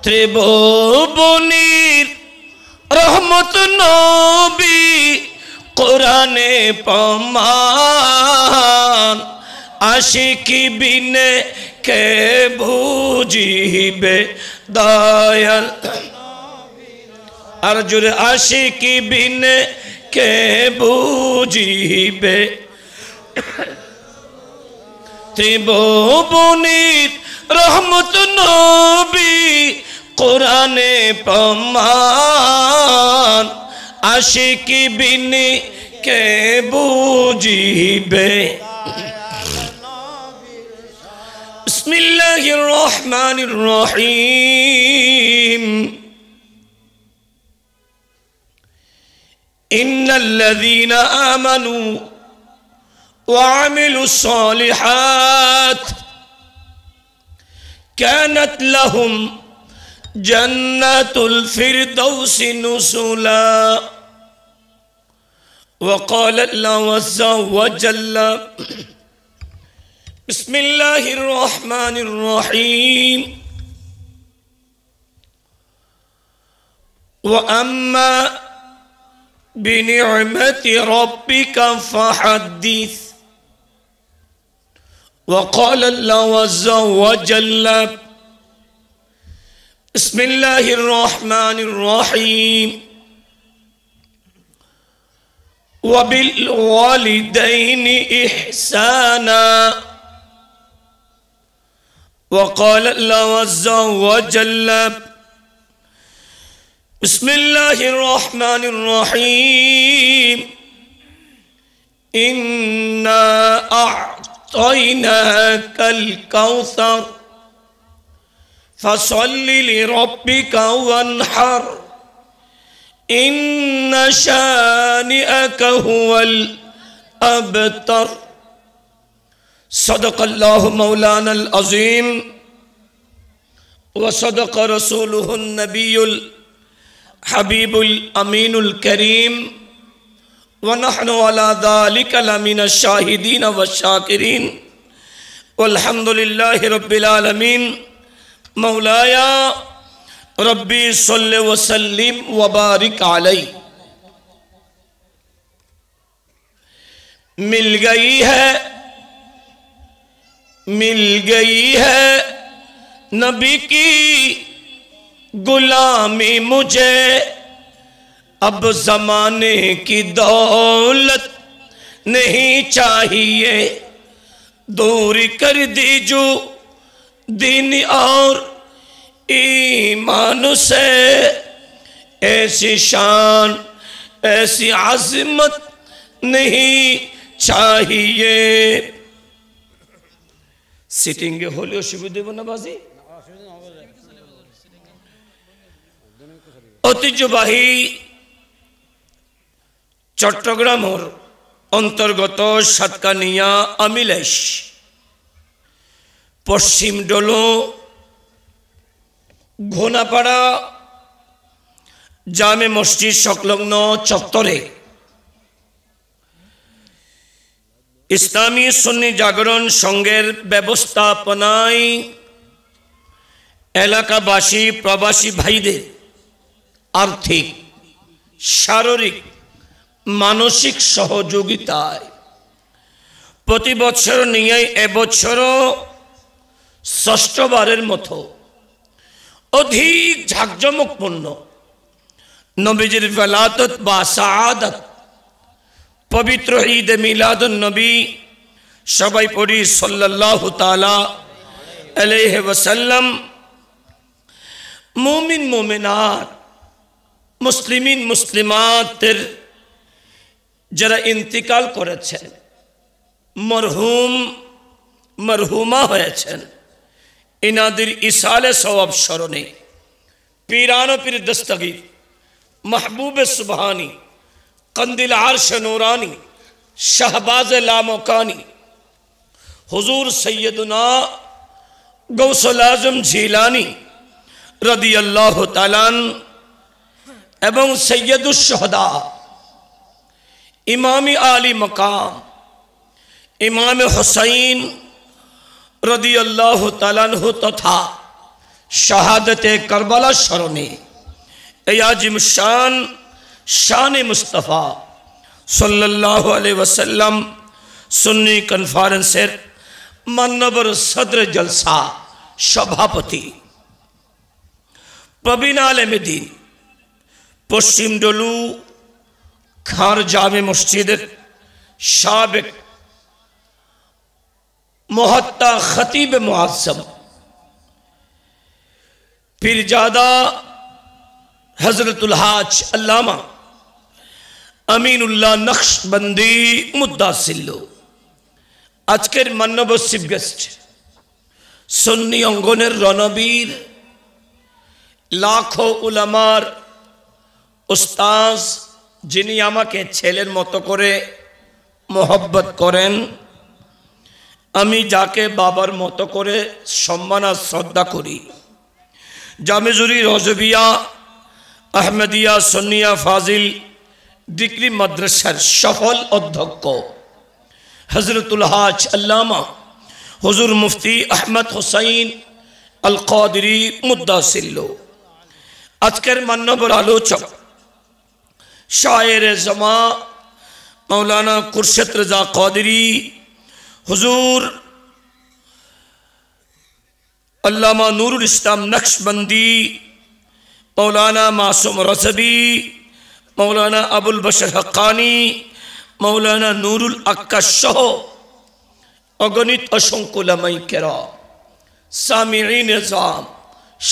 ত্রিভুবনীর রহমত নবী কোরআনে প্রমাণ আশিকি বিনে কে বুঝিবে দয়াল আর জোরে আশিকি বিনে কে বুঝিবে ত্রিভুবনীর রহমত নবী কোরআনে প্রমাণ আশিকি বিনে কে বুঝিবে বিসমিল্লাহির রহমানির রহিম ইন্নাল্লাযীনা আমানু ওয়া আমিলুস সালিহাত কানাত লাহুম জান্নাতুল ফিরদাউসি নুসুলা وقال الله عز وجل بسم الله الرحمن الرحيم وأما بنعمة ربك فحدث وقال الله عز وجل بسم الله الرحمن الرحيم وبالوالدين إحسانا وقال الله عز وجل بسم الله الرحمن الرحيم إنا أعطيناك الكوثر فصل لربك وانحر إن شانئك هو الأبتر صدق الله مولانا العظيم وصدق رسوله النبي الحبيب الأمين الكريم ونحن على ذلك لمن الشاهدين والشاكرين والحمد لله رب العالمين مولاي रब्बी सल्ले वसल्लिम वबारिक अलैहि मिल गई है नबी की गुलामी मुझे अब ज़माने की दौलत नहीं चाहिए दूर कर दीजो दीन और ईमान से ऐसी शान ऐसी आज़मत नहीं चाहिए सिटिंगे होले অসুবিধা দেব না বাজি ঐতিহ্যবাহী চট্টগ্রামের অন্তর্গত সাতকানিয়া আমিলেশ পশ্চিম ডলো ঘোনাপাড়া জামে মসজিদ সংলগ্ন চত্বরে ইসলামী সুন্নি জাগরণ সংঘের ব্যবস্থাপনায় এলাকাবাসী প্রবাসী ভাইদের আর্থিক শারীরিক মানসিক সহযোগিতায় প্রতি বছর নিয়ে এবছরও ষষ্ঠবারের মতো অধিক ঝাঁকজমকপূর্ণ নবীজির ওয়ালাদত বা সাআদত পবিত্র ঈদ মিলাদুন নবী সবাই পড়ি সাল্লাল্লাহু তাআলা আলাইহি ওয়াসাল্লাম মুমিন মুমিনাত মুসলিমিন মুসলিমাতের যারা ইন্তিকাল করেছেন মরহুম মরহুমা হয়েছেন इनादिर इसाले सवाब शरणे पीरानो पीर दस्तगीर महबूब सुबहानी कंदिल आर्श नूरानी शहबाज लामकानी हुजूर सैयदना गौसुल आज़म झीलानी रदियल्लाहु ताआला एवं सैयदुश शुहदा इमाम आली मकाम इमाम हुसैन रदियल्लाहु ताआला अन्हु तथा শাহাদতে কারবালা স্মরণে এই আজিম শান শান মুস্তাফা সাল্লাল্লাহু আলাইহি ওয়াসাল্লাম সুন্নি কনফারেন্সের মান্যবর সদর জলসা সভাপতি প্রবীণ আলেমে দ্বীন পশ্চিম ডলু খার জামে মসজিদের সাবেক মোহাত্তা খতিব মুআজ্জম পীরজাদা হযরতুল হাজ আল্লামা আমিনুল্লাহ নকশবন্দি মুদ্দাসিল্লু আজকের মান্যবর চিফ গেস্ট সুন্নি অঙ্গনের রণবীর লাখো উলামার উস্তাজ যিনি আমাকে ছেলের মতো করে মোহব্বত করেন, আমি যাকে বাবার মতো করে সম্মান আর শ্রদ্ধা করি, জামেজুরি রজবিয়া আহমদিয়া সুন্নিয়া ফাজিল ডিগ্রি মাদ্রাসার সফল অধ্যক্ষ হযরতুল হাজ আল্লামা হুজুর মুফতি আহমদ হুসাইন আল কাদরি মুদ্দাসিল্লু আজকের মান্যবর আলোচক শায়ের জমা মৌলানা খুরশেদ রেজা কাদরি হুজুর আল্লামা নুরুল ইসলাম নকশবন্দি মৌলানা মাসুম রজবি মৌলানা আবুল বশর হক্কানি মৌলানা নুরুল আক্কাশ সহ অগণিত অসংখ্য উলামায়ে কেরাম সামিঈন নিজাম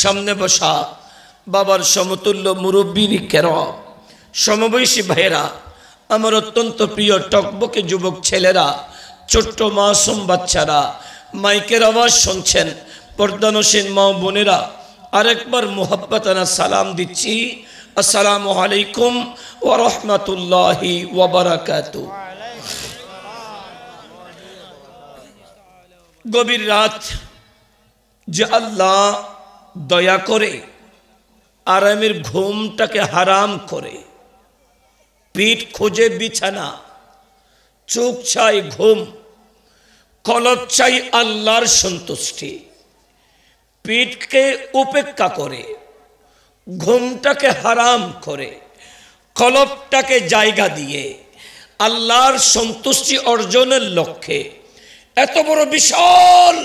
সামনে বসা বাবার সমতুল্য মুরব্বিনী কেরাম সমবয়সী ভাইয়েরা, আমার অত্যন্ত প্রিয় টকবকে যুবক ছেলেরা, ছোট্ট মাসুম বাচ্চারা, মাইকের আওয়াজ শুনছেন পর্দানসীন মা বোনেরা, আরেকবার মুহাব্বতানা সালাম দিচ্ছি। আসসালামু আলাইকুম ওয়া রাহমাতুল্লাহি ওয়া বারাকাতুহু। গভীর রাত যে আল্লাহ দয়া করে আরামের ঘুমটাকে হারাম করে, পিঠ খোঁজে বিছানা, চোখ চাই ঘুম, কলব চাই আল্লাহর সন্তুষ্টি, পিঠকে উপেক্ষা করে, ঘুমটাকে হারাম করে, কলবটাকে জায়গা দিয়ে আল্লাহর সন্তুষ্টি অর্জনের লক্ষ্যে এত বড় বিশাল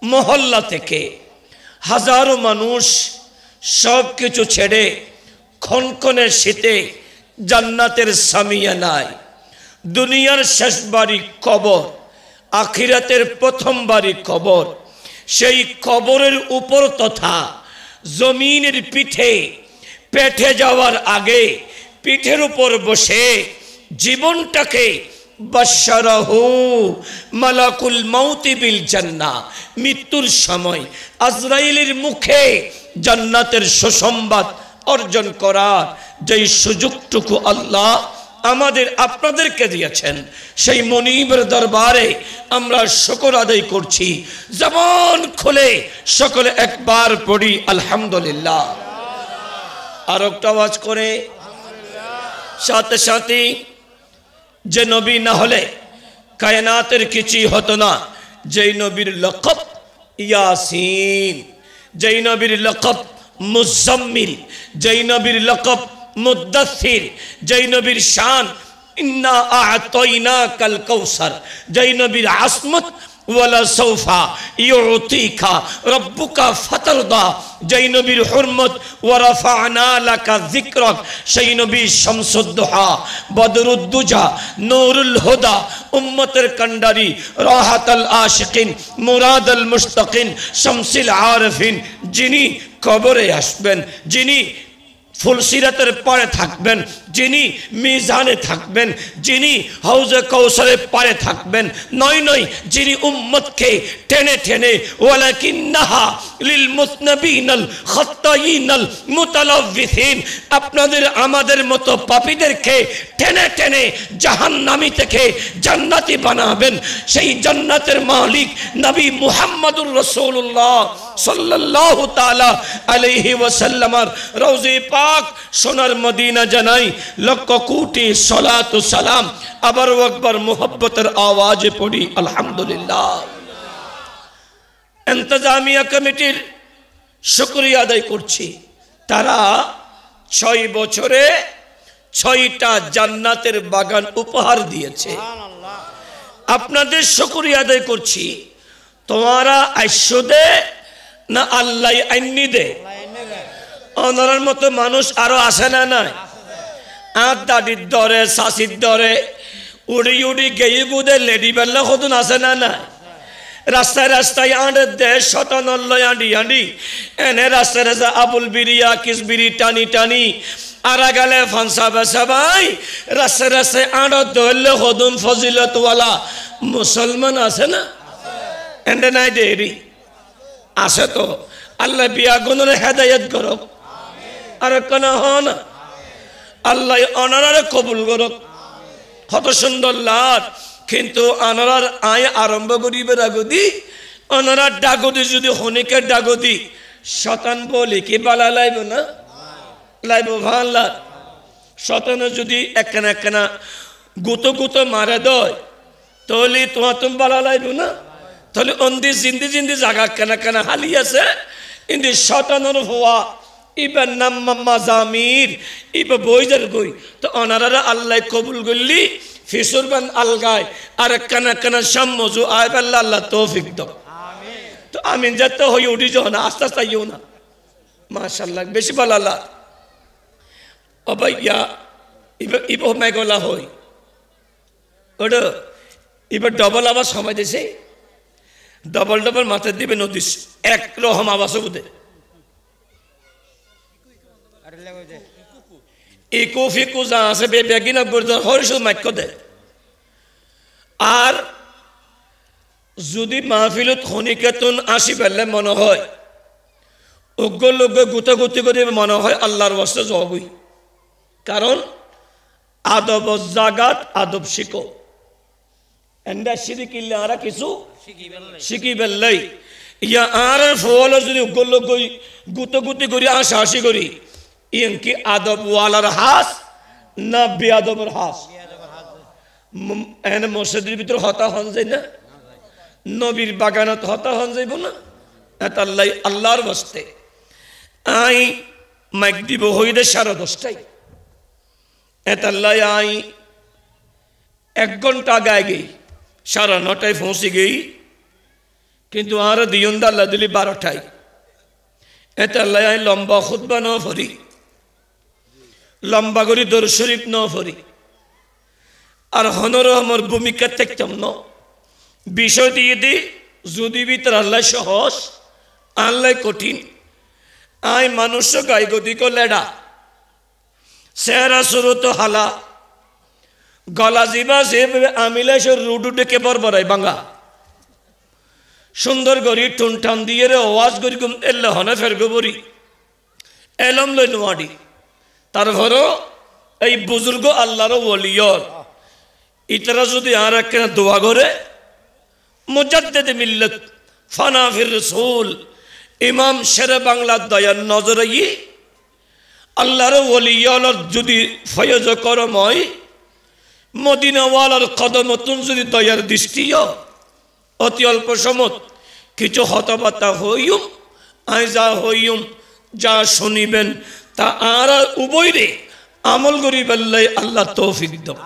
মহল্লা থেকে হাজারো মানুষ সব কিছু ছেড়ে খনখনে শীতে জান্নাতের সামিয়ানায়, দুনিয়ার শেষ বাড়ি কবর, আখিরাতের প্রথম বাড়ি কবর, সেই কবরের উপর তথা জমিনের পিঠে পেটে যাওয়ার আগে পিঠের উপর বসে জীবনটাকে বাশশারাহু মালাকুল মাউতি বিল জান্নাহ, মৃত্যুর সময় আজরাইলের মুখে জান্নাতের সুসংবাদ অর্জন করার যেই সুযোগটুকু আল্লাহ আমাদের আপনাদেরকে দিয়েছেন, সেই মনিবের দরবারে আমরা শুকর আদায় করছি। জবান খুলে সকলে একবার পড়ি আলহামদুলিল্লাহ। আর একটা আওয়াজ করে সাথে সাথে, যে নবী না হলে কায়নাতের কিছুই হতো না, যেই নবীর লকব ইয়াসিন, যেই নবীর লকব মুজাম্মিল, যেই নবীর লকব মুদ্দাসির, যেই নবীর শান ইন্না আ'তাইনাকাল কাউসার, যেই নবীর আসমত ওয়ালা সৌফা ইউতিকা রব্বুকা ফাতারদা, যেই নবীর হুরমত ওয়া রাফা'না লাকা যিকরাক, সেই নবী শামসুদ্দোহা, বদরুদ্দুজা, নূরুল হুদা, উম্মতের কান্ডারি, রাহাতুল আশিকিন, মুরাদুল মুশতাকিন, শামসুল আরিফিন, যিনি কবরে আসবেন, যিনি ফুলসিরাতের পারে থাকবেন, যিনি মিজানে থাকবেন, যিনি হাউজে কাউসারের পারে থাকবেন, নয় নয়, যিনি উম্মতকে টেনে টেনে ওয়ালাকিন্নাহা লিল মুসনাবিনাল খাত্তাইনাল মুতালাব্বিসিন, আপনাদের আমাদের মতো পাপীদেরকে টেনে টেনে জাহান্নামী থেকে জান্নাতি বানাবেন। সেই জান্নাতের মালিক নবী মুহাম্মদুর রাসূলুল্লাহ সাল্লাল্লাহু তাআলা আলাইহি ওয়াসাল্লামের রওজে পাক সোনার মদিনা জানাই লক্ষ কোটি সালাত ও সালাম। আবার একবার মুহাব্বতের আওয়াজে পড়ি আলহামদুলিল্লাহ। ইন্তজামিয়া কমিটির শুকরিয়া আদায় করছি, তারা 6 বছরে 6টা জান্নাতের বাগান উপহার দিয়েছে। আপনাদের শুকরিয়া আদায় করছি। তোমারা আইসো দে না আল্লাহ আইনি দে? ওনার মতো মানুষ আরো আসে না? নাই? আর দাদির দরে শাশির দরে উড়ি উড়ি গেয়ে গুদে লেডি বেল্লা কতন আসে না? নাই? রাস্তায় রাস্তায় আঁড়ে দে শতানল্লয় আঁডি আঁডি এনে রাস্তায় রাস্তায় আবুল বিরিয়া কিসবিরি টানি টানি আরা গেলে ফানসা বেসা ভাই রাস্তায় রাস্তায় আঁড় ধরলে হদুন ফজিলতওয়ালা মুসলমান আছে না? এন্ডে নাই দেরি আছে তো। আল্লাহ বিয়া গুণরে হেদায়ত করক, আর কেন হন আল্লাহ অনারারে কবুল করক। কত সুন্দর লাভ। কিন্তু অনারার আয় আরম্ভ করিবার আগদি অনারার ডাগদি যদি হনিকের ডাগদি শতান বলি কি বালা লাইব না? লাইব ভাল। শতানে যদি একখানা একখানা গুতো গুতো মারে দয় তাহলে তোমার তুমি বালা লাইব না? তাহলে অন্দি জিন্দি জিন্দি জায়গা কেনা কেনা হালি আছে ইন্দি শতানোর হওয়া ইবার নাম মাজামির ইবা বইজার গই তো অনারা আল্লাহ কবুল করলি ফিসুরবান আলগায় আর কানা কানা সম্মজু আয় আল্লাহ আল্লাহ তৌফিক দাও। তো আমিন যাতে হই উঠি যখন আস্তে আস্তে ইও না মাশাআল্লাহ বেশি ভালো আল্লাহ ও ভাইয়া ইব মেঘলা হই ওটা এবার ডবল আবার সময় দিছে ডবল ডবল মাথা দিবে নদী এক রকম আবাস বুঝে ইকো ফিকো যা আছে বেগিন হরিশ মাক্য দেয়। আর যদি মাহফিলত খনিকেতন আসি পেলে মনে হয় অজ্ঞ লোক গুতাগুতি করে মনে হয় আল্লাহর বস্তে জবই। কারণ আদব জাগাত আদব শিখো এন্ডা সিঁড়ি কিনলে আর কিছু শিখি বেললাই ইয়া আর ফল যদি অজ্ঞ লোক গুতাগুতি করি আসা আসি করি ইন কি আদব ওয়ালার হাস না বেআদবের হাস? এনে মসজিদের ভিতর হতা হন যায় না, নবীর বাগানত হতা হন যাইব না? এটা আল্লাহর বস্তে আই মাইক দিব হইলে 10:30 এটা আই 1 ঘন্টা গায়ে গেই 9:30 পৌঁছে গেই কিন্তু আর দিয়ন্দা আল্লাহ দিলি 12টায় এটা আই লম্বা খুতবা ন ফরি লম্বা করি দরুদ শরীফ ন ফরি আর হনর আমার ভূমিকা দেখতাম ন বিষয় দিয়ে দি যদি ভিতর আল্লাহ সহজ আল্লাহ কঠিন আই মানুষ গাই গদিক লেডা চেহারা সুরত হালা গলা জিবা যেভাবে আমিলে সে রুডু ডেকে বরবরাই বাঙ্গা সুন্দর করি টুনটান দিয়ে রে ওয়াজ করি এলে হনে ফের গোবরি এলম লই নোয়াডি তারপরও এই বুজুর্গ আল্লাহর ওলিয়র ইতারা যদি আর একটা দোয়া করে মুজাদ্দিদ মিল্লাত ফানাফির রাসূল ইমাম শেরে বাংলা দয়ার নজরে আল্লাহর ওলিয়র যদি ফয়জ করময় মদিনাওয়ালার কদমতুন যদি দয়ার দৃষ্টিও অতি অল্প সময় কিছু হতবাতা হইম আই যা হইম যা শুনিবেন তা আর উভয় রে আমল করি বললে আল্লাহ তৌফিক দাও।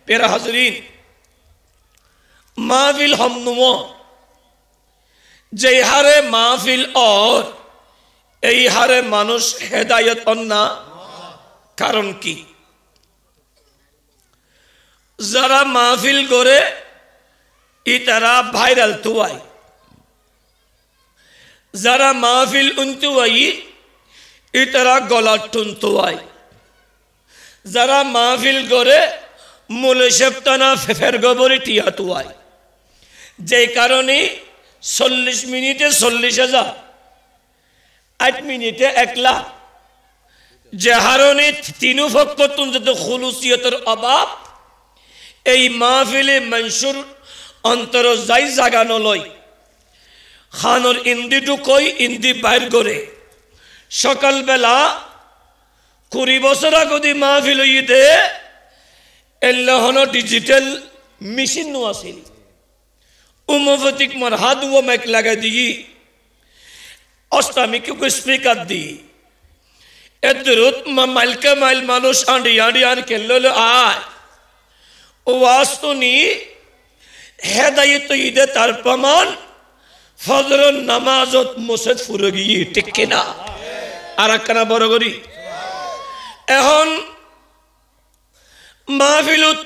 পেরা হাজরিন মাহফিল হমনুম যে হারে মাহফিল और এই হারে মানুষ হেদায়েত না কারণ কি? যারা মাহফিল করে ইতারা ভাইরাল তুয়াই, যারা মাহফিল উনতুয়াই ইতারা গলা টুনতুয়াই, যারা মাহফিল করে মূল সেপ্তানা ফেফের গোবরে টিয়া তুয়াই। যে কারণে 40 মিনিটে 40,000 8 মিনিটে 1 লাখ যে হারণে তিনু ফক্কতুন যত খুলুসিয়তের অভাব এই মাহফিলে মনসুর অন্তর যাই জাগানো লয় খানোর ইন্দিটু কই ইন্দি বাইর করে সকালবেলা 20 বছর আগদি মাহফিল হইতে এল্লাহন ডিজিটাল মেশিন নো আসিল। উমফতিক মার হাত ও মাইক লাগাই দিই অস্তামি কেউ স্পিকার দি এদরুত মাইলকে মাইল মানুষ আন্ডি আন্ডি আন খেললো আয় ও আস্তনি হেদায়ত ঈদে তার প্রমাণ ফজর নামাজত মসজিদ ফুরে গিয়ে ঠিক কিনা আর একখানা বড় করি এখন মাহফিলত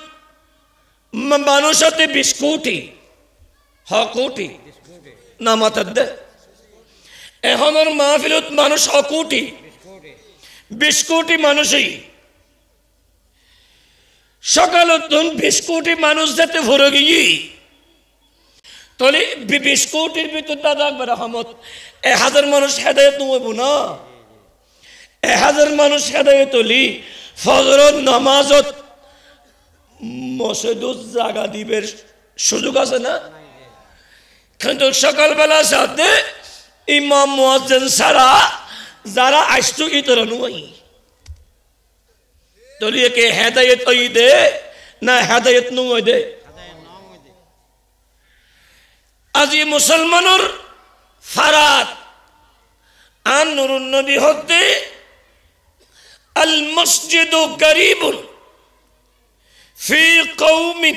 মানুষতে 20 কোটি কোটি নামাতার দে এখন ওর মাহফিলত মানুষ কোটি 20 কোটি মানুষই সকাল 20 কোটি মানুষ যেতে ভরে গিয়ে তাহলে 20 কোটির ভিতর দাদা আকবর রহমত 1000 মানুষ হেদায়েত নব না 1000 মানুষ হেদায়েত হলি ফজর নামাজত মসজিদুত জায়গা দিবের সুযোগ আছে না কিন্তু সকালবেলা সাথে ইমাম মুয়াজ্জিন ছাড়া যারা আসতো ইতর নয় তাহলে কে হেদায়েত ওই দে না হেদায়েত নয় দে আজি মুসলমানের ফারাত আন নুরুন নবী হতে আল মসজিদু গরীবুন ফি কওমিন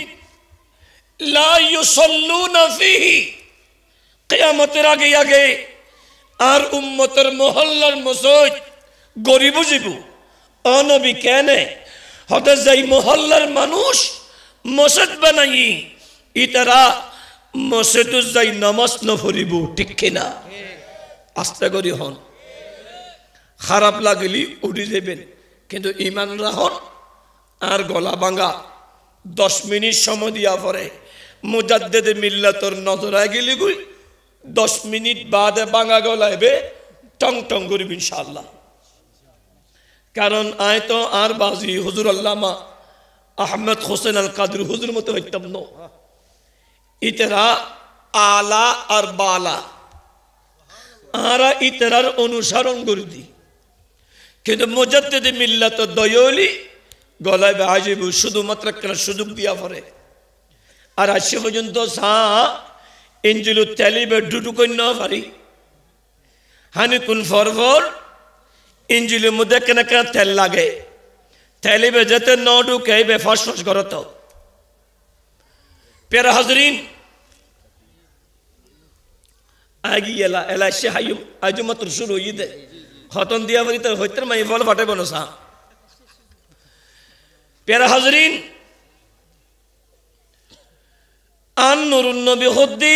লা ইউসাল্লুনা ফিহি কিয়ামতের আগে আগে আর উম্মতের মহল্লার মসজিদ গরিব জীবু অনবী কেনে হতে যাই মহল্লার মানুষ মসজিদ বানাই ইতারা মসজিদে যাই নামাজ ন পড়িব ঠিক কিনা আস্তে করি হন খারাপ লাগলি উড়ি যাবেন কিন্তু ইমান রাহন আর গলা ভাঙা 10 মিনিট সময় দিয়া পরে মুজাদ্দিদে মিল্লাতর নজরায় গেলি গুই 10 মিনিট বাদে ভাঙা গলাইবে টং টং করিব ইনশাআল্লাহ কারণ আয় তো আর বাজি হুজুর আল্লামা আহমদ হোসেন আল কাদরি হুজুর মতো হইতাম ন ইতরা আলা আর বালা আরা ইতরার অনুসরণ করে দি কিন্তু মুজাদ্দিদে মিল্লাত দয়লি গলায় বাজিব শুধুমাত্র একটা সুযোগ দিয়া পড়ে আর আজ পর্যন্ত সা ইঞ্জিল তেলিবে ডুডু কন্যা পারি হানি কোন ফরফর ইঞ্জিলের মধ্যে কেন কেন তেল লাগে তেলিবে যেতে ন ঢুকে ফস ফস করত প্যারা হাজরিন আগি এলা এলা সে হাইম আজ মাত্র শুরু হই দে খতন দিয়া বলি তোর হইতে মাই ফল ফাটে বনসা প্যারা হাজরিন আন নুরুন নবী হদ্দি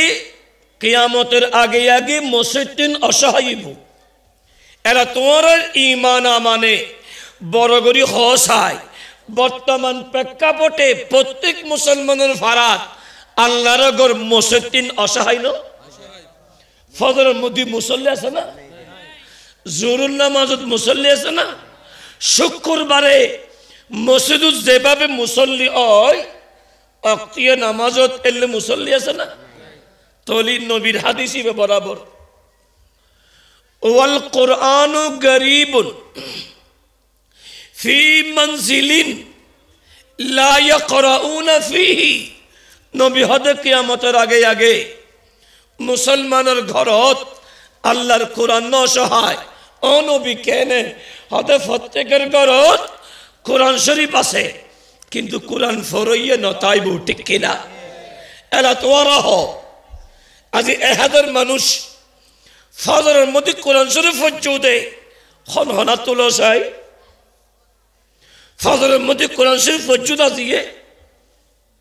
কিয়ামতের আগে আগে মসজিদিন অসহায়িব এরা তোমার ঈমান মানে বড় গরি হসায় বর্তমান প্রেক্ষাপটে প্রত্যেক মুসলমানের ফারাত আল্লাহর ঘর মসজিদিন অসহায় না ফজরের মধ্যে মুসল্লি আছে না জোহরের নামাজত মুসল্লি আছে না শুক্রবারে মসজিদত যেভাবে মুসল্লি হয় অক্তিয়া নামাজত এলে মুসল্লি আছে না তলি নবীর হাদিস ইবে বরাবর ওয়াল কুরআনু গরীবুন ফি মানজিলিন লা ইয়াকরাউনা ফিহি নবী হদে কিয়ামতের আগে আগে মুসলমানের ঘরত আল্লাহর কোরআন ন সহায় ও নবী কেনে হদে প্রত্যেকের ঘরত কোরআন শরীফ আছে কিন্তু কোরআন ফরইয়ে নতাইব ঠিক কিনা এলা তোরা হ আজি 1000 মানুষ ফজরের মধ্যে কোরআন শরীফ পড়তে হন হনা তুলো চাই ফজরের মধ্যে কোরআন শরীফ পড়তে দিয়ে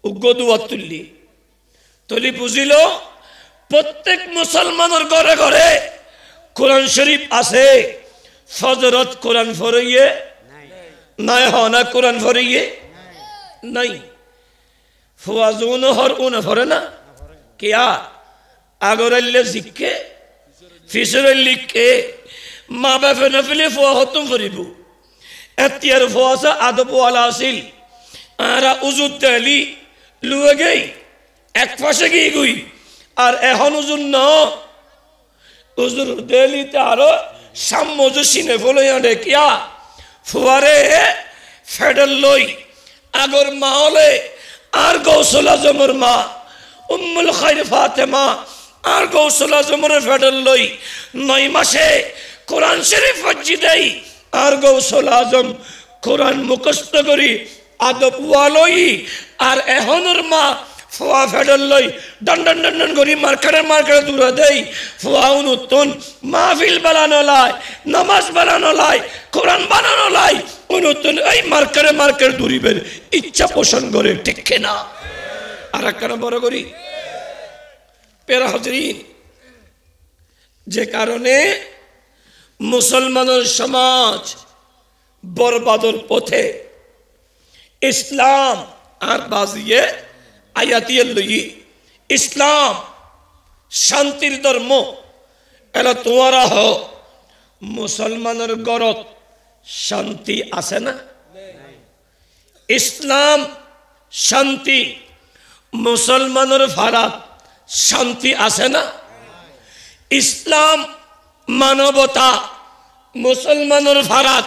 উগ্র দুয়া তুললি তলি বুঝিল প্রত্যেক মুসলমানের ঘরে ঘরে কোরআন শরীফ আছে ফজরত কোরআন ফরইয়ে নাই হনা কোরআন ফরইয়ে নাই ফুয়াজুন হর উন ফরে না কিয়া আগরাল্লে জিকে ফিসরাল্লি কে মা বাপে নফিলে ফুয়া হতুম ফরিব এতিয়ার ফুয়াসা আদব ওয়ালা আসিল আরা উজুদ তেলি লুয়ে গই এক পাশে গিয়ে গুই আর এখন উজুর ন উজুর দেলিতে আরো সাম্মজু সিনে ফলে আনে কিয়া ফুয়ারে ফেডাল লই আগর মা হলে আর গৌসুল আজমের মা উম্মুল খাইর ফাতেমা আর গৌসুল আজমের ফেডার লই 9 মাসে কোরআন শরীফ হজ্জি দেই আর গৌসুল আজম কোরআন মুখস্থ করি আদব ওয়ালই আর এহনের মা ফুয়া ফেডার লই ডন ডন ডন ডন করি মার্কারে দূরে দেই ফুয়া উনুতন মাহফিল বানানো লাই নামাজ বানানো লাই কোরআন বানানো লাই উনুতন এই মার্কারে দূরিবের ইচ্ছা পোষণ করে ঠিক না আর একখানা বড় করি পেরা হাজরিন যে কারণে মুসলমানের সমাজ বরবাদর পথে ইসলাম আর বাজিয়ে আয়াতিয়ে লই ইসলাম শান্তির ধর্ম এলা তোমারা হ মুসলমানের গরত শান্তি আছে না ইসলাম শান্তি মুসলমানের ভারত শান্তি আছে না ইসলাম মানবতা মুসলমানের ভারত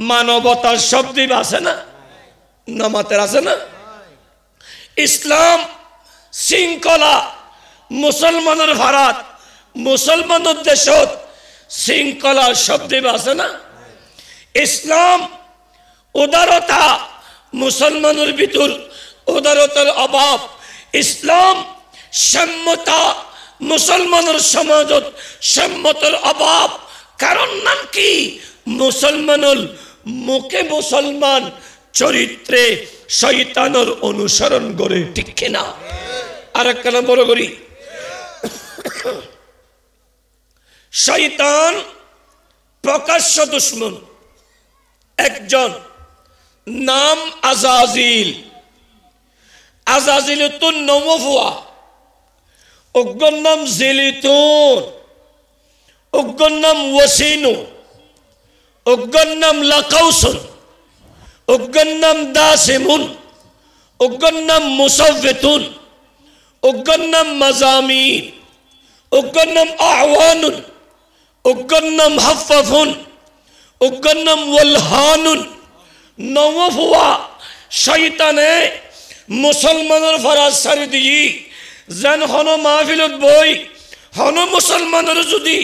মানবতার শব্দ আছে না নামাতের আছে না ইসলাম শৃঙ্খলা মুসলমানের ভারত মুসলমানের দেশত শৃঙ্খলা শব্দ আছে না ইসলাম উদারতা মুসলমানের ভিতর উদারতার অভাব ইসলাম সম্মতা মুসলমানের সমাজত সম্মতার অভাব কারণ নাম কি মুসলমানুল মুখে মুসলমান চরিত্রে শয়তানের অনুসরণ করে ঠিক কিনা আর একটা বড় করি শয়তান প্রকাশ্য দুশ্মন একজন নাম আজাজিল আজাজিল তো নমফুয়া অজ্ঞর নাম জিলিতুন অজ্ঞর নাম ওয়াসিনু অজ্ঞর নাম লাকাউসুন অজ্ঞর নাম দাসিমুন অজ্ঞর নাম মুসাওবিতুন অজ্ঞর নাম মাজামিন অজ্ঞর নাম আওয়ানুন অজ্ঞর নাম হাফাফুন অজ্ঞর নাম ওয়ালহানুন নমফুয়া শয়তানে মুসলমানের ফরাজ সারি দিই যেন হন মাহফিলত বই হন মুসলমানের যদি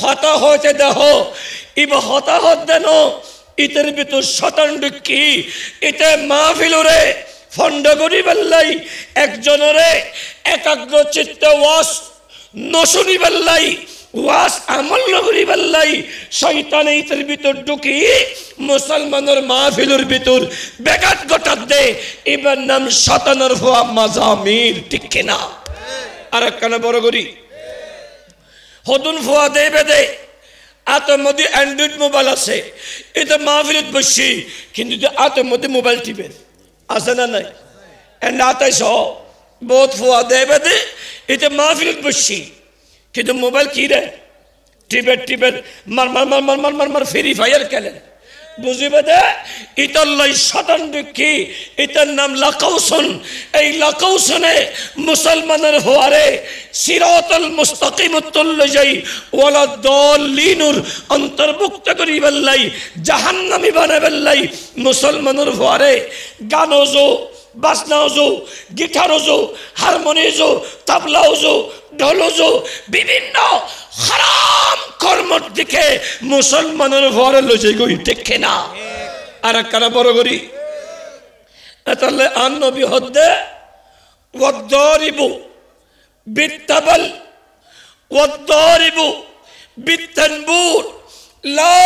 হতাহত দেহ ইবা হতাহত দেন ইতের ভিতর শতান ঢুকি ইতে মাহফিলরে ফন্ড করি বেল্লাই একজনরে একাগ্র চিত্তে ওয়াস নশুনি বেল্লাই ওয়াস আমল নগরি বেল্লাই শয়তানে ইতের ভিতর ঢুকি মুসলমানের মাহফিলের ভিতর বেগাত গটাত দে এবার নাম শতানের হওয়া মাজামির ঠিক কিনা আর একখানা বড় করি হতুন ফোয়া দেবে দে আতের মধ্যে অ্যান্ড্রয়েড মোবাইল আছে এটা মাহফিলত বসছি কিন্তু আতের মধ্যে মোবাইল টিপে আছে না নাই এন্ড আতাই সহ বহুত ফোয়া দেবে দে এটা মাহফিলত বসছি কিন্তু মোবাইল কি রে টিপে মার মার মার মার মার মার মার ফ্রি ফায়ার খেলেন বুঝিবে দে ইতার লাই শতান কি ইতার নাম লাকাউসুন এই লাকাউসুনে মুসলমানের হওয়ারে সিরাতাল মুস্তাকিমতুল লাযাই ওয়ালা দাল্লিনুর অন্তর্ভুক্ত করি বেল্লাই জাহান্নামী বানাবে বেল্লাই মুসলমানের হওয়ারে গানজো বাজনাজো গিটারজো হারমোনিজো তাবলাজো ঢোলজো বিভিন্ন হারাম কর্মর দিকে মুসলমানের ঘরে লজে গই ঠিক না আর কারা বড় করি তাহলে আন নবী হদ্দে ওয়াদরিবু বিত্তাবাল ওয়াদরিবু বিত্তানবুর লা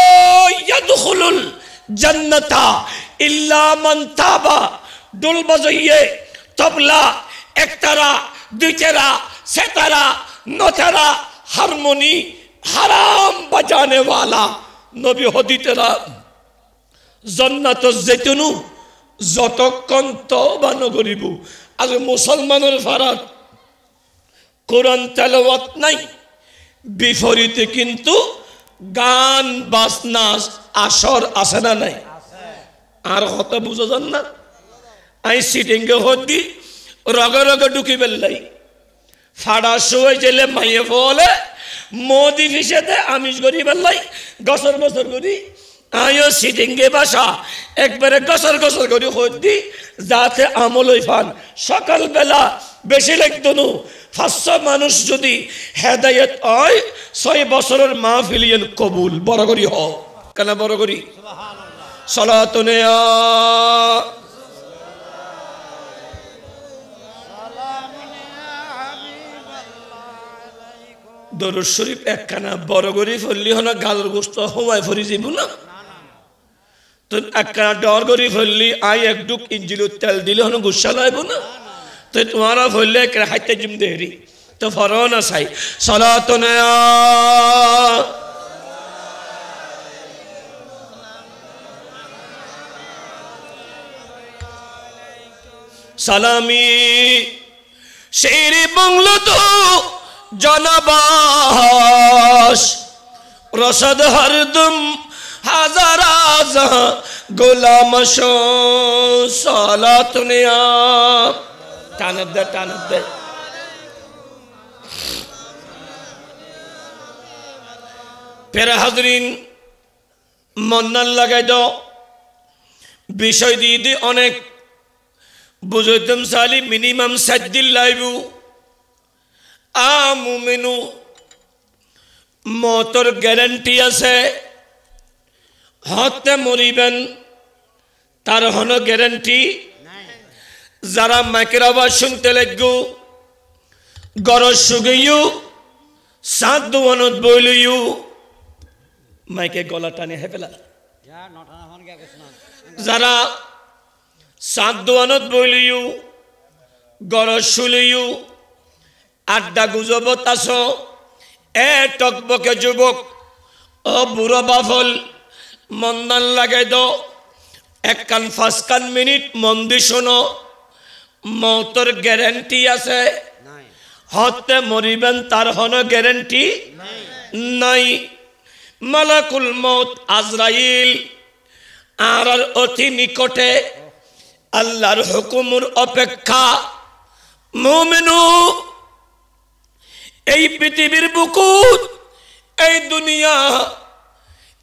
ইয়াদখুলুল জান্নাতা ইল্লা মান তাবা ডোল বাজাইয়ে তবলা একতারা দুইতারা সেতারা নতারা हारमोनी हराम बजाने वाला नबी हदीतेरा जन्नत जेतुनु যতক্ষণ তওবা নগরিবু আজ মুসলমানের ফারাত কোরআন তেলাওয়াত নাই বিপরীতে কিন্তু গান বাজনা আসর আছে না নাই আর কথা বুঝা যান না আই সিটিংকে হদি রগে রগে ঢুকি বেল্লাই ফাড়া শুয়ে গেলে মাইয়ে বলে মোদি ফিসেতে আমিষ করি বেল্লাই গসর গসর করি আয়ো সিটিংকে বাসা একবারে গসর গসর করি হদি যাতে আমল ফান সকাল বেলা বেশি লাগতো নু 500 মানুষ যদি হেদায়েত হয় 6 বছরের মাহফিলিয়ান কবুল বড় করি হও কেন বড় করি সালাতুনে দরুদ শরীফ একখানা বড় করি ফেললি হনা গালের গোস্ত হওয়ায় ফরি যাব না তো একখানা ডর করি ফেললি আই একটু ইঞ্জিলের তেল দিলে হন গুসা লাইব না তো তোমারা ফেললে হাইতে জিম দেরি তো ফরও না চাই সালাতুনে সালামি শেরে বাংলা তো জনবাস রসদ হরদম হাজার হাজার গোলাম সালাতুনে টানদ দে পেরা হাজরিন মন্নান লাগাই দাও বিষয় দিয়ে অনেক বুঝাইতাম সালি মিনিমাম 7 দিন লাইবু মুমিনু মতর গ্যারান্টি আছে হতে মরিবেন তার হন গ্যারান্টি যারা মাইকের আওয়াজ শুনতে লাগু গরজ সুগিয়ু সাত দুয়ানত বইলিয়ু মাইকে গলা টানে হেফেলা যারা সাত দুয়ানত বইলিয়ু গরজ শুলিয়ু আড্ডা গুজবত আছো টকবকে যুবক ও বুড়ো বাফল মন্দান লাগাই দো 1-5 মিনিট মন দি শোনো মৌতর গ্যারান্টি আছে হতে মরিবেন তার হন গ্যারান্টি নাই মালাকুল মউত আজরাইল আর অতি নিকটে আল্লাহর হুকুমের অপেক্ষা মুমিনু এই পৃথিবীর বুকুত এই দুনিয়া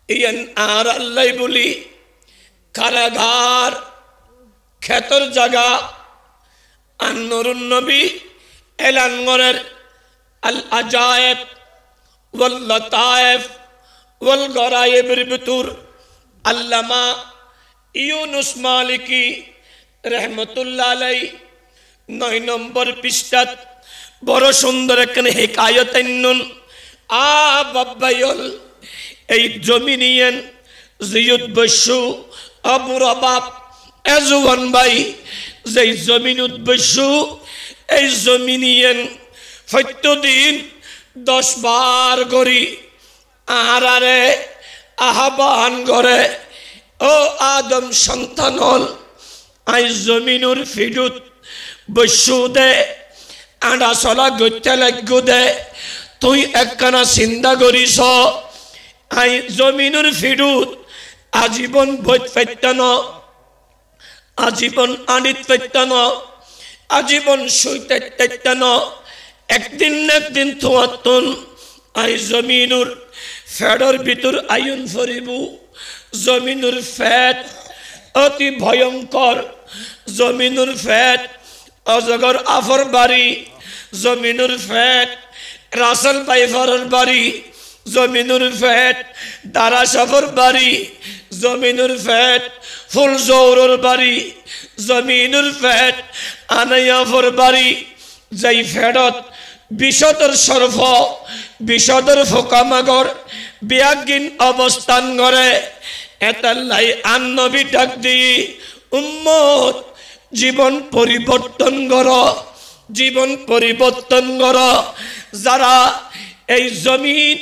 ইয়ান আর আল্লাহ বলি কারাগার ক্ষেতর জায়গা আন-নূরুন নবী এলান করেন আল আজায়েব ওয়াল লতায়েফ ওয়াল গরায়েবের ভিতর আল্লামা ইউনুস মালিকি রহমতুল্লাহ আলাই 9 নম্বর পৃষ্ঠাত বড় সুন্দর একখানে হিকায়ত আইনুন বাব্বায়ল এই জমিনিয়েন জিয়ুদ বসু আবু রবাব এজওয়ান ভাই যেই জমিনুত বসু এই জমিনিয়েন প্রত্যেকদিন 10 বার করি আহারে আহ্বান করে ও আদম সন্তানল আই জমিনুর ফিডুত বসু দে আডা চলা গত্যা লাগু দে তুই একখানা চিন্তা করিস আই জমিনুর ফিডুত আজীবন বৈত পাইতান আজীবন আনিত পাইতান আজীবন সইতে পাইতান একদিন না একদিন তোমার তুন আই জমিনুর ফেডর ভিতর আয়ুন ফরিবু জমিনুর ফ্যাট অতি ভয়ঙ্কর জমিনুর ফ্যাট অজগর আফর বাড়ি জমিনুর ফ্যাট রাসেল বাইফারের বাড়ি জমিনুর ফ্যাট দারা সফর বাড়ি জমিনুর ফ্যাট ফুল জৌরর বাড়ি জমিনুর ফ্যাট আনাইয়াফর বাড়ি যেই ফ্যাটত বিশদর সর্ফ বিশদর ফোকামাগর বিয়াগিন অবস্থান করে এতাল্লাই আন্নবী ডাক দি উম্মত জীবন পরিবর্তন কর জীবন পরিবর্তন কর যারা এই জমিন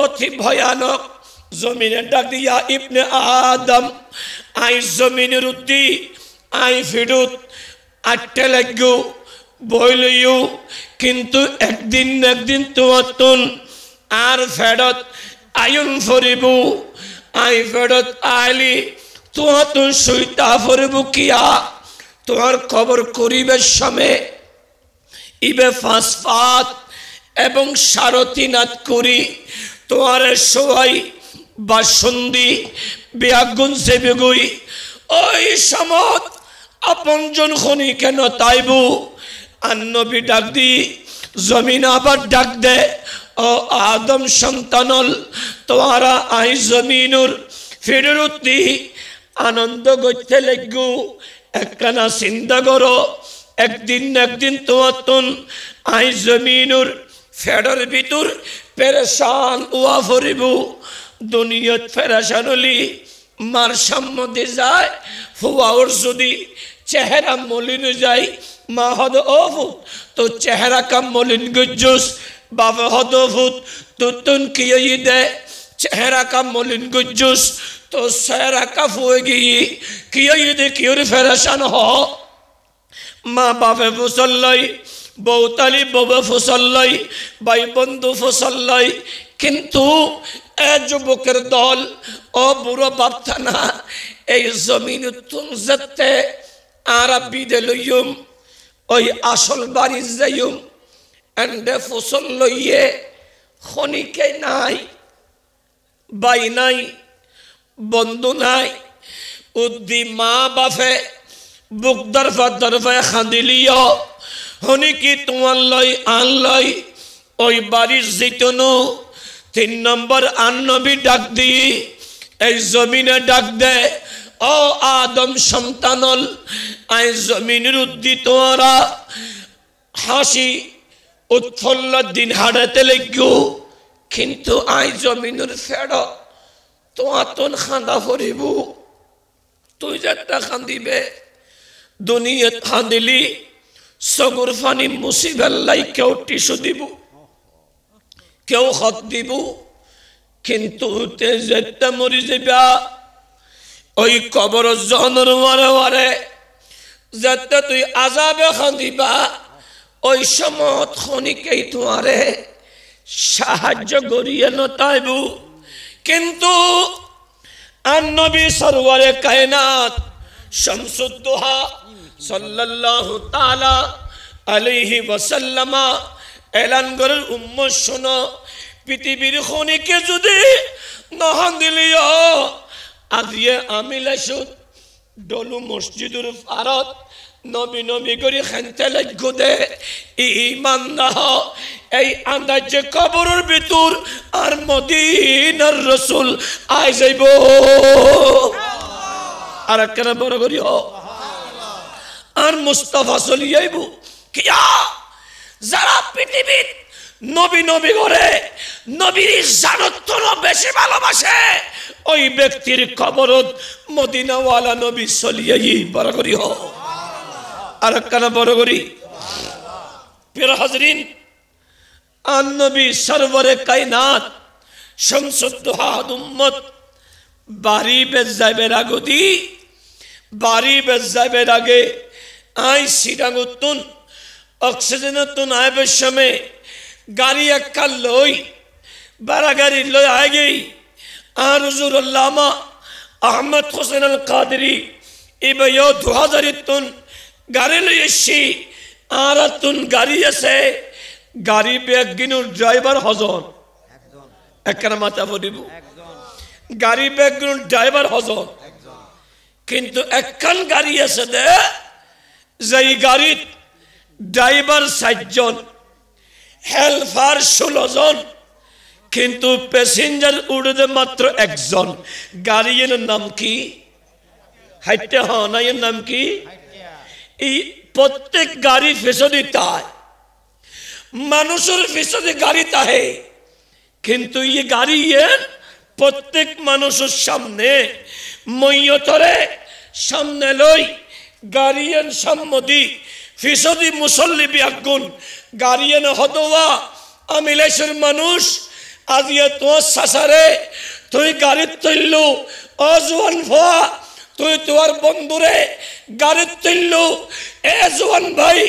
অতি ভয়ানক জমিনে ডাক দিয়া ইবনে আদম আই জমিনের উদ্দি আই ফিডুত আটতে লাগু বইলিও কিন্তু একদিন না একদিন তোমার তুন আর ফেরত আয়ুন ফরিবু আই ফেরত আইলি তোমার তুন সুইতা ফরিবু কিয়া তোমার খবর করিবের সময় ইবে ফাসফাত এবং সারথীনাথ করি তোমার সবাই বাসন্দি বিয়াগুন সেবেগুই ওই সমত আপনজন খনি কেন তাইবু আন্নবী ডাক দি জমিন আবার ডাক দে ও আদম সন্তানল তোমারা আই জমিনুর ফিরুতি আনন্দ করতে লাগু একখানা চিন্তা করো একদিন একদিন তোমার তুন আই জমিনুর ফেডর ভিতর পেরেশান ওয়া ফরিবু দুনিয়াত পেরেশান হলি মার সম্মতি যায় হুয়াওর যদি চেহারা মলিন যায় মা হদ অভূত তো চেহারা কাম মলিন গুজুস বাবা হদ অভূত তো তুন কিয়ে দে চেহারা কাম মলিন গুজুস তো চেহারা কাফ হয়ে গিয়ে কিয়ে দে কিউর ফেরেশান হ মা বাপে ফুসল্লাই বৌতালি ববে ফুসল্লাই ভাই বন্ধু ফুসল্লাই কিন্তু এ যুবকের দল ও বুড়ো বাপতা না এই জমিন তুম যেতে আর বিদে লইম ওই আসল বাড়ি যাইম এন্ডে ফসল লইয়ে খনিকে নাই বাই নাই বন্ধু নাই উদ্দি মা বাপে বুক দরফা খান্দিলিও হনি কি তোমার লই আন লই ওই বাড়ির জিতনু 3 নম্বর আন্নবী ডাক দি এই জমিনে ডাক দে ও আদম সন্তানল আই জমিনের উদ্দিত ওরা হাসি উৎফুল্ল দিন হারাতে লাগু কিন্তু আই জমিনের ফেড় তোমার তোন খান্দা ফরিবু তুই যেটা খান্দিবে দুনিয়াত খান্দিলি সগুর ফানি মুসিবেল্লাই কেউ টিসু দিব কেউ খত দিব কিন্তু যেতে মরি যাবা ওই কবর জহনের মারে মারে যেতে তুই আজাবে খান্দিবা ওই সময় খনিকেই তোমারে সাহায্য করিয়ে নতাইবু কিন্তু আন-নবী সরওয়ারে কায়নাত শামসুদ্দোহা সাল্লাল্লাহু তাআলা আলাইহি ওয়াসাল্লাম এলান করেন উম্মত শোনো পৃথিবীর খনিকে যদি নহন দিলিও আজিয়ে আমি লাইছুত ডলু মসজিদুর ফারত নবী নবী করে খানতে লাগু দে ঈমান দাহ এই আন্দাজ কবরের ভিতর আর মদিনার রাসূল আই যাইব আর একখানা বড় করিও আর মুস্তাফা চলি যাইব কিয়া যারা পৃথিবীর নবী নবী করে নবীর জানত বেশি ভালোবাসে ওই ব্যক্তির কবরত মদিনাওয়ালা নবী চলিয়াই বড় করি হ আর একখানা বড় করি প্রিয় হাজরিন আন নবী সরওয়ারে কায়নাত শামসুদ্দোহা উম্মত বাড়ি বেজ যাইবের আগদি বাড়ি বেজ যাইবের আগে আই সিরাঙ্গুতুন অক্সিজেনতুন আইবের সময় গাড়ি একটা লই বারা গাড়ি লই আয় গই আর হুজুর আল্লামা আহমদ হোসেন আল কাদরি ইবয়ো 2000 তুন গাড়ি লই এসছি আর তুন গাড়ি আছে গাড়ি ব্যাগ গিনুর ড্রাইভার হজন একখানা মাথা পড়িব গাড়ি ব্যাগ গিনুর ড্রাইভার হজন কিন্তু একখান গাড়ি আছে দে যেই গাড়িত ড্রাইভার 60 জন হেল্পার 16 জন কিন্তু প্যাসেঞ্জার উড়ে মাত্র 1 জন গাড়ির নাম কি হাইতে হনায়ের নাম কি এই প্রত্যেক গাড়ি ফেসদি তাই মানুষের ফেসদি গাড়ি তাহে কিন্তু এই গাড়ি প্রত্যেক মানুষের সামনে মইয়তরে সামনে লই গাড়িয়ান সম্মতি ফিসদি মুসল্লি বিয়াগুন গাড়িয়ান হদওয়া আমিলেশের মানুষ আজিয়া তোমার সাসারে তুই গাড়ির তৈলু অজওয়ান ভা তুই তোমার বন্ধুরে গাড়ির তৈলু এ জওয়ান ভাই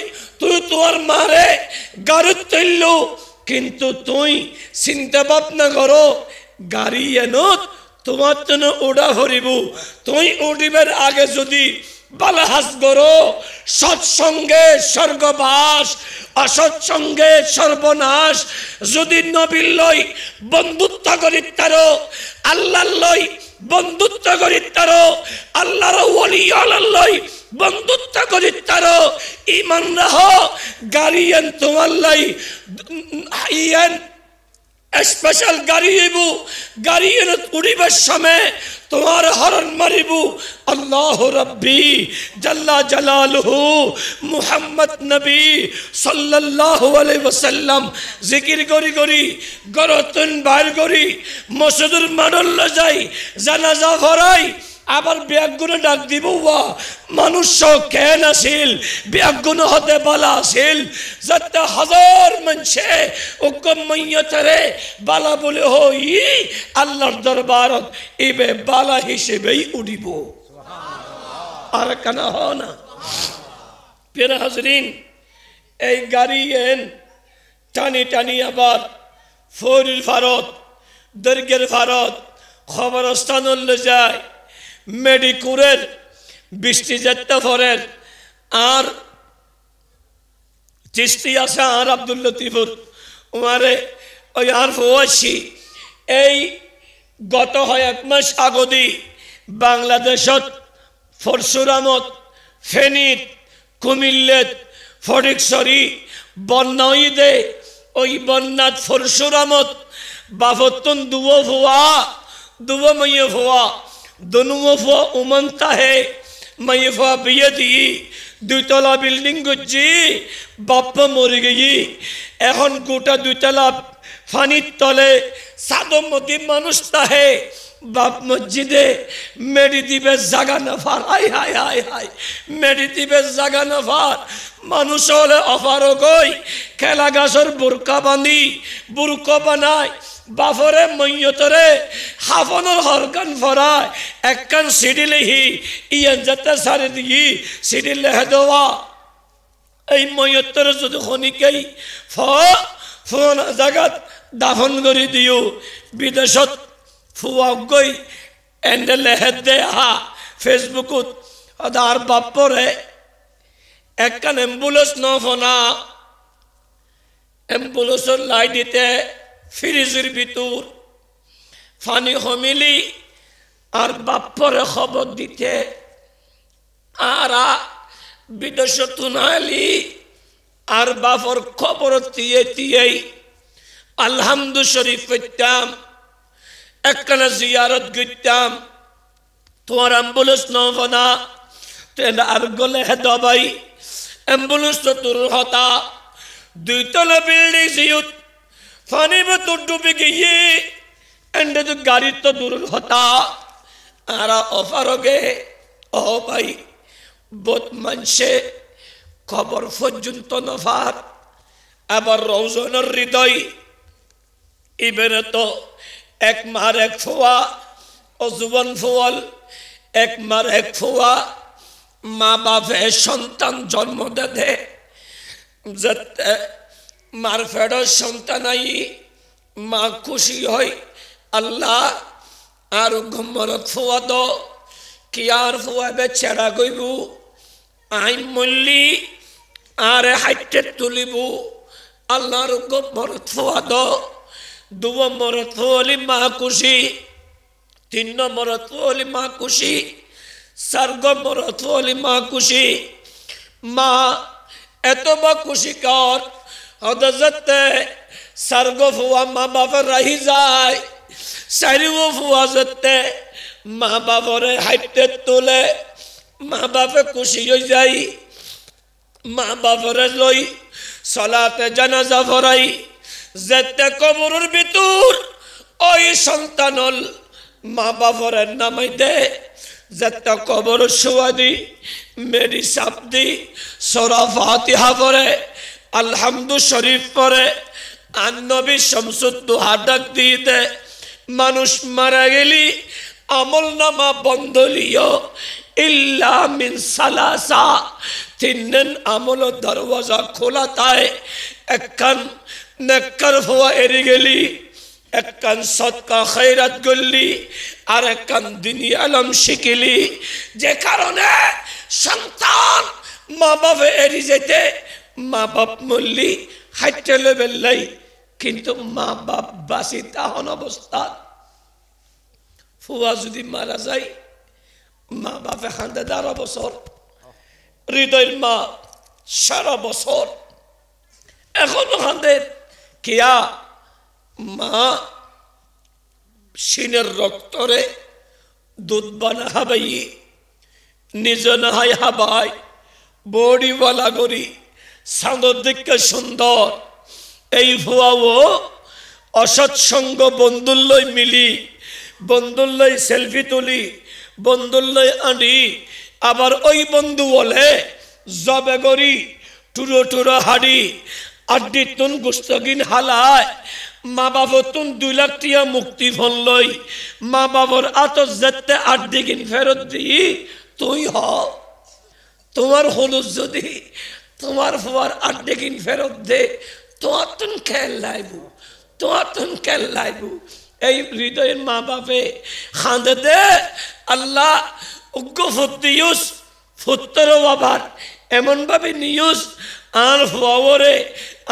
তুই তোমার মারে গাড়ির তৈলু কিন্তু তুই চিন্তা ভাবনা করো গাড়িয়ানত তোমার জন্য উড়া ভরিব তুই উড়িবার আগে যদি বালাহাস গরো সৎসঙ্গে স্বর্গবাস অসৎসঙ্গে সর্বনাশ যদি নবীর লই বন্ধুত্ব করিত তারো আল্লাহর লই বন্ধুত্ব করিত তারো আল্লাহর ওলি আল্লাহর লই বন্ধুত্ব করি তারও ইমান রাহ গাড়িয়ান তোমার লাই ইয়ান স্পেশাল গাড়িবু গাড়িয়ান উড়িবার সময় তোমার হরণ মারিবু আল্লাহ রব্বি জাল্লা জালালুহু মুহাম্মদ নবী সাল্লাল্লাহু আলাইহি ওয়াসাল্লাম জিকির করি করি গরতন বাইর করি মসজিদের মাডল যাই জানাজা ভরাই আবার ব্যাগুনে ডাক দিব মানুষ কেন আসিল ব্যাগুন হতে বালা আসিল যাতে হাজার মানুষে হুকুম মাইয়তরে বালা বলে হই আল্লাহর দরবারত ইবে বালা হিসেবেই উঠিব আর কেন হ না প্রিয় হাজরিন এই গাড়ি এন টানি টানি আবার ফৌরির ভারত দর্গের ভারত খবরস্থান যায় মেডিকুরের বৃষ্টি যেতে ফরের আর চিস্তি আসা আর আব্দুল লতিফুর উমারে ওই আর ফোয়াশি এই গত হয় 1 মাস আগদি বাংলাদেশত পরশুরামত ফেনীত কুমিল্লেত ফটিকছড়ি বন্যা দে ওই বন্যাত পরশুরামত বাফতুন দুবো ভুয়া দুবো মাইয়ে ভুয়া दोनों फुआ उमनता है मैं फुआ बिये दी 2 तला बिल्डिंग गुज्जी बाप मर गई এখন গোটা 2 तला ফানির তলে সাদমতি মানুষটা হে বাপ মসজিদে মেডি দিবে জাগা নফার হাই হাই হাই হাই মেডি দিবে জাগা নফার মানুষ হলে অফারও কই খেলা গাছর বুরকা বাঁধি বুরকা বানায় বাফরে মইয়তরে হাফনের হরকান ফরায় একখান সিডি লিহি ইয়ান যাতে সারি দিই সিডি লেহে দেওয়া এই মইয়তরে যদি খনিকেই ফোন জাগাত দাফন করে দিও বিদেশত ফুয়া গই এন্ডে লেহে দে হা ফেসবুকত আদার বাপরে একখান অ্যাম্বুলেন্স ন ফোনা অ্যাম্বুলেন্সের লাই দিতে ফ্রিজের ভিতর ফানি হমিলি আর বাপরে খবর দিতে আর বিদেশ তুনালি আর বাপর খবর দিয়ে দিয়েই আলহামদু শরীফ করতাম একখানা জিয়ারত করতাম তোমার অ্যাম্বুলেন্স না ট্রেন আর গলে হে দবাই অ্যাম্বুলেন্স তো তোর হতা 2 তলা বিল্ডিং জিউত फानी में तो डूबी गई एंड तो गाड़ी तो दूर होता आरा ऑफर हो गए ओ भाई बहुत मन से खबर फजुन तो नफार अब रोजन हृदय इबन तो एक मार एक फुआ और जुबान फुआल एक मार एक फुआ माँ बाप है संतान जन्म दे जत मार फेड़ सन्तानाई माँ खुशी है अल्लाह और घुमरत फुआ दो कि यार फुआ बे चेड़ा गईबू आई मुल्ली आरे हाइटे तुलिबू अल्लाह घुमरत फुआ दो 2 मरत फुआली माँ खुशी 3 मरत फुआली माँ खुशी 4 मरत फुआली माँ खुशी माँ एतो बा खुशी कर हदजत सरगो फुआ माँ बाप रही जाए सारिगो फुआ जते माँ बाप रे हाइटे तोले माँ बाप खुशी हो जाई माँ बाप रे लई सलाते जनाजा फराई जते कबरेर भितर ओई सन्तानल माँ बाप रे नामाई दे जते कबर शुआ दी मेरी साप दी सूरा फातिहा पढ़े আলহামদু শরীফ পরে আর নবী শামসুদ্দোহা ডাক দিতে মানুষ মারা গেলি আমল নামা বন্ধ লিও ইল্লা মিন সালাসা 3 দিন আমল দরওয়াজা খোলা তাই একখান নেককার হওয়া এরি গেলি একখান সদকা খৈরাত গল্লি আর একখান দিনী আলম শিখিলি যে কারণে সন্তান মা বাবা এরি যেতে মা বাপ মল্লি হাইটে লেবেলাই কিন্তু মা বাপ বাসি তাহন অবস্থা ফুয়া যদি মারা যায় মা বাপে 12 বছর হৃদয়ের মা সারা বছর এখনো হাঁদের কিয়া মা সিনের রক্তরে দুধ বানা হাবাই নিজ নাহাই হাবাই বড়িওয়ালা গরি সাঁদর দিকে সুন্দর এই ভুয়াও অসৎসঙ্গ বন্ধুল্লই মিলি বন্ধুল্লই সেলফি তুলি বন্ধুল্লই আনি আবার ওই বন্ধু বলে জবে গরি টুরো টুরো হাড়ি আড্ডি তুন গুস্তগিন হালায় মা বাবা তুন 2 লাখ টিয়া মুক্তি ফল লই মা বাবার আতর যেতে আড্ডি কিন ফেরত দি তুই হ তোমার হলুদ যদি তোমার ফুয়ার আড্ডি কিন ফেরত দে তোমার তুন খেল লাইবু তোমার তুন খেল লাইবু এই হৃদয়ের মা বাপে খাঁদে দে আল্লাহ উগ্র ফুদ্দিউস ফুত্তর বাবার এমন ভাবে নিউজ আর ফুয়ারে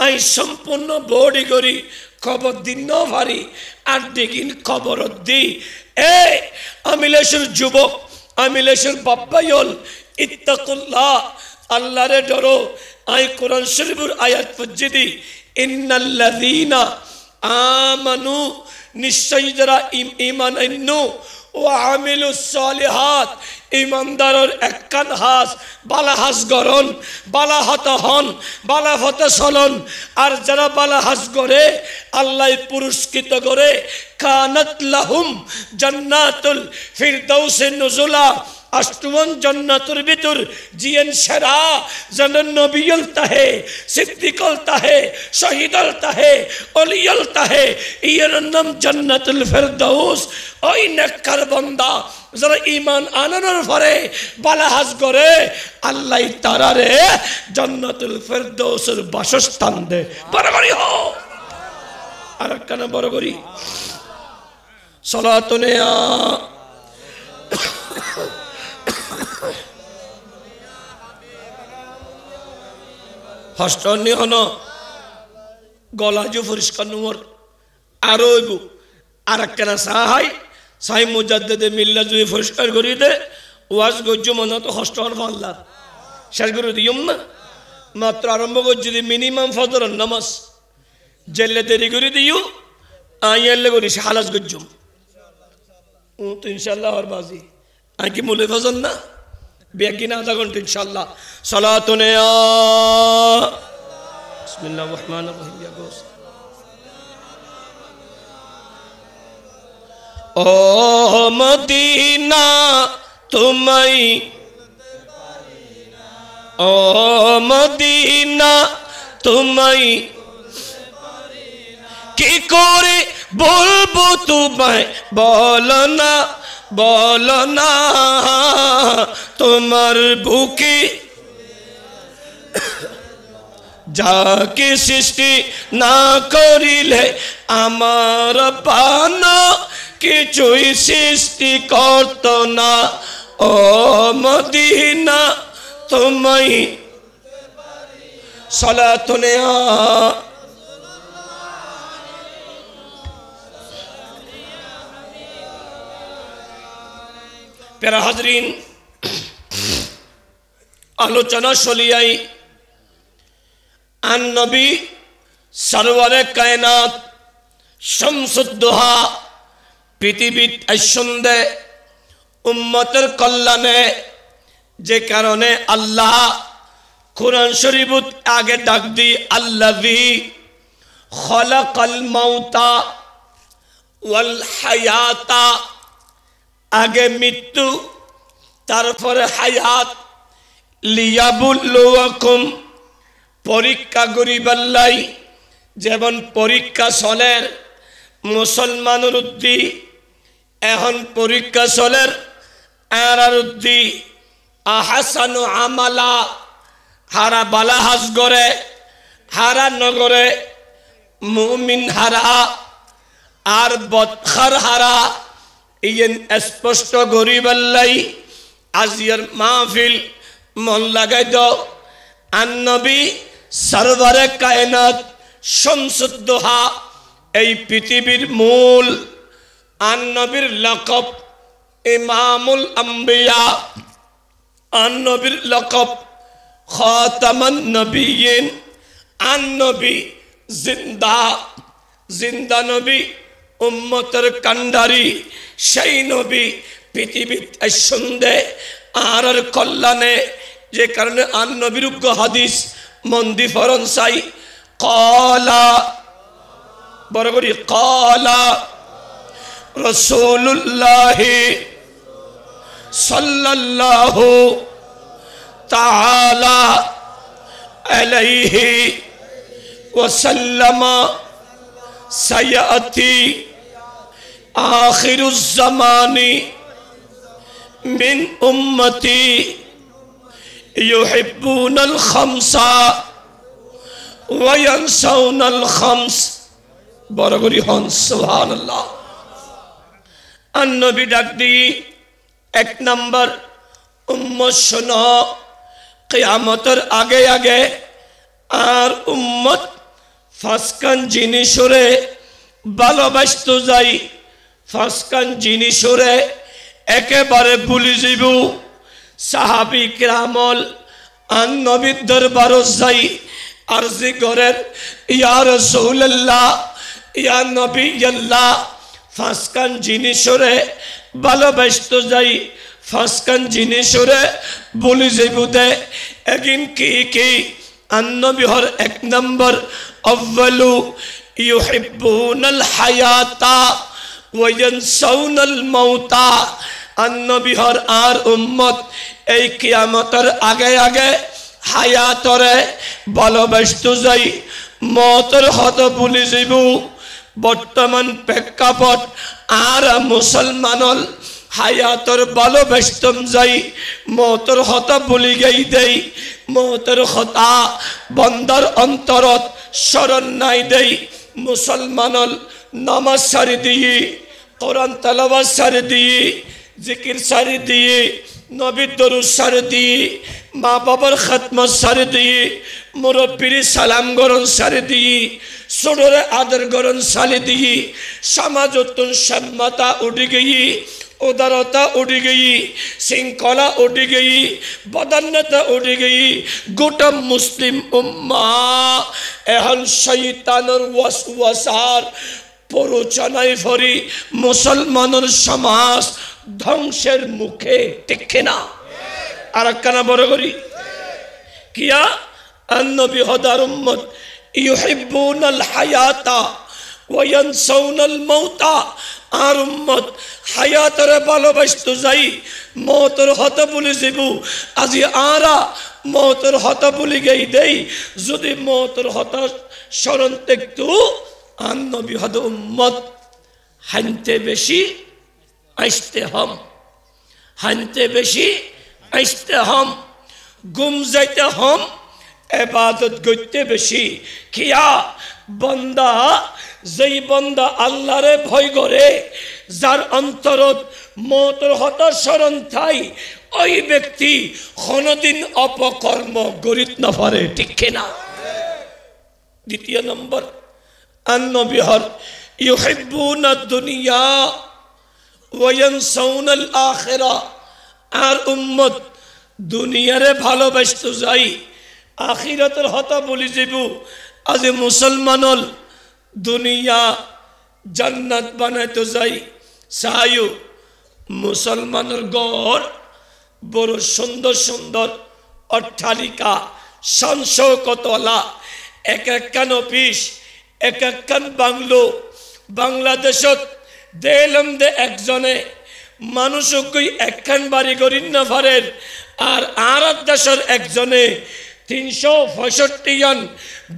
আই সম্পূর্ণ বডি করি খবর দিন ন ভারি আর দিন খবর দি এ আমিলেশ্বর যুবক আমিলেশ্বর বাব্বাইল ইত্তাকুল্লাহ আল্লাহরে ডরো আই কোরআন শরীফের আয়াত পড়ছি ইন্নাল্লাযীনা আমানু নিশ্চয় যারা ঈমান আননু ও আমিলুস সালিহাত ইমানদারের একখান হাস বালা হাস গরন বালা হত হন বালা হত চলন আর যারা বালা হাস করে আল্লাহ পুরস্কৃত করে কানাত লাহুম জান্নাতুল ফিরদাউসে নুজুলা আষ্টমন জান্নাতুর ভিতর জিয়েন সেরা যেন নবীল তাহে সিদ্দিকল তাহে শহীদল তাহে অলিয়ল তাহে ইয়ের নাম জান্নাতুল ফিরদাউস ওই নেককার বান্দা যারা ঈমান আনানোর পরে বালাহাজ করে আল্লাহ তারারে জান্নাতুল ফিরদাউসের বাসস্থান দে বরাবরই হো আর কেন বড় করি সালাতুনে হস্টনি হন গলাজু পরিষ্কার নম্বর আরো আর কেনা সাহাই সাই মুজাদ্দেদে মিল্লা যদি পরিষ্কার করি দে ওয়াজ গজ্জ মনে তো হস্টন ফাল্লার শেষ করে দিম না মাত্র আরম্ভ করছি যদি মিনিমাম ফজর নামাজ জেলে দেরি করে দিও আইয়ালে করি হালাস গজ্জম তো ইনশাল্লাহ আর বাজি আই কি মূলে ফজর না বেকিনা আধা ঘন্টা ইনশাল্লাহ সালাতুনে বিসমিল্লাহির রহমানির রহিম ইয়া গোস ও মদিনা তুমি ও মদিনা তুমি কি করে বলবো তোমায় বলো না তোমার বুকে যাকে সৃষ্টি না করিলে আমার পান কিছুই সৃষ্টি করত না ও মদিনা তোমায় সালাতুনে প্যারা হাজরিন আলোচনা চলিয়াই আন নবী সরওয়ারে কায়নাত শামসুদ্দোহা পৃথিবীর ঐশ্বন্যে উম্মতের কল্যাণে যে কারণে আল্লাহ কুরআন শরীফত আগে ডাক দি আল্লাযী খালাকাল মাউতা ওয়াল হায়াতা আগে মৃত্যু তারপরে হায়াত লিয়াবুলুয়াকুম পরীক্ষা করিবাল্লাই যেমন পরীক্ষা চলের মুসলমানের উদ্দি এখন পরীক্ষা চলের আর উদ্দি আহাসানু আমালা হারা বালাহাস গড়ে হারা নগরে মুমিন হারা আর বদখার হারা ইয়েন স্পষ্ট গরিবাল্লাই আজিয়ার মাহফিল মন লাগাই দাও আন নবী সরওয়ারে কায়নাত শামসুদ্দোহা এই পৃথিবীর মূল আন নবীর লকব ইমামুল আম্বিয়া আন নবীর লকব খাতামান নবিয়িন, আন নবী জিন্দা, জিন্দা নবী, উম্মতের কান্ডারি, সেই নবী পৃথিবীর সন্ধে আর কল্যাণে। যে কারণে আন নবীর হাদিস মন্দি ফরনসাই কলা বড় করি কলা রাসূলুল্লাহ সাল্লাল্লাহু তাআলা আলাইহি ওয়াসাল্লাম সায়াতি আখিরুজ জামানি মিন উম্মতি ইউহিব্বুনাল খামসা ওয়া ইয়ানসাউনাল খামস। বড় করি হন সুবহানাল্লাহ। আর নবী ডাক দি, এক নম্বর উম্মত শোনো, কিয়ামতের আগে আগে আর উম্মত ফাসকান জিনিসরে ভালোবাসতো যাই, ফাসকান জিনিসরে একেবারে ভুলি যাইব। সাহাবী কিরামল আন নবীর দরবার যাই আরজি করেন, ইয়া রাসূলুল্লাহ, ইয়া নবিয়াল্লাহ, ফাসকান জিনিসরে ভালোবাসতো যাই, ফাসকান জিনিসরে ভুলি যাইব দে। একদিন কি আন নবী হর এক নম্বর আউয়ালু ইউহিব্বুনাল হায়াতা ওয়া ইয়ানসাউনাল মাউতা। আন নবী হর আর উম্মত এই কিয়ামতের আগে আগে হায়াতরে ভালোবাসতো যাই, মতের হত ভুলি যাইব। বর্তমান প্রেক্ষাপট আর মুসলমানল হায়াতর ভালোবাসতম যাই, মতের হত ভুলি গাই দেই। মতের হতা বন্দার অন্তরত স্মরণ নাই দেই। মুসলমানল নামাজ সারি দিয়ে, কোরআন তেলাওয়াত সারি দিয়ে, জিকির সারি দিয়ে, নবীর দরুদ সারি দিয়ে, মা বাবার খাতমত সারি দিয়ে, মুরব্বির সালাম গরণ সারি দিয়ে, ছোটরে আদর গরণ সারি দিয়ে, সমাজতন সম্মতা উঠে গই, উদারতা উঠে গই, শৃঙ্খলা উঠে গই, বদান্যতা উঠে গই। গোটা মুসলিম উম্মা এখন শয়তানের ওয়াসওয়াসার প্ররোচনায় ভরি মুসলমানের সমাজ ধ্বংসের মুখে। ঠিক না? আর একখানা বড় করি কিয়া আন নবী হদার উম্মত ইউহিব্বুনাল হায়াতা ওয়া ইয়ানসাউনাল মাউতা। আর উম্মত হায়াতরে ভালোবাসতো যাই, মওতর হত ভুলি যাইব। আজি আরা মওতর হত ভুলি গাই দেই। যদি মওতর হত স্মরণ দেখতো আন নবী হদ উম্মত হানতে বেশি আইসতে হম, হানতে বেশি আইসতে হম, গুম যাইতে হম, এবাদত করতে বেশি। কিয়া বন্দা, যেই বন্দা আল্লাহরে ভয় করে, যার অন্তরত মওতর হত স্মরণ থাই, ওই ব্যক্তি কোনদিন অপকর্ম গরিত না পারে। ঠিক না? দ্বিতীয় নম্বর আন নবী হর ইউহিব্বুনা দুনিয়া ওয়া ইয়ানসাউনাল আখিরা। আর উম্মত দুনিয়ারে ভালোবাসতো যাই, আখিরাতের হতা বলি যাইব। আজ মুসলমানল দুনিয়া জান্নাত বানাইতো যাই। চাইও মুসলমানের গড় বড় সুন্দর সুন্দর অট্টালিকা, সংসকতলা, এক একখান অফিস, এক একখান বাংলো। বাংলাদেশত দেলম দে একজনে মানুষকই একখান বাড়ি করিন না পারেন, আর আরব দেশের একজনে 365 জন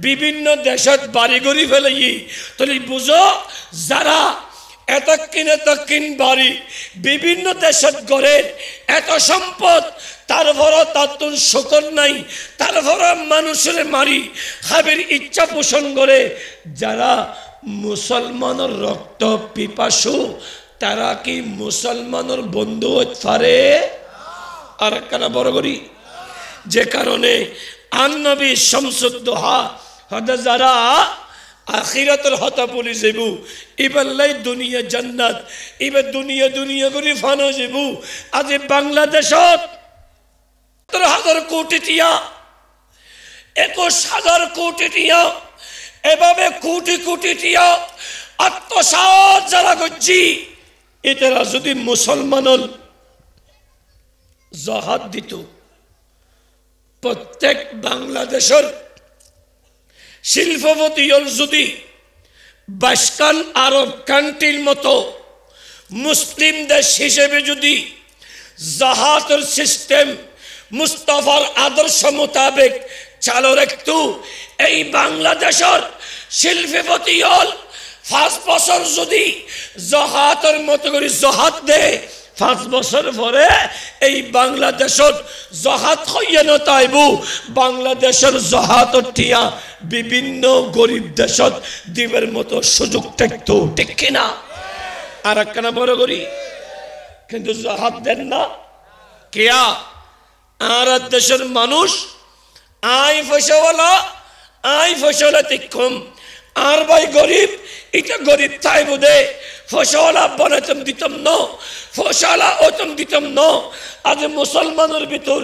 বিভিন্ন দেশত বাড়ি করি ফেলাই। তাহলে বুঝো, যারা এতক্ষণ বাড়ি বিভিন্ন দেশত গড়ের, এত সম্পদ, তারপর তার শকর নাই, তারপর মানুষের মারি খাবের ইচ্ছা পোষণ করে। যারা মুসলমানের রক্ত পিপাসু, তারা কি মুসলমানের বন্ধু হতে পারে? আর কেন বড় করি, যে কারণে আন নবী শামসুদ্দোহা হদা যারা আখিরাতের হতা বলি যাবু, ইবাল্লাই দুনিয়া জান্নাত, ইবার দুনিয়া দুনিয়া করে ফানো যাবু। আজ বাংলাদেশত 70,000 কোটি টিয়া 21,000 কোটি টিয়া এভাবে কোটি কোটি টিয়া আত্মসাৎ যারা করছি এটারা যদি মুসলমানল জাহাদ দিত প্রত্যেক বাংলাদেশের শিল্পপতি যদি 22 আরব কান্ট্রির মতো মুসলিম দেশ হিসেবে যদি জাহাতের সিস্টেম মুস্তাফার আদর্শ মোতাবেক চালু রাখত এই বাংলাদেশের শিল্পপতি 5 বছর যদি জাহাতের মতো করে জাহাত দেয় 5 বছর পরে এই বাংলাদেশের জাহাত হইয়া নতাইব বাংলাদেশের জাহাতর টিয়া বিভিন্ন গরিব দেশত দিবের মতো সুযোগ থাকতো ঠিক কিনা আর একখানা বড় করি কিন্তু জাহাত দেন না কেয়া আর দেশের মানুষ আই ফসলা তিক্ষম আর ভাই গরিব এটা গরিব তাই বোধে ফসলা বানাতাম দিতাম ন ফসলা ওতম দিতাম ন আজ মুসলমানের ভিতর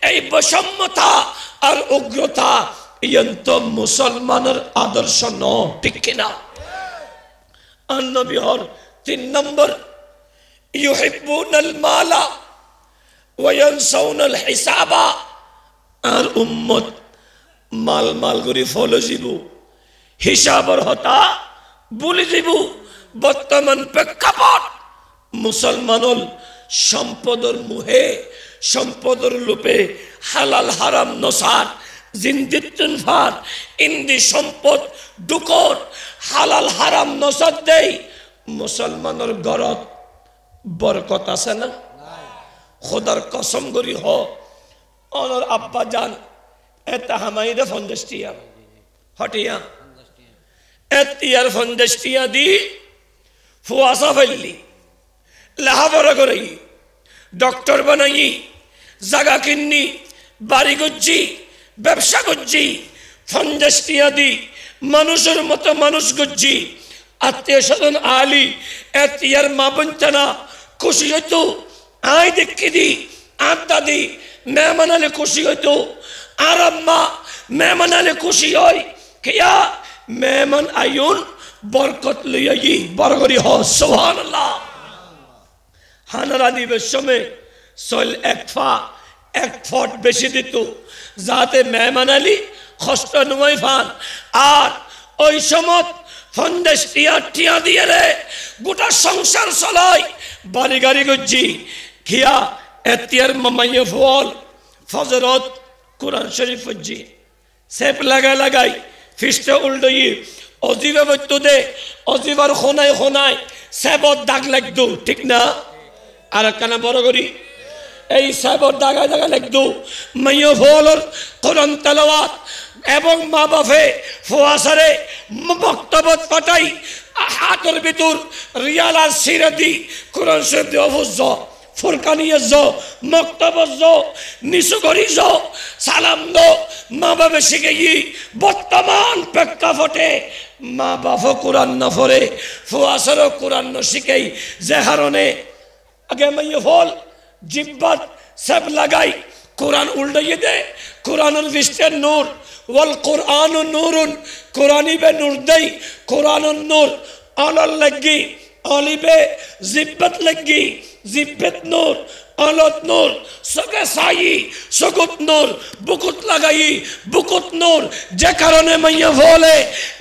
এই বৈষম্যতা আর উগ্রতা ইয়ন্ত মুসলমানের আদর্শ ন ঠিক কিনা আন্নবিহর 3 নম্বর ইউহিব্বুনাল মালা ওয়া ইয়ানসাউনাল হিসাবা আর উম্মত মাল করে ফলো জীবু হিসাবর হতা বলে দিব বর্তমান প্রেক্ষাপট মুসলমানল সম্পদর মুহে সম্পদর লোপে হালাল হারাম নসার জিন্দিতুন ফার ইন্দি সম্পদ দুকর হালাল হারাম নসার দেই মুসলমানের ঘরত বরকত আছে না খোদার কসম করি হ অনর আব্বা জান এটা হামাইদা ফন্দেস্টিয়া হটিয়া এতিয়ার ফন্দেস্টিয়া দি ফুয়াসা ফেললি লাহাবরা করাই ডক্টর বানাই জাগা কিন্নি বাড়ি করছি ব্যবসা করছি ফন্দেস্টিয়া দি মানুষের মতো মানুষ করছি আত্মীয় স্বজন আলি এতিয়ার মা বঞ্চনা খুশি হইতো আয় দেখি দি আর দাদি মেহমান আলে খুশি হইতো আর আম্মা মেহমান আলে খুশি হয় কেয়া মেহমান আয়ুন বরকত লইয়াই বরগরি হ সুবহানাল্লাহ হানারা দিবের সময় সল এক ফট বেশি দিত যাতে মেহমান আলী কষ্ট নয় ফান আর ওই সময় ফন্দেশ টিয়া দিয়ে রে গোটা সংসার চলাই বাড়ি গাড়ি গজ্জি খিয়া এতিয়ার মামাইয়ে ফল ফজরত কোরআন শরীফ ফজ্জি সেপ লাগাই ফিস্টে উল্টই অজিবে বৈত্য দে অজিবার খোনায় সেবর দাগ লাগতো ঠিক না আর একখানা বড় করি এই সেবর দাগা লাগতো মাইয়ে ফলর কোরআন তেলাওয়াত এবং মা বাপে ফুয়াসারে বক্তব্য পাঠাই হাতের ভিতর রিয়ালার সিরাদি কোরআন শরীফ দিয়ে অবশ্য ফুরকানিয়ে যাও মক্তব্য যাও নিচু করি যাও সালাম দো মা বাবা শিখে বর্তমান প্রেক্ষাপটে মা বাবা কোরআন না পড়ে ফুয়াসারও কোরআন ন শিখেই যে হারণে আগে মাইয়ে ফল জিব্বাত সব লাগাই কোরআন উল্টাইয়ে দে কোরআনের পৃষ্ঠের নূর ওয়াল কোরআন নূরুন কোরআনই বে নূর দেই কোরআনুন নূর আলাল লাগি আলিবে জিব্বাত লাগি জিব্বাত নূর আলত নূর সগে সাই সগুত নূর বুকুত লাগাই বুকুত নূর যে কারণে মাইয়া বলে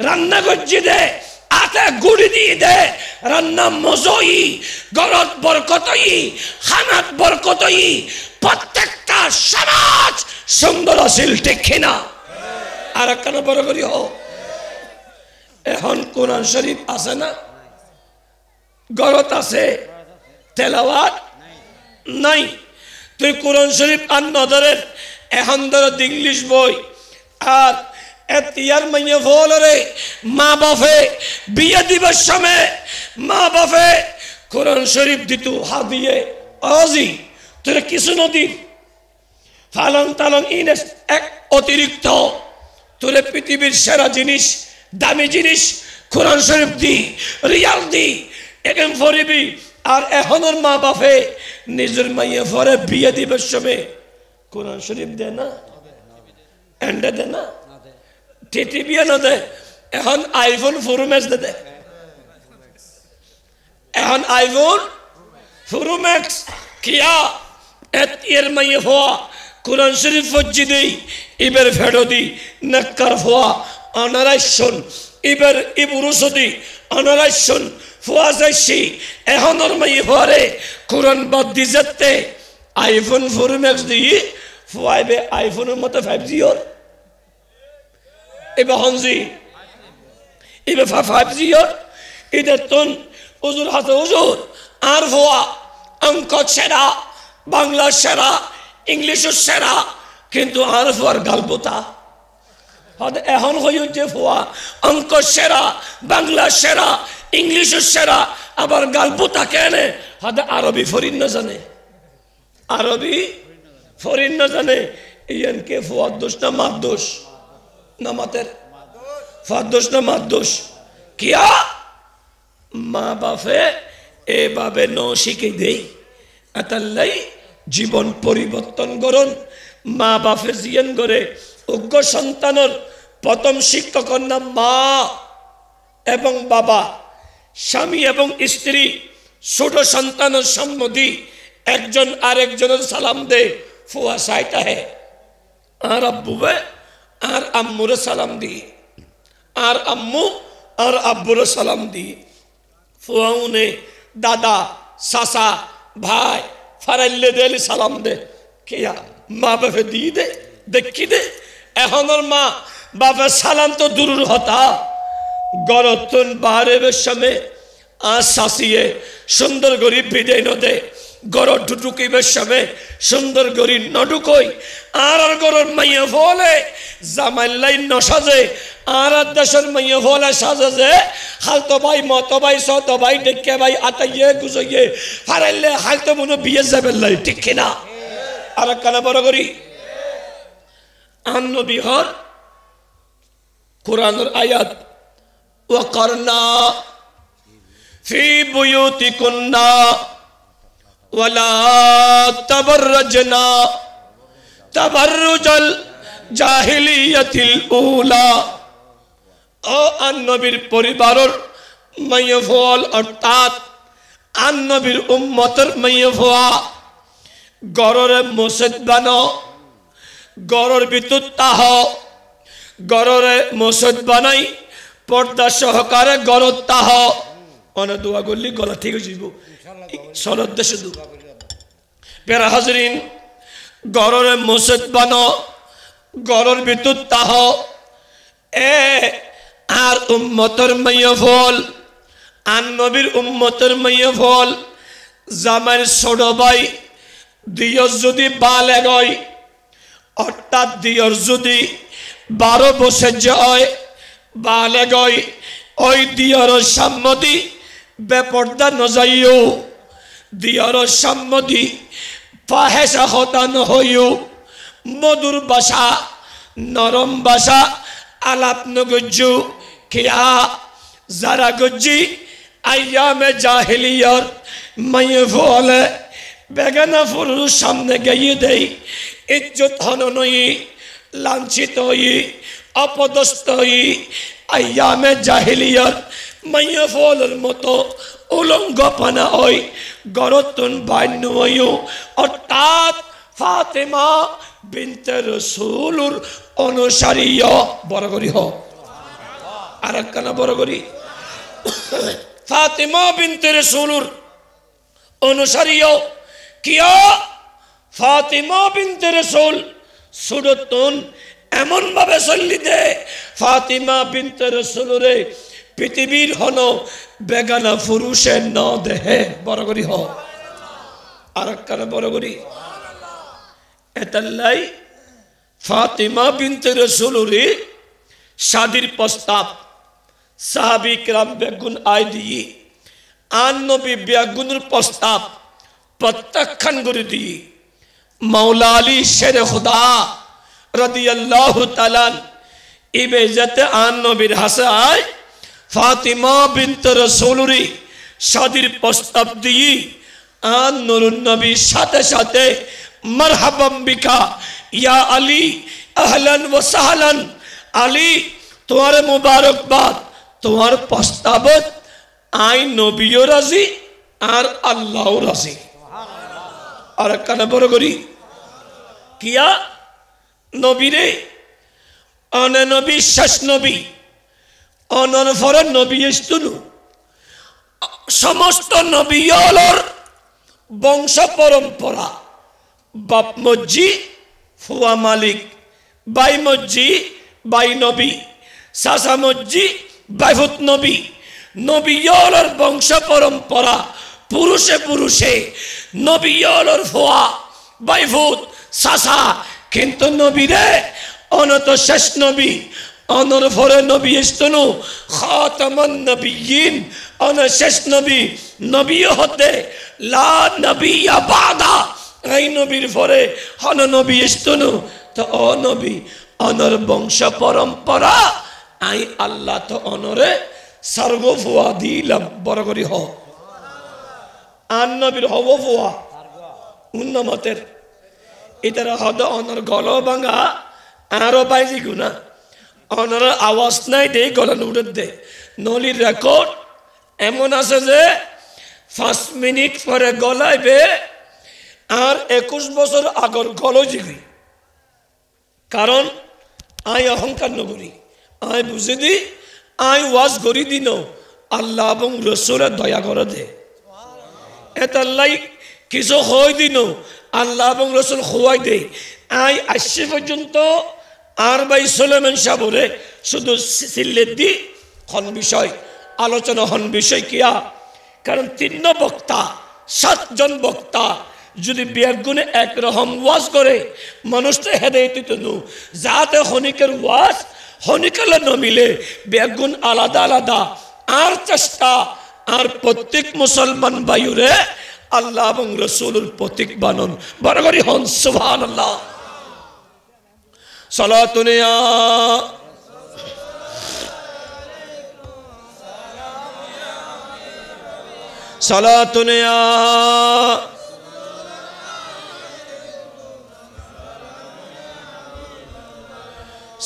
রান্না গজ্জি দে আতে গুড়ি দিয়ে দে রান্না মজই গরত বরকতই খানাত বরকতই প্রত্যেকটা সমাজ সুন্দর আছিল ঠিক না আর একখানা বড় করি হো এখন কোরআন শরীফ আছে না গরত আছে তেলাওয়াত নাই তুই কোরআন শরীফ আর নজরের এখন ধরো ইংলিশ বই আর এতিয়ার মাইয়ে ফলরে মা বাপে বিয়ে দিবার সময় মা বাপে কোরআন শরীফ দিত হাত দিয়ে আজি তোরা কিছু নদী ফালং তালং ইনেস এক অতিরিক্ত তোরে পৃথিবীর সেরা জিনিস দামি জিনিস কোরআন শরীফ দি রিয়াল দি এখন ফরিবি আর এখনের মা বাপে নিজের মাইয়ে ফরে বিয়ে দিবার সময় কোরআন শরীফ দেয় না এন্ডে দে না টিটিবিয়া না দে এখন আইফোন 4 ম্যাক্স দে এখন আইফোন 4 ম্যাক্স কিয়া এত এর মাইয়ে হওয়া কোরআন শরীফ ফজ্জি দেই এবার ফেডো দি নাক্কার হওয়া অনারাইশন এবার ইবুরুসদি অনারাইশন ফুয়া যাইছি এখন ওর মাইয়ে হওয়ারে কোরআন বাদ দি যেতে আইফোন 4 ম্যাক্স দিয়ে ফুয়াইবে আইফোনের মতো 5G ওর এবার হনজি এবার 5G ওর এদের তন হুজুর হাতে হুজুর আর ফুয়া অঙ্ক সেরা বাংলা সেরা ইংলিশের সেরা কিন্তু আর ফুয়ার গালবোতা এখন হইছে ফুয়া অঙ্ক সেরা বাংলা সেরা ইংলিশের সেরা আবার গালবোতা কেনে হাতে আরবি ফরিন না জানে আরবি ফরিন না জানে ইয়ানকে ফুয়ার দোষ না মার দোষ না মাতের ফুয়ার দোষ না মার দোষ কিয়া মা বাপে এভাবে ন শিখে দেই এতাল্লাই জীবন পরিবর্তন করুন মা বাপে জিয়ান করে অজ্ঞ সন্তানের প্রথম শিক্ষকের নাম মা এবং বাবা স্বামী এবং স্ত্রী ছোট সন্তানের সম্মতি একজন আরেকজনের সালাম দে ফুয়া সাইতা হে আর আব্বুবে আর আম্মুরে সালাম দি আর আম্মু আর আব্বুরে সালাম দি ফুয়াও নে দাদা চাচা ভাই ফারাইলে দেলি সালাম দে কিয়া মা বাপে দিয়ে দে দেখি দে এখনের মা বাপের সালাম তো দূর হতা গরতন বাহারে সময় আর শাসিয়ে সুন্দর গরিব বিদায় নদে গরর ঢুটুকিবের সময় সুন্দর গরিব নডুকই আর গরর মাইয়া ফলে জামাইলাই নসাজে আর দেশের মাইয়া ফলে সাজে যে হালতো ভাই মতো ভাই সত ভাই ডেকে ভাই আটাইয়ে গুজইয়ে ফারাইলে হালতো মনে বিয়ে যাবে লাই ঠিক কিনা আর কানা বড় করি আন্ন বিহর কোরআনের আয়াত ওয়াকারনা ফি বুয়ুতিকুন্না ওয়ালা তাবাররাজনা তাবাররুজাল জাহিলিয়াতিল উলা ও নবীর পরিবারের মাইয়ফল অর্থাৎ নবীর উম্মতের মাইয়ফা গররে মসজিদ বানো গরর ভিতর তাহ গররে মসজিদ বানাই পর্দা সহকারে গরর তাহ অনেক দোয়া করলি গলা ঠিক হয়ে যাব সনদ দেশে দু পেরা হাজরিন গররে মসজিদ বানো গরর ভিতর তাহ এ আর উম্মতের মাইয়ফল আর নবীর উম্মতের মাইয়ফল জামাইর ছোট ভাই দিয়র যদি বালে গয় অর্থাৎ দিয়র যদি 12 বছর যায় বালে গয় ওই দিয়র সম্মতি বেপর্দা নজাইও দিয়র সম্মতি ফাহেসা হতান হইও মধুর ভাষা নরম ভাষা আলাপ নগজ্জু কিয়া যারা গজ্জি আইয়ামে জাহিলিয়র মাইয়ফলে বেগানা ফুরুর সামনে গিয়ে দেই ইজ্জত হননই লাঞ্ছিত হই অপদস্থ হই আইয়ামে জাহিলিয়র মাইয়ফলের মতো উলঙ্গপনা হই গরতন বান্য হই অর্থাৎ ফাতেমা বিনতে রাসূলুর অনুসারী বড় করি হ আর একখানা বড় করি ফাতেমা বিনতে রাসূলুর অনুসারী কিয়া ফাতেমা বিনতে রাসূল সুরতন এমন ভাবে চললি দে ফাতেমা বিনতে রাসূলরে পৃথিবীর হন বেগানা পুরুষে ন দেহে বড় করি হ আর একখানা বড় করি এতাল্লাই ফাতেমা বিনতে রাসূলরে শাদির প্রস্তাব সাহাবী کرام বেগুন আই দিয়ে আন নবী বেগুনের প্রস্তাব প্রত্যাখ্যান করে দিয়ে মৌলা আলী শের খুদা রাদিয়াল্লাহু তাআলা ইবেজতে আন নবীর হাসায় ফাতেমা বিনতে রাসূলরে শাদির প্রস্তাব দিয়ে আন নূরুন নবীর সাথে সাথে মারহাবাম বিকা ইয়া আলী আহলান ওয়া সাহলান আলী তোমার মুবারকবাদ তোমার প্রস্তাবত আই নবীও রাজি আর আল্লাহও রাজি আর কানা বড় করি কিয়া নবীরে অনে নবী শেষ নবী অনন ফরে নবী ইস্তুনু সমস্ত নবীর বংশ পরম্পরা বাপ মজ্জি ফুয়া মালিক বাই মজ্জি বাই নবী সাসা মজ্জি বাইভূত নবী নবীর বংশ পরম্পরা পুরুষে পুরুষে নবীর ফুয়া বাইভূত সাসা কিন্তু নবীরে অনত শেষ নবী অনর ফরে নবী ইস্তনু খাতামান নবিয়্যিন অন শেষ নবী নবী হতে লা নবিয়্যা বাদা এই নবীর ফরে হন নবী ইস্তনু তো ও নবী অনর বংশ পরম্পরা আই আল্লাহ তো অনরে সর্ব ফুয়া দিলাম বড় করি হ আন নবীর হব ফুয়া উন্নমতের এটার হদ অনর গল ভাঙা আরো পাইছি গুনা অনর আওয়াজ নাই দে গলা উড়ে দে নলির রেকর্ড এমন আছে যে 5 মিনিট পরে গলাইবে আর 21 বছর আগর গলো জিগি কারণ আই অহংকার নগরী আই বুঝে দি আই ওয়াজ করি দিন আল্লাহ এবং রসুলের দয়া করে দে এতাল্লাই কিছু হয় দিন আল্লাহ এবং রসুল খোয়াই দে আই আসছে পর্যন্ত আর ভাই সুলেমান সাবরে শুধু সিল্লের দি হন বিষয় আলোচনা হন বিষয় কিয়া কারণ 3 বক্তা 7 জন বক্তা যদি বেগুনে একরকম ওয়াজ করে মানুষ তো হেদায়েত নু যাতে হনিকের ওয়াজ হনিকালে ন মিলে বেগুন আলাদা আলাদা আর চেষ্টা আর প্রত্যেক মুসলমান ভাইরে আল্লাহ এবং রসুলের প্রতীক বানন বড় করি হন সুবহানাল্লাহ সালাতুন ইয়া সালাতুন ইয়া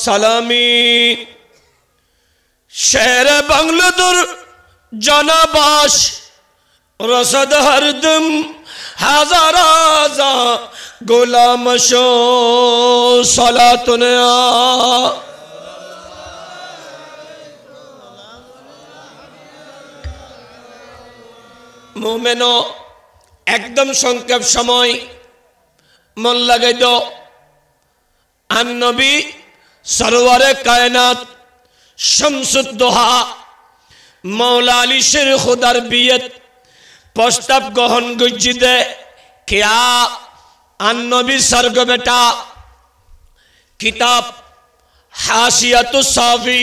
সালামি শের বাংলাদুর জনবাস রসদ হরদম হাজার হাজার গোলাম শো সালাতুন ইয়া মুমিনো একদম সংক্ষেপ সময় মন লাগাই দাও আন নবী সরওয়ারে কায়নাত শামসুদ দোহা মৌলা আলী শের খুদার বিয়ত প্রস্তাব গ্রহণ গজ্জি দে কিয়া আন নবী সর্গ বেটা কিতাব হাসিয়াতুস সাফি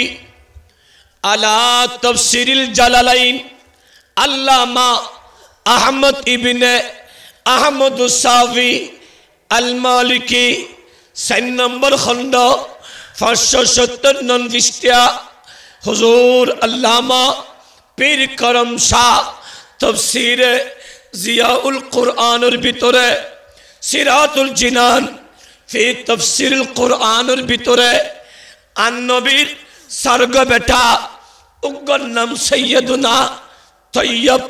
আলা তাফসিরিল জালালাইন আল্লামা আহমদ ইবনে আহমদুস সাফি আল মালিকি 4 নম্বর খণ্ড 570 পৃষ্ঠা হুজুর আল্লামা পীর করম শাহ তাফসীর জিয়াউল কুরআনের ভিতরে সিরাতুল জিনান ফি তাফসীরুল কুরআনের ভিতরে আন নবীর সর্গ বেটা উগর নাম সৈয়দুনা তৈয়ব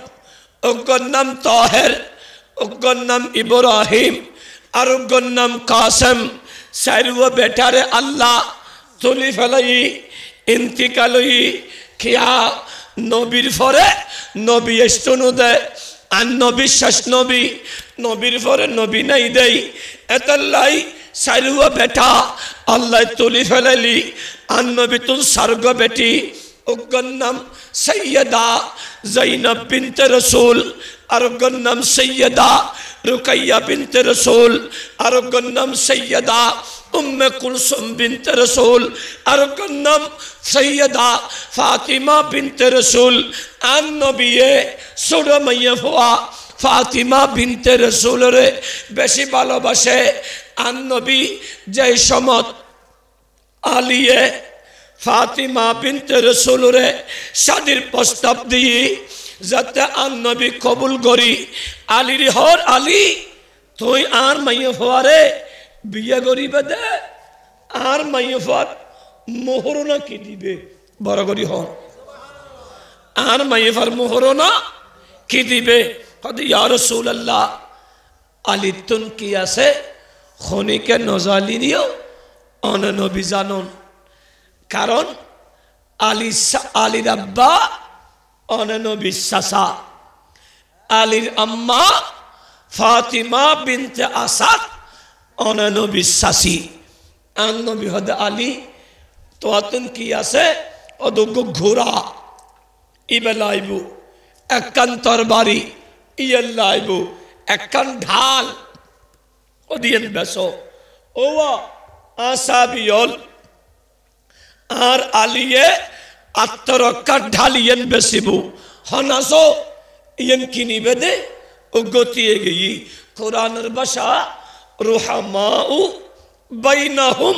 উগর নাম তাহের উগর নাম ইব্রাহিম আর উগর নাম কাসেম সাইরও বেটারে আল্লাহ তুলি ফেলাই ইন্তিকালই কিয়া নবীর ফরে নবী এস্তনু দে আর নবী শেষ নবী নবীর ফরে নবী নাই দেই এতাল্লাই সাইরও বেটা আল্লাহ তুলি ফেলালি আর নবী তুল সার্গ বেটি উগর নাম সৈয়দা জৈনব বিনতে রসুল আর উগর নাম সৈয়দা রুকাইয়া বিনতে রসুল আর উগর নাম সৈয়দা উম্মে কুলসুম বিনতে রসুল আর উগর নাম সৈয়দা ফাতিমা বিনতে রসুল আন নবিয়ে ছোট মাইয়া ফুয়া ফাতিমা বিনতে রসুল রে বেশি ভালোবাসে আন নবী যে সমত আলিয়ে ফাতিমা বিনতে রসুল রে শাদির প্রস্তাব দিয়ে যাতে আন নবী কবুল করি আলীর হর আলী তুই আর মাইয়া ফুয়ারে বিয়ে করিবে দে আর মাইফার মোহরনা কি দিবে বড় করি হন আর মাইফার মোহরনা কি দিবে কদি ইয়া রাসূলুল্লাহ আলিতুন কি আছে খনিকে নজালি নিও অননবী জানুন কারণ আলীর আব্বা অননবী চাচা আলীর আম্মা ফাতিমা বিনতে আসাদ অননবী চাচি আন নবী হদ আলী তোয়াতুন কি আছে অদুগ ঘোড়া ইবেলাইবু একখান তরবারি ইয়েলাইবু একখান ঢাল ওদিয়েন বেসো ওয়া আসাবিয়ল আর আলিয়ে আত্মরক্ষার ঢালিয়েন বেসিবু হনাসো ইয়েন কিনিবে দে ও গতিয়ে গিয়ে কোরআনের ভাষা রুহামাউ বাইনাহুম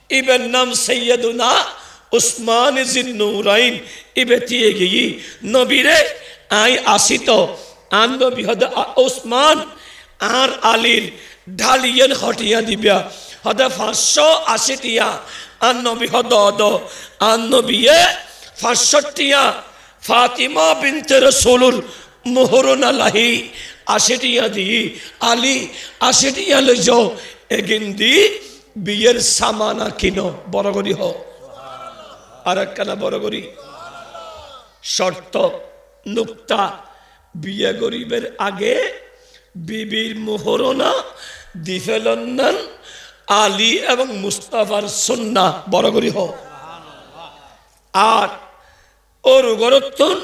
ইবেন নাম সৈয়দুনা উসমান জিন্নুরাইন ইবেতিয়ে গিয়ে নবীরে আই আসিত আন নবী হদ উসমান আর আলীর ঢালিয়েন হটিয়া দিবা হদ 580 টিয়া আন নবী হদ আন নবীয়ে 65 টিয়া ফাতিমা বিনতে রাসূলুর মোহরনা লাহি 80 টিয়া দি আলী 80 টিয়া লইজো এগিন্দি বিয়ের সামানা কিনো বড় করি হ আর একখানা বড় করি শর্ত নুক্তা বিয়ে গরিবের আগে বিবির মোহরনা দিফেলন্নান আলী এবং মুস্তাফার সুন্নাহ বড় করি হ আর ওর গরত্তন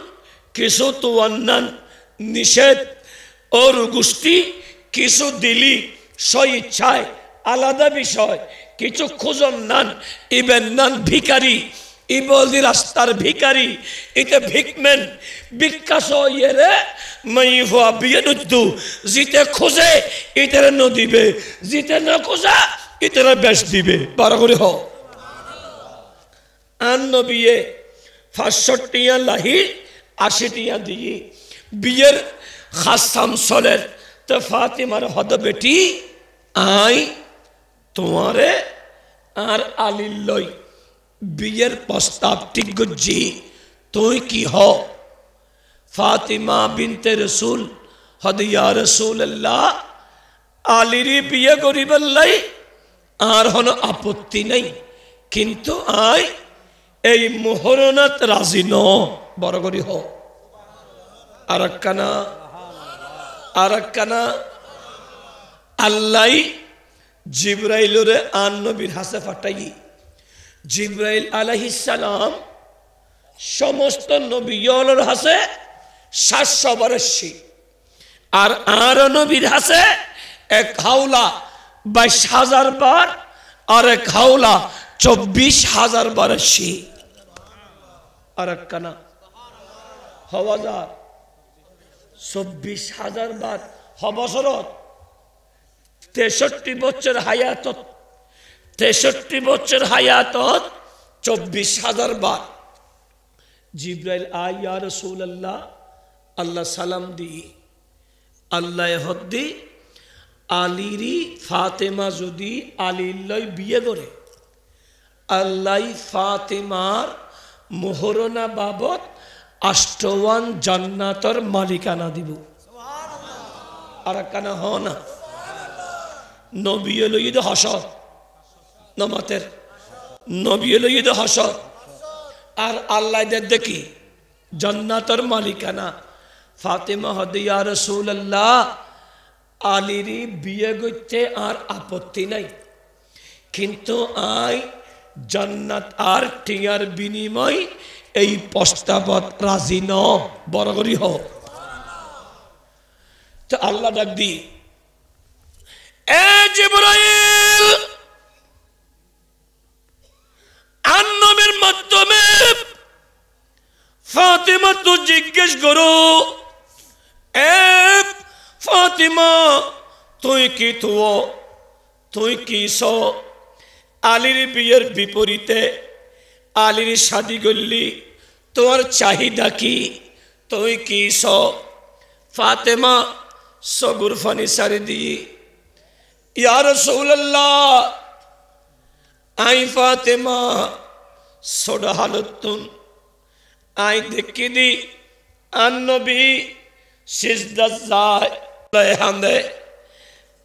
কিছু তুয়ান্নান নিষেধ ওর গোষ্ঠী কিছু দিলি স্ব ইচ্ছায় আলাদা বিষয় কিছু খুঁজন নান ইবেন নান ভিকারি ইবলদি রাস্তার ভিকারি ইতে ভিকমেন বিকাশ ইয়েরে মাইফা বিয়েনুদ্দু জিতে খুঁজে ইতেরে ন দিবে জিতে না খুঁজা ইতেরে বেশ দিবে বার করে হ আন নবিয়ে 65 টিয়া লাহি 80 টিয়া দিয়ে বিয়ের খাসাম চলের তো ফাতিমার হদ বেটি আই তোমারে আর আলীর লই বিয়ের প্রস্তাব ঠিক গজি তুই কি হ ফাতিমা বিনতে রাসূল হদ ইয়া রাসূলুল্লাহ আলীর বিয়ে করিবার লাই আর হন আপত্তি নাই কিন্তু আই এই মোহরনাত রাজি ন বড় করি হ আরাকানা আল্লাহ জিব্রাইলরে আন নবীর হাসে ফাটাই জিব্রাইল আলাইহিস সালাম সমস্ত নবীর হাসে 700 বর্ষী আর নবীর হাসে এক হাওলা 22,000 বার আর এক হাওলা 24,000 বর্ষী আরাকানা হওয়াজার 24,000 বার হবসরত 63 বছর হায়াতত 63 বছর হায়াতত 24,000 বার জিব্রাইল আয় ইয়া রাসূলুল্লাহ আল্লাহ সালাম দি আল্লাহ হদ্দি আলীরি ফাতেমা যদি আলীর লই বিয়ে করে আল্লাহ ফাতেমার মোহরনা বাবদ 8 জান্নাতর মালিকানা দিব আর কানা হ না নবী লইদ হাসর নমাতের নবী লইদ হাসর আর আল্লাহ দেখি জান্নাতর মালিকানা ফাতেমা হদ ইয়া রাসূলুল্লাহ আলীরি বিয়ে করতে আর আপত্তি নাই কিন্তু আই জান্নাত আর টিয়ার বিনিময় এই প্রস্তাবত রাজি ন বড় করি হ তো আল্লাহ ডাক দি এ জিবরাইল আন নবীর মাধ্যমে ফাতিমা তো জিজ্ঞেস করো এ ফাতিমা তুই কি সো আলীর বিয়ের বিপরীতে আলীর শাদি করলি তোর চাহিদা কি তুই কি সো ফাতেমা সগুর ফানি সারি দি ইয়া রাসূলুল্লাহ আই ফাতেমা সোডা হালতুন আই দেখি দি আন্নবী সিজদা যায় হান্দে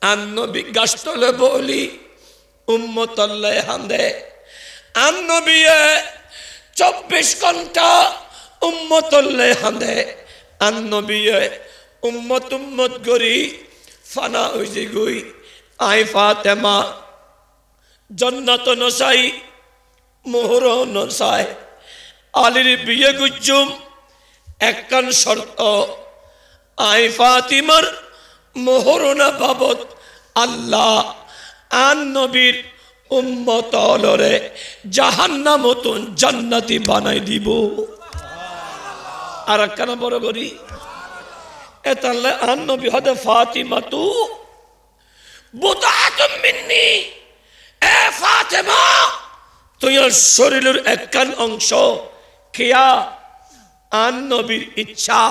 আন্নবী গাছতলে বলি উম্মতল্লাহ হান্দে আন্নবী 24 ঘন্টা উম্মতল্লাহ হান্দে আন্নবী উম্মত গরি ফানা হইছে গই আই ফাতেমা জন্নত নসাই মোহর নসাই আলীর বিয়ে গুজুম একখান শর্ত আই ফাতিমার মোহরনা বাবদ আল্লাহ আন নবীর উম্মত হলরে জাহান্নামতন জান্নাতি বানাই দিব আর একখানা বড় করি এতাল্লে আন নবী হদে ফাতিমা তু বুদাতুম মিন্নি এ ফাতেমা তোমার শরীরের একখান অংশ কিয়া আন নবীর ইচ্ছা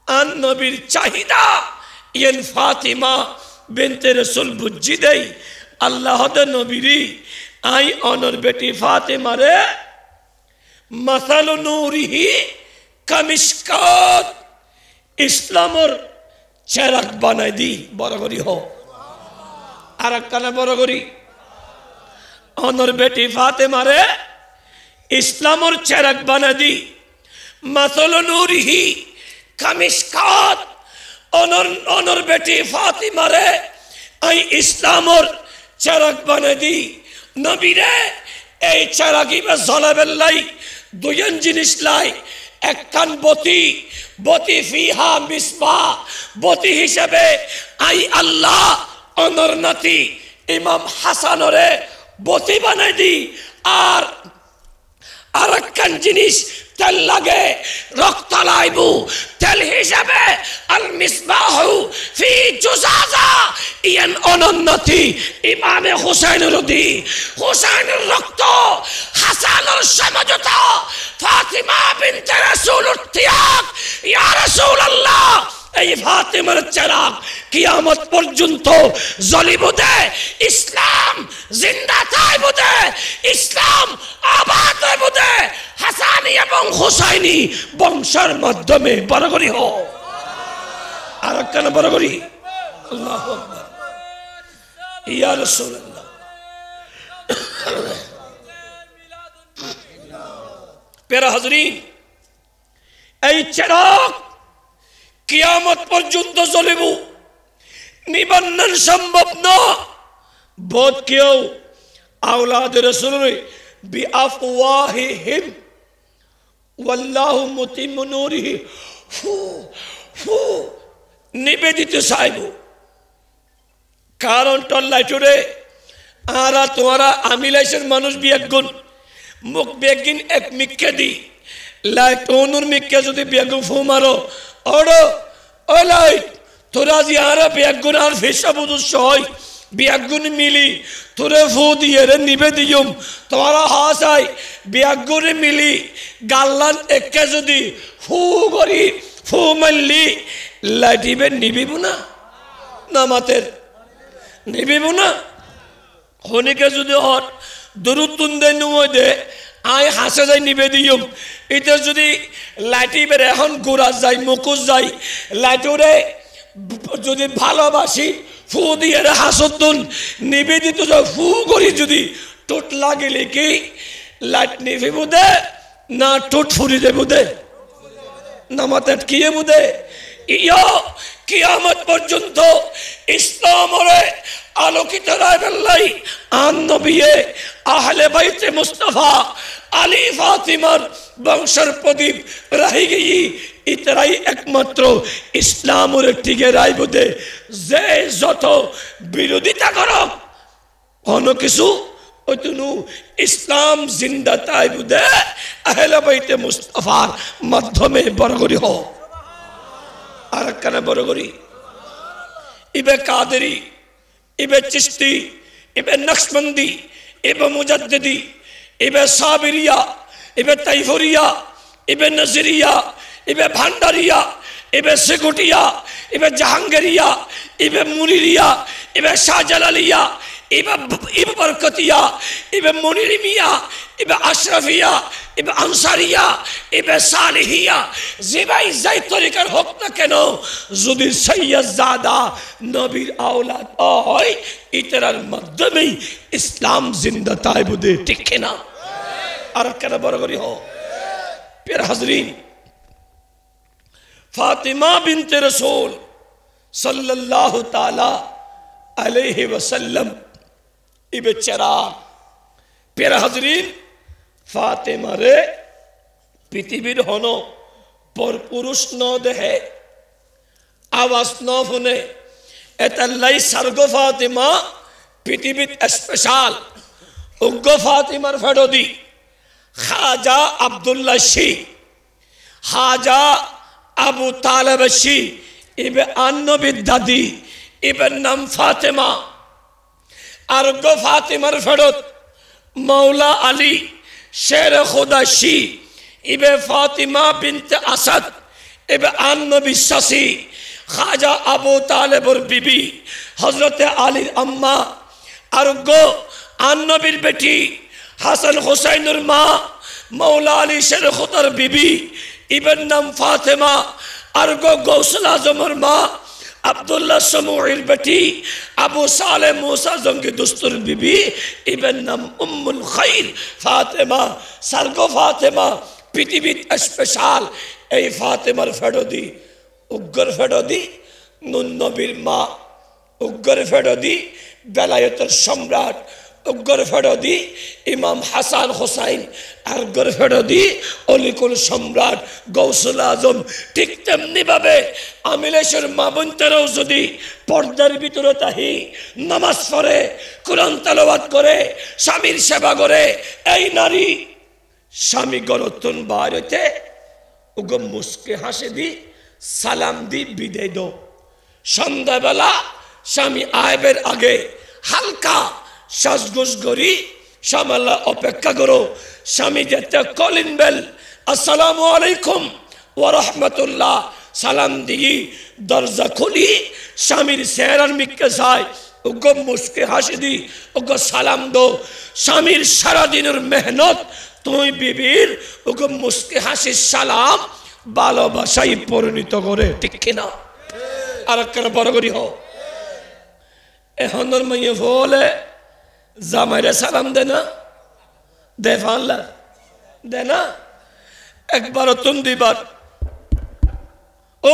আন নবীর চাহিদা ইয়েন ফাতিমা বিনতে রাসূল বুঝি দেই আল্লাহ দে নবীরি আই অনর বেটি ফাতিমা রে মাসালু নূরিহি কামিশকাত ইসলামর চেরাগ বানাই দি বড় করি হ আর একখানা বড় করি অনর বেটি ফাতেমা রে ইসলামর চেরাগ বানাই দি মাসালু নূরিহি কামিশকাত অনর বেটি ফাতিমা রে আই ইসলামর চেরাগ বানাই দি নবী রে এই চেরাগি বা জ্বলাবেল্লাই দুইজন জিনিস লাই একখান বতি ফিহা মিসবাহ বতি হিসেবে আই আল্লাহ অনর নাতি ইমাম হাসানরে বতি বানাই দি আর একখান জিনিস তেল লাগে রক্ত লাইবু তেল হিসাবে আল মিসবাহু ফি জুজাজা ইয়ান অনন্নতি ইমামে হুসাইনের দি হুসাইনের রক্ত হাসানের সমঝোতা ফাতিমা বিনতে রাসূলুর তিয়াগ ইয়া রাসূলুল্লাহ এই ফাতিমার চেরাগ কিয়ামত পর্যন্ত জ্বলিব দে ইসলাম জিন্দা থাকব দে ইসলাম আবাদ হইব দে হাসানি এবং হুসাইনি বংশের মাধ্যমে বড় করি হ আর কেন বড় করি আল্লাহু আকবার ইয়া রাসূলুল্লাহ প্যারা হাজরিন এই চেরাগ কিয়ামত পর্যন্ত জ্বলিব নিবান্নন সম্ভব না বোধ কেউ আওলাদ রাসূল বিআফওয়াহিহিম ওয়াল্লাহু মুতিম্মু নূরিহি নিবেদিত চাইব কারণ টল্লাইটুরে আরা তোরা আমিলাইছেন মানুষ বিয়াগুন মুখ বেগিন এক মিক্কে দি লাইট অনুর মিক্কে যদি বেগুন ফু মারো ওড়ো ও লাইট তোরা যে আরা বেগুন আর ফেসা বুঝুস হয় বেগুন মিলি তোরে ফু দিয়ে রে নিবে দিয়ম তোরা হাসাই বেগুন মিলি গাল্লান একে যদি ফু করি ফু মারলি লাইটিবে নিবিব না নামাতের নিবিব না হনিকে যদি হট দরুতুন দে নুয় দে আই হাসে যাই নিবে দিয়ম এটা যদি লাইটিবের এখন গোড়া যাই মুকুশ যাই লাইটরে যদি ভালোবাসি ফু দিয়ে হাসতুন নিবেদিত ফু করি যদি টোট লাগিলে কি লাইট নিভিব দে না টোট ফুরি দেব দে নামাতে কিয়ে বুদে ইয়া কিয়ামত পর্যন্ত ইসলামরে আলোকিত রাইবেল্লাই আন নবিয়ে আহলে বাইতে মুস্তাফা আলী ফাতিমার বংশের প্রদীপ রাহি গই ইতরাই একমাত্র ইসলামরে টিকে রাইবদে যে যত বিরোধিতা করক কোন কিছু ওইতুনু ইসলাম জিন্দা তাইবদে আহলে বাইতে মুস্তাফার মাধ্যমে বড় করি হ আর কেন বড় করি ইবে কাদেরি ইবে চিশতি ইবে নকশবন্দি ইবে মুজাদ্দিদি ইবে সাবিরিয়া ইবে তাইফুরিয়া ইবে নজরিয়া ইবে ভান্ডারিয়া ইবে সিকুটিয়া ইবে জাহাঙ্গীরিয়া ইবে মুনিরিয়া ইবে শাহজালালিয়া ইবা বরকতিয়া, ইবা মনির মিয়া, ইবা আশরাফিয়া, ইবা আনসারিয়া, ইবা সালেহিয়া, যেভাবে যাই তরিকার হোক না কেন, যদি সৈয়দজাদা নবীর আওলাদ হয়, ইতার মাধ্যমেই ইসলাম জিন্দা তাই বুঝে, ঠিক না? আর কেন বড় করি হো প্যারা হাজরিন, ফাতিমা বিনতে রসুল সাল্লাল্লাহু তাআলা আলাইহি ওয়াসাল্লাম ই বেচারা প্যারা হাজরিন, ফাতেমারে পৃথিবীর হন পর পুরুষ ন দেহে, আওয়াজ ন শুনে, এতাল্লাই সার্গ ফাতিমা পৃথিবীত স্পেশাল। উগ্র ফাতিমার ফেরদি খাজা আব্দুল্লাহ শি, খাজা আবু তালেব শি, ইবে আন্নবীর দাদি, ইবের নাম ফাতেমা। আর গো ফাতিমার ফেরত মৌলা আলী শের খুদা শি, ইবে ফাতিমা বিনতে আসাদ, ইবে আন্নবী শাসি, খাজা আবু তালেবর বিবি হজরতে আলীর আম্মা। আর গো আন্নবীর বেটি হাসান হুসাইনের মা মৌলা আলী শের খুদার বিবি, ইবের নাম ফাতেমা। আর গো গৌসুল আজমের মা আব্দুল্লাহ সমুয়ের বেটি আবু সালে মুসা জঙ্গি দুস্তুর বিবি, ইবের নাম উম্মুল খাইর ফাতেমা। সার্গো ফাতেমা পৃথিবীর স্পেশাল। এই ফাতেমার ফেরদি উগ্র ফেরদি, নুন নবীর মা উগ্র ফেরদি, বেলায়েতের সম্রাট উগ্র ফেরদি ইমাম হাসান হোসাইন, আর উগ্র ফেরদি অলিকুল সম্রাট গৌসুল আজম। ঠিক তেমনি ভাবে আমিলেশ্বর মা বোনটারাও যদি পর্দার ভিতরে তাহি নামাজ পড়ে, কোরআন তেলাওয়াত করে, স্বামীর সেবা করে, এই নারী স্বামী গরতন বার হইতে উগো মুসকে হাসে দি, সালাম দি, বিদায় দো। সন্ধ্যাবেলা স্বামী আইবের আগে হালকা সাজগোজ করি সামাল্লা অপেক্ষা করো। স্বামী যেতে কলিন বেল আসসালামু আলাইকুম ওয়া রাহমাতুল্লাহ সালাম দিই, দরজা খুলি, স্বামীর চেহারার মিকে যায়, উগো মুসকে হাসি দি, উগো সালাম দো। স্বামীর সারাদিনের মেহনত তুই বিবির উগো মুসকে হাসির সালাম ভালোবাসায় পরিণত করে, ঠিক কিনা? আর একটা বড় করি হো এখনের মাইয়ে বলে জামাইরে সালাম দে না, দে ফাল্লা দে না, একবার তুম দুইবার ও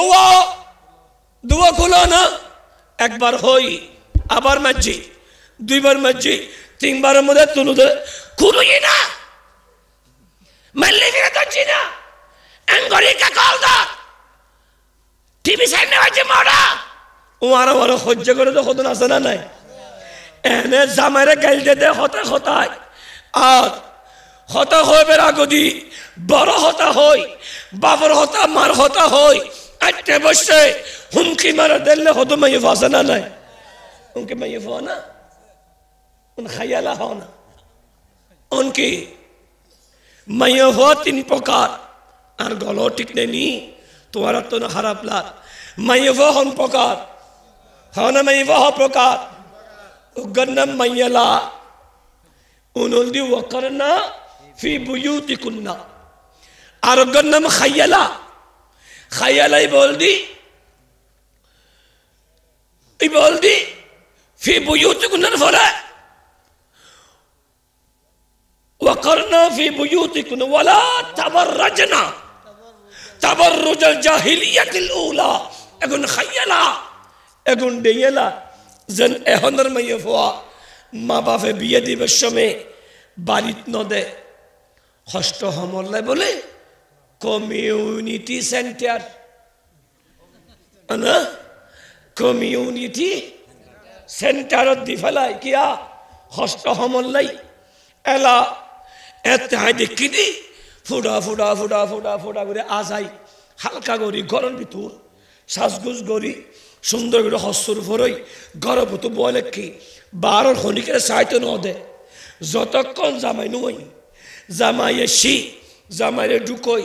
দুয়া খুলো না, একবার হই আবার মাঝি, দুইবার মাঝি, তিনবারের মধ্যে তুলু দে খুলুই না, মারলে ফিরে ধরছি না, এঙ্গরি কা কল দা টিভি সামনে হয়েছে মারা ও আরো আরো সহ্য করে তো কত আছে না নাই। এনে জামাইরে গাইল দে হতা হতায়, আর হতা হইবার আগদি বড় হতা হই, বাবর হতা মার হতা হই, আটে বসে হুমকি মারা দিলে হতো মাইয়ে ফাঁসে না নাই, উনকে মাইয়ে ফো না, উন খাইয়ালা হও না, উনকি মাইয়ে হো তিন প্রকার। আর গলো ঠিক নেই তোমার তো না খারাপ লাগ, মাইয়ে হো হন প্রকার, হও না মাইয়ে হো প্রকার। উগ্গন্নাম মাইয়ালা উনুলদি ওয়াকারনা ফি বুয়ুতিকুন্না। আর উগ্গন্নাম খাইয়ালা, খাইয়ালাই বলদি এই বলদি ফি বুয়ুতিকুন্নার ফলে ওয়াকারনা ফি বুয়ুতিকুন্না ওয়ালা তাবাররাজনা তাবাররুজাল জাহিলিয়াতিল উলা। এখন খাইয়ালা এখন দেয়ালা যেন এখনের মাইয়ে ফোয়া মা বাপে বিয়ে দিবার সময় বাড়িত নদে ষষ্ঠ সমল্লাই বলে কমিউনিটি সেন্টার না, কমিউনিটি সেন্টারত দি ফেলাই কিয়া ষষ্ঠ সমল্লাই এলা এতে হাই দেখি দি ফুটা ফুটা ফুটা ফুটা ফুটা করে আজাই হালকা করি ঘরের ভিতর সাজগুজ করি সুন্দর করে হস্যর ফরই গর্ভবতী বলে কি বারোর খনিকের চাইতে নদে যতক্ষণ জামাই নই জামাইয়ে শি জামাইরে ঢুকই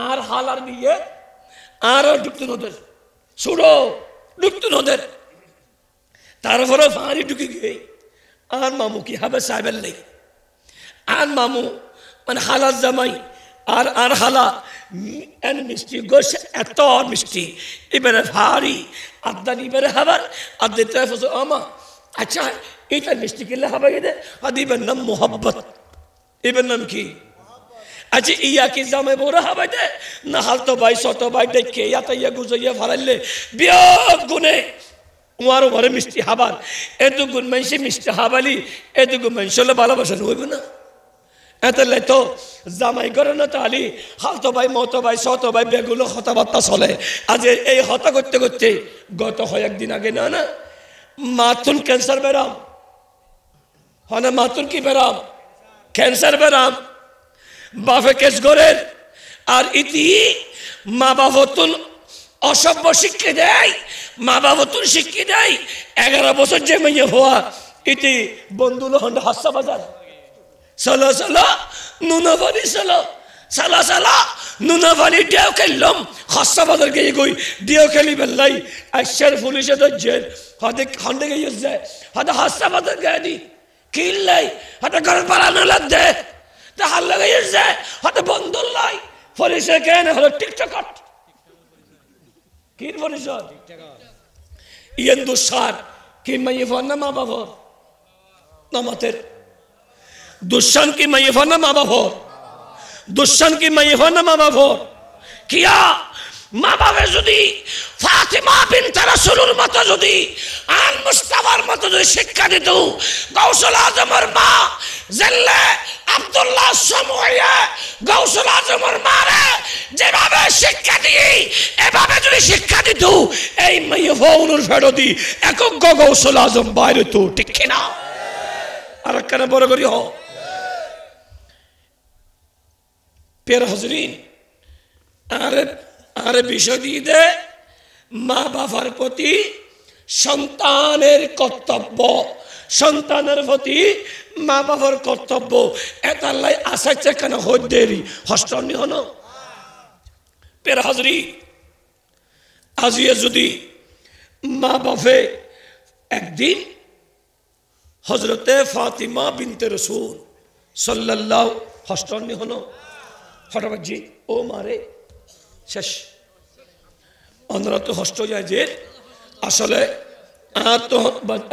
আর হালার বিয়ে আর ঢুকতে নদের ছুড়ো ঢুকতে নদের, তারপরে ফাঁড়ি ঢুকে গিয়ে আর মামু কি হবে সাহেবের নেই আর মামু মানে হালার জামাই আর হালা এন মিষ্টি গোশ এত মিষ্টি এবারে ভারী আদান এবারে হাবার আদাতে আমা আচ্ছা এটা মিষ্টি কিনলে হবে এদের আদিবের নাম মোহাব্বত এবার নাম কি আচ্ছা ইয়া কি জামাই বড় হবে দে না হালতো ভাই শত ভাই দেখে ইয়া গুজাইয়া ভাড়াইলে বিয়োগ গুনে উমারও ঘরে মিষ্টি হাবার এতগুণ মানুষে মিষ্টি হাবালি এতগুণ মানুষ হলে ভালোবাসা হইবে না এত তো জামাই করে না তাহলে হালতো ভাই মতো ভাই শত ভাই বেগুলো হতাবার্তা চলে আজ এই হতা করতে করতে গত কয়েকদিন আগে না না মাতুন ক্যান্সার বেরাম হনে মাতুন কি বেরাম ক্যান্সার বেরাম বাপে কেস গরের আর ইতি মা বাবতুন অসভ্য শিক্ষা দেয় মা বাবতুন শিক্ষা দেয় 11 বছর যে মেয়ে হওয়া ইতি বন্ধুলো হন্ড হাসা বাজার চলো চলো নুনাবানি চলো চালা চালা নুনাবানি ডিও খেললাম হাসা বাজার গিয়ে গই ডিও খেলি বেলাই আইসার পুলিশে ধরছেন হতে খন্ডে গিয়ে যায় হতে হাসা বাজার গিয়ে দি কিল্লাই হতে ঘর পালানো লাগছে তা হাল লাগাই যায় হতে বন্ধু লাই পুলিশে কেন হলো টিকটক কি পরিচয় ইয়েন দুঃসার কি মাইয়ে ফোন না মা বাবা নামাতের দুঃসান কি মাইয়ে ফোন না মা বাবা দুঃসান কি মাইয়ে ফোন না মা বাবা কিয়া মা বাবা যদি ফাতিমা বিনতে রাসূলের মতো যদি আল মুস্তাফার মতো যদি শিক্ষা দিত গাউসুল আজমের মা জাল্লে আব্দুল্লাহ সমুয়া গাউসুল আজমের মারে যেভাবে শিক্ষা দিয়ে এভাবে যদি শিক্ষা দিত এই মাইয়ে ফোনের ফেরতি একক গাউসুল আজম বাইরে তো ঠিক না আর কেন বড় করি হ পের হজরিন আরে বিষয় দিয়ে দে মা বাবার প্রতি সন্তানের কর্তব্য সন্তানের প্রতি মা বাবার কর্তব্য এতাল্লাই আসাইছে কেন হদ্দেরি হস্তনি হন পের হাজরি আজিয়ে যদি মা বাপে একদিন হজরতে ফাতিমা বিনতে রাসূল সাল্লাল্লাহু হস্তনি হন হঠাৎ ও মারে শেষ অন্যরা তো হস্ত যায় যে আসলে আর তো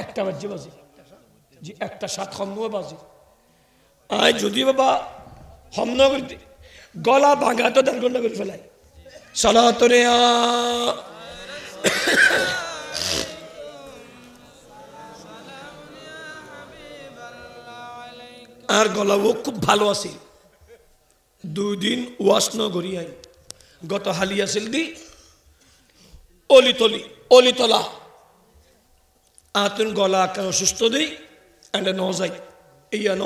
একটা বাজে বাজে জি একটা 7 খন্ড বাজে আয় যদি বাবা হমনগর গলা ভাঙা তো 1.5 ঘন্টা করে ফেলাই সালাতরে আর গলাও খুব ভালো আছে 2 দিন ওয়াশ ন গড়িয়াই গত হালি আছিল দি অলিতলা আতুন গলা কেন সুস্থ দিই এন্ড ন যাই ইয়া ন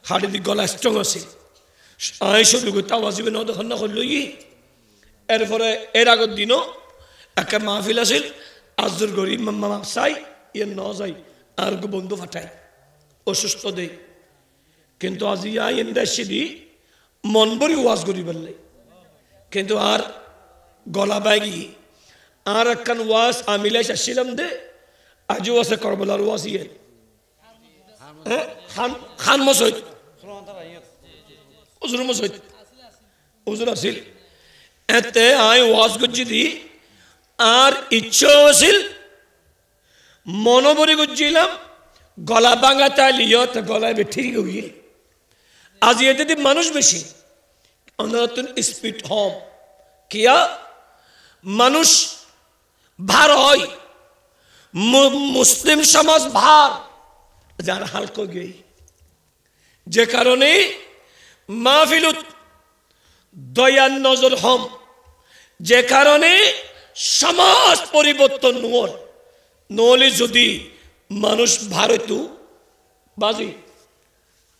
হাড়ি দি গলা স্ট্রং আছে আই সব লোক তাও আসবে ন দেখুন না করলো এরপরে এর আগের দিনও একটা মাহফিল আছিল আজর গরিব মামা চাই ইয়ে ন যাই আর বন্ধু ফাটাই অসুস্থ দেই কিন্তু আজি আই এন্দাসি দি মন ভরি ওয়াজ করি বললে কিন্তু আর গলা বাইগি আর একখান ওয়াজ আমিলে আসছিলাম দে আজও আছে করবলার ওয়াজ ইয়ে খান মসজিদ উজুর মসজিদ উজুর আছিল এতে আই ওয়াজ করছি দি আর ইচ্ছা আছিল মনোবরি করছিলাম গলা ভাঙা তালিও তো গলায় ঠিক গিয়ে আজ এতে মানুষ বেশি নতুন স্পিড হম কিয়া মানুষ ভার হয় মুসলিম সমাজ ভার যার হালকা গেই যে কারণে মাহফিলত দয়ার নজর হম যে কারণে সমাজ পরিবর্তন নহলে যদি মানুষ ভারত বাজি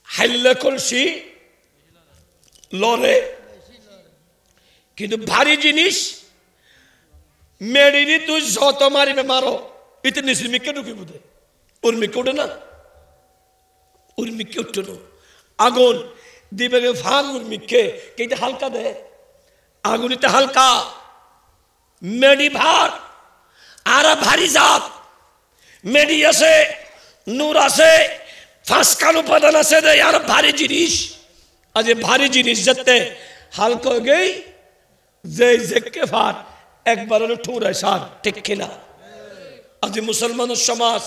হাইল্লা করছি লড়ে কিন্তু ভারী জিনিস মেডিনি তুই যত মারিবে মারো ইতে নিশ্চিত মিকে ঢুকি বুঝে ওর মিকে উঠে না ওর মিকে উঠে না আগুন দিবে ভাঙ ওর মিকে কেটে হালকা দে আগুনিতে হালকা মেডি ভার আর ভারী জাত মেডি আছে নূর আছে ফাঁসকান উপাদান আছে দে আর ভারী জিনিস আজ ভারী জিনিস যেতে হালকা গেই যে জেকে ফার একবার ঠুরে সার ঠিক কিনা আজ মুসলমানের সমাজ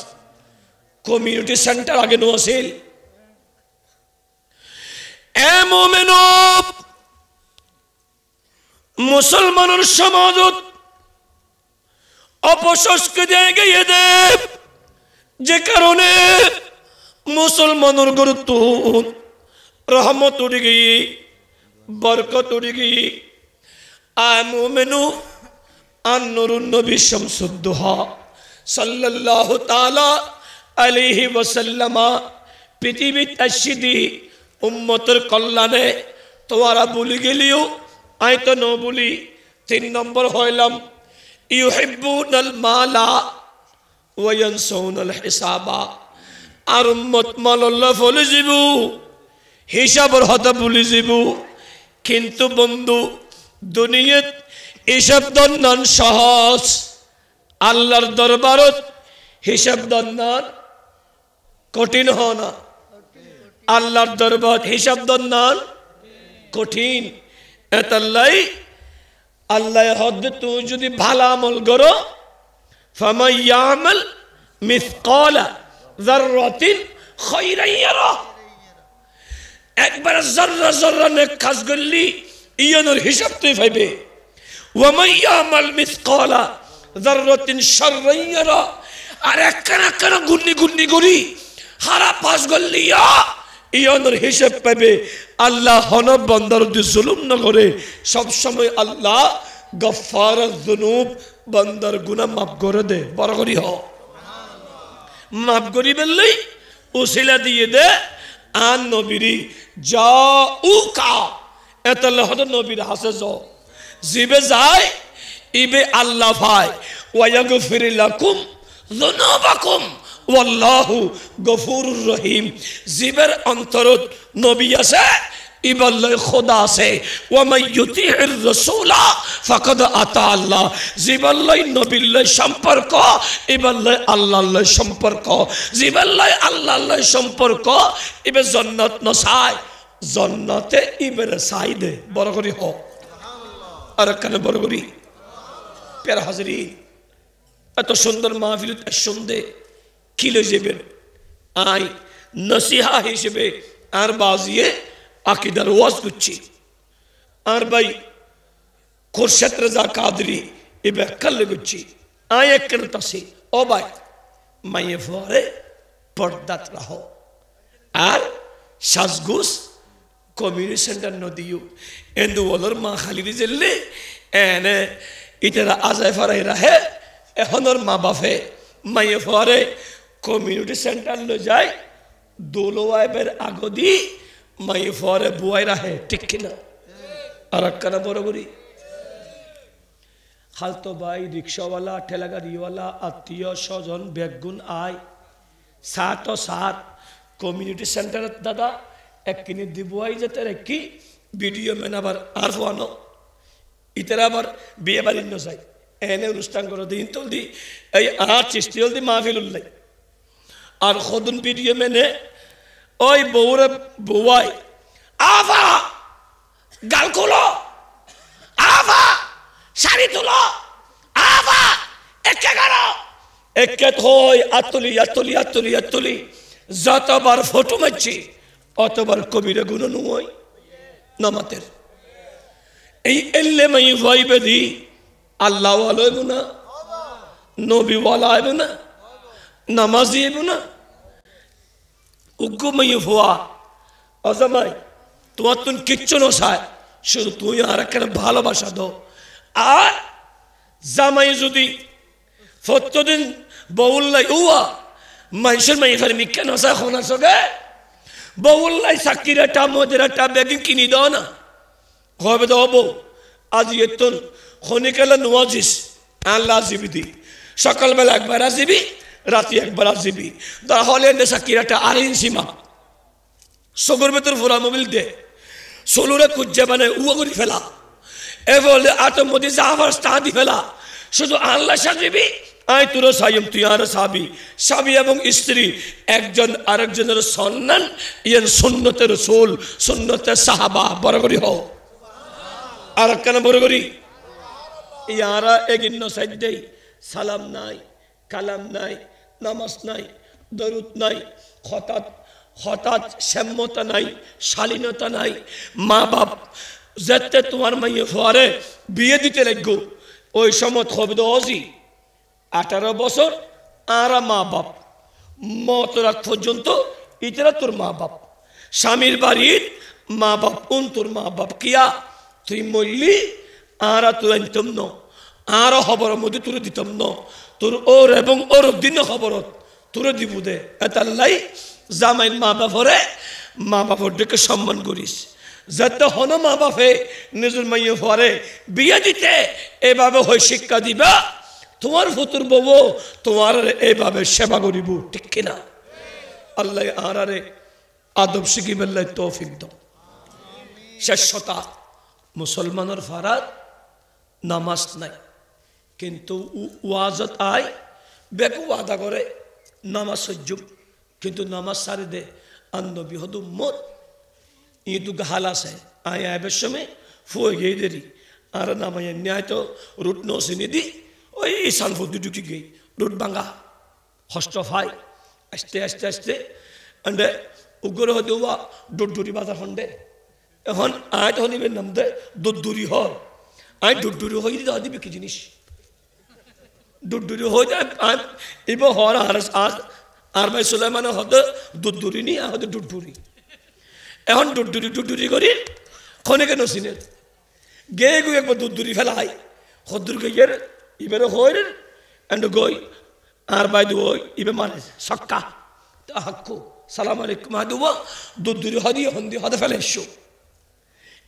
কমিউনিটি সেন্টার আগে নছিল এ মুমিন মুসলমানের সমাজত অপসংস্কৃতি গিয়ে দে যে কারণে মুসলমানের গুরুত্ব রহমত উড়ে গিয়ে বরকত উড়ে গিয়ে আয় মুমিনু আন্নুরুন নবী শামসুদ্দোহা সাল্লাল্লাহু তাআলা আলাইহি ওয়াসাল্লাম পৃথিবীত আসিদি উম্মতের কল্যাণে তোমরা ভুলে গেলিও আই তো ন বলি 3 নম্বর হইলাম ইউহিব্বুনাল মালা ওয়া ইয়ানসাউনাল হিসাবা আর উম্মত মাল্লাহ ভুলে যাবো হিসাবের হতা ভুলে যাবো কিন্তু বন্ধু দুনিয়াত হিসাব দন্নন সহজ আল্লাহর দরবারত হিসাব দন্নন কঠিন হয় না আল্লাহর দরবার হিসাব দন্নন কঠিন এতাল্লাই আল্লাহ হদ তুই যদি ভালো আমল করো ফামান ইয়ামাল মিসকালা যাররাতিন খায়রান ইয়ারা একবার যাররা যাররা নেক কাজ করলি ইয়ানোর হিসাব তুই পাইবে ওয়া মান ইয়ামাল মিসকালা যাররাতিন শাররান ইয়ারা আর একখানা গুন্নি গুন্নি করি হারা পাস করলি ইয়ানোর হিসাব পাবে আল্লাহ হন বান্দার উদ্দে জুলুম না করে সব সময় আল্লাহ গফফারুয যুনুব বান্দার গুনাহ মাফ করে দে বড় করি হ মাফ করি বললি উসিলা দিয়ে দে আন নবীরি জাউকা এতাল্লাহ হদ নবীর হাসে যাও জিবে যায় ইবে আল্লাহ ভাই ওয়া ইয়াগফির লাকুম যুনুবাকুম ওয়াল্লাহু গফুরুর রহিম জিবের অন্তরত নবী আছে ইবাল্লাহ খোদা আছে ওয়া মান ইউতিহির রাসূলা ফাকাদ আতা আল্লাহ জিবাল্লাহ নবিল্লাহ সম্পর্ক ইবাল্লাহ আল্লাহর সম্পর্ক জিবাল্লাহ আল্লাহর সম্পর্ক ইবে জান্নাত নসাই জান্নাতে ইবের সাইদে বড় করি হ সুবহানাল্লাহ আর কেন বড় করি প্যারা হাজরিন এত সুন্দর মাহফিল শুনতে কি লই যাবেন আই নসিহা হিসেবে আর বাজিয়ে আকিদার ওয়াজ করছি আর ভাই খুরশেদ রেজা কাদরি এ ব্যাখ্যা করছি আই এক কেন তাসি ও ভাই মাইয়ে ফরে পর্দাত রাহো আর সাজগুস কমিউনিটি সেন্টার নদিও এন্দু ওলর মা খালিদি জেললে এনে ইতারা আজায় ফরাই রাহে এখনর মা বাপে মাইয়ে ফরে কমিউনিটি সেন্টার লো যায় দোলোয়াইবের আগদি মাইয়ে ফরে বুয়াই রাহে ঠিক কিনা আর একখানা বরাবরই খালতো ভাই রিক্সাওয়ালা ঠেলাগাড়িওয়ালা আত্মীয় স্বজন বেগুন আয় সাত সাত কমিউনিটি সেন্টার দাদা এক কিনে দিবুয়াই যেতে কি ভিডিও মেন আবার আর ফোয়ানো ইতারা আবার বিয়ে বাড়ির ন যায় এনে অনুষ্ঠান করে দিন তুল দি এই আর চিস্তিল দি মাহফিল উল্লাই আর খদুন ভিডিও মেনে ওই বউরে বউয়াই আফা গাল খোলো আফা শাড়ি তুলো আফা একে গাড়ো একে থই আতুলি আতুলি আতুলি আতুলি যতবার ফটো মারছি অতবার কবিরে গুণ নুই নামাতের এই এল্লে মাই ভাইবে দি আল্লাহ ওয়ালা হইব না নবী ওয়ালা হইব না নামাজি হইব না উগ্র মাই ভুয়া অজামাই তোমার তুন কিচ্ছু নসায় শুধু তুই আর একটা ভালোবাসা দাও আর জামাই যদি প্রত্যেকদিন বউল্লাই উয়া মানুষের মাইফার মিক্কা নসায় খোনা সগে বউল্লাই সাকিরাটা মদেরাটা বেগিন কিনি দাও না হবে তো বউ আজ এতন খনিকালা নোয়াজিস আল্লাহ জিবি দি সকালবেলা একবার আসবি রাতে একবার আসবি তাহলে সাকিরাটা আইন সীমা সগর ভেতর ফোরা মোবিল দে সোলুরে কুজ্জা মানে উয়া করি ফেলা এ বলে আতমদি জাফার স্থাদি ফেলা শুধু আল্লাহ সাজিবি আই তোর সাইম তুই আর সাবি সাবি এবং স্ত্রী একজন আরেকজনের সম্মান ইয়ান সুন্নতের রাসূল সুন্নতের সাহাবা বড় করি হও আর কেন বড় করি ইয়ারা এগিন্ন সাইডেই সালাম নাই কালাম নাই নামাজ নাই দরুদ নাই হঠাৎ সম্মতা নাই শালীনতা নাই মা বাপ যেতে তোমার মাইয়ে ফোয়ারে বিয়ে দিতে লাগবো ওই সময় খবর অজি 18 বছর আর মা বাপ মত রাখ পর্যন্ত ইতরা তোর মা বাপ স্বামীর বাড়ির মা বাপ কোন তোর মা বাপ কিয়া তুই মরলি আর তোর আনতাম ন আর খবরের মধ্যে তোর দিতাম ন তোর ওর এবং ওর দিন খবরত তোর দিব দে এতাল্লাই জামাইন মা বাপরে মা বাপর দিকে সম্মান করিস যাতে হন মা বাপে নিজের মাইয়ে ফরে বিয়ে দিতে এভাবে হয় শিক্ষা দিবা তোমার ফুতুর বউ তোমার এইভাবে সেবা করিব ঠিক কিনা আল্লাহ আরারে আদব শিখি বেল্লাই তৌফিক দাও শেষতা মুসলমানের ফারাদ নামাজ নাই কিন্তু ওয়াজত আয় বেকু ওয়াদা করে নামাজ সহ্য কিন্তু নামাজ সারি দে আন্নবী হদু মত ইদু গাহাল আছে আয় আবের সময় ফুয়ে গিয়ে দেরি আর নামাই ন্যায় তো রুট নসিনি দি ওই সানফুদ্দি ঢুকি গই রুট ভাঙা হস্ত ফাই আস্তে আস্তে আস্তে আন্ডে উগ্র হতে হওয়া ডুডুরি বাজার ফন্ডে এখন আয় তখন ইবের নাম দে দুদুরি হয় আয় ডুডুরি হয়ে দিতে দিবি কি জিনিস ডুডুরি হয়ে যায় এবার হর আর ভাই সুলাইমান হতে দুদুরি নি হতে ডুডুরি এখন ডুডুরি করি খনেকে নসিনের গে গিয়ে একবার দুদুরি ফেলাই হদ্দুর গিয়ে ইবের হয়ে এন্ড গই আর বাই দু ইবে মানে সক্কা হাক্কু সালাম আলাইকুম হাদুবা দুদুরি হদি হন্দি হদে ফেলে এসো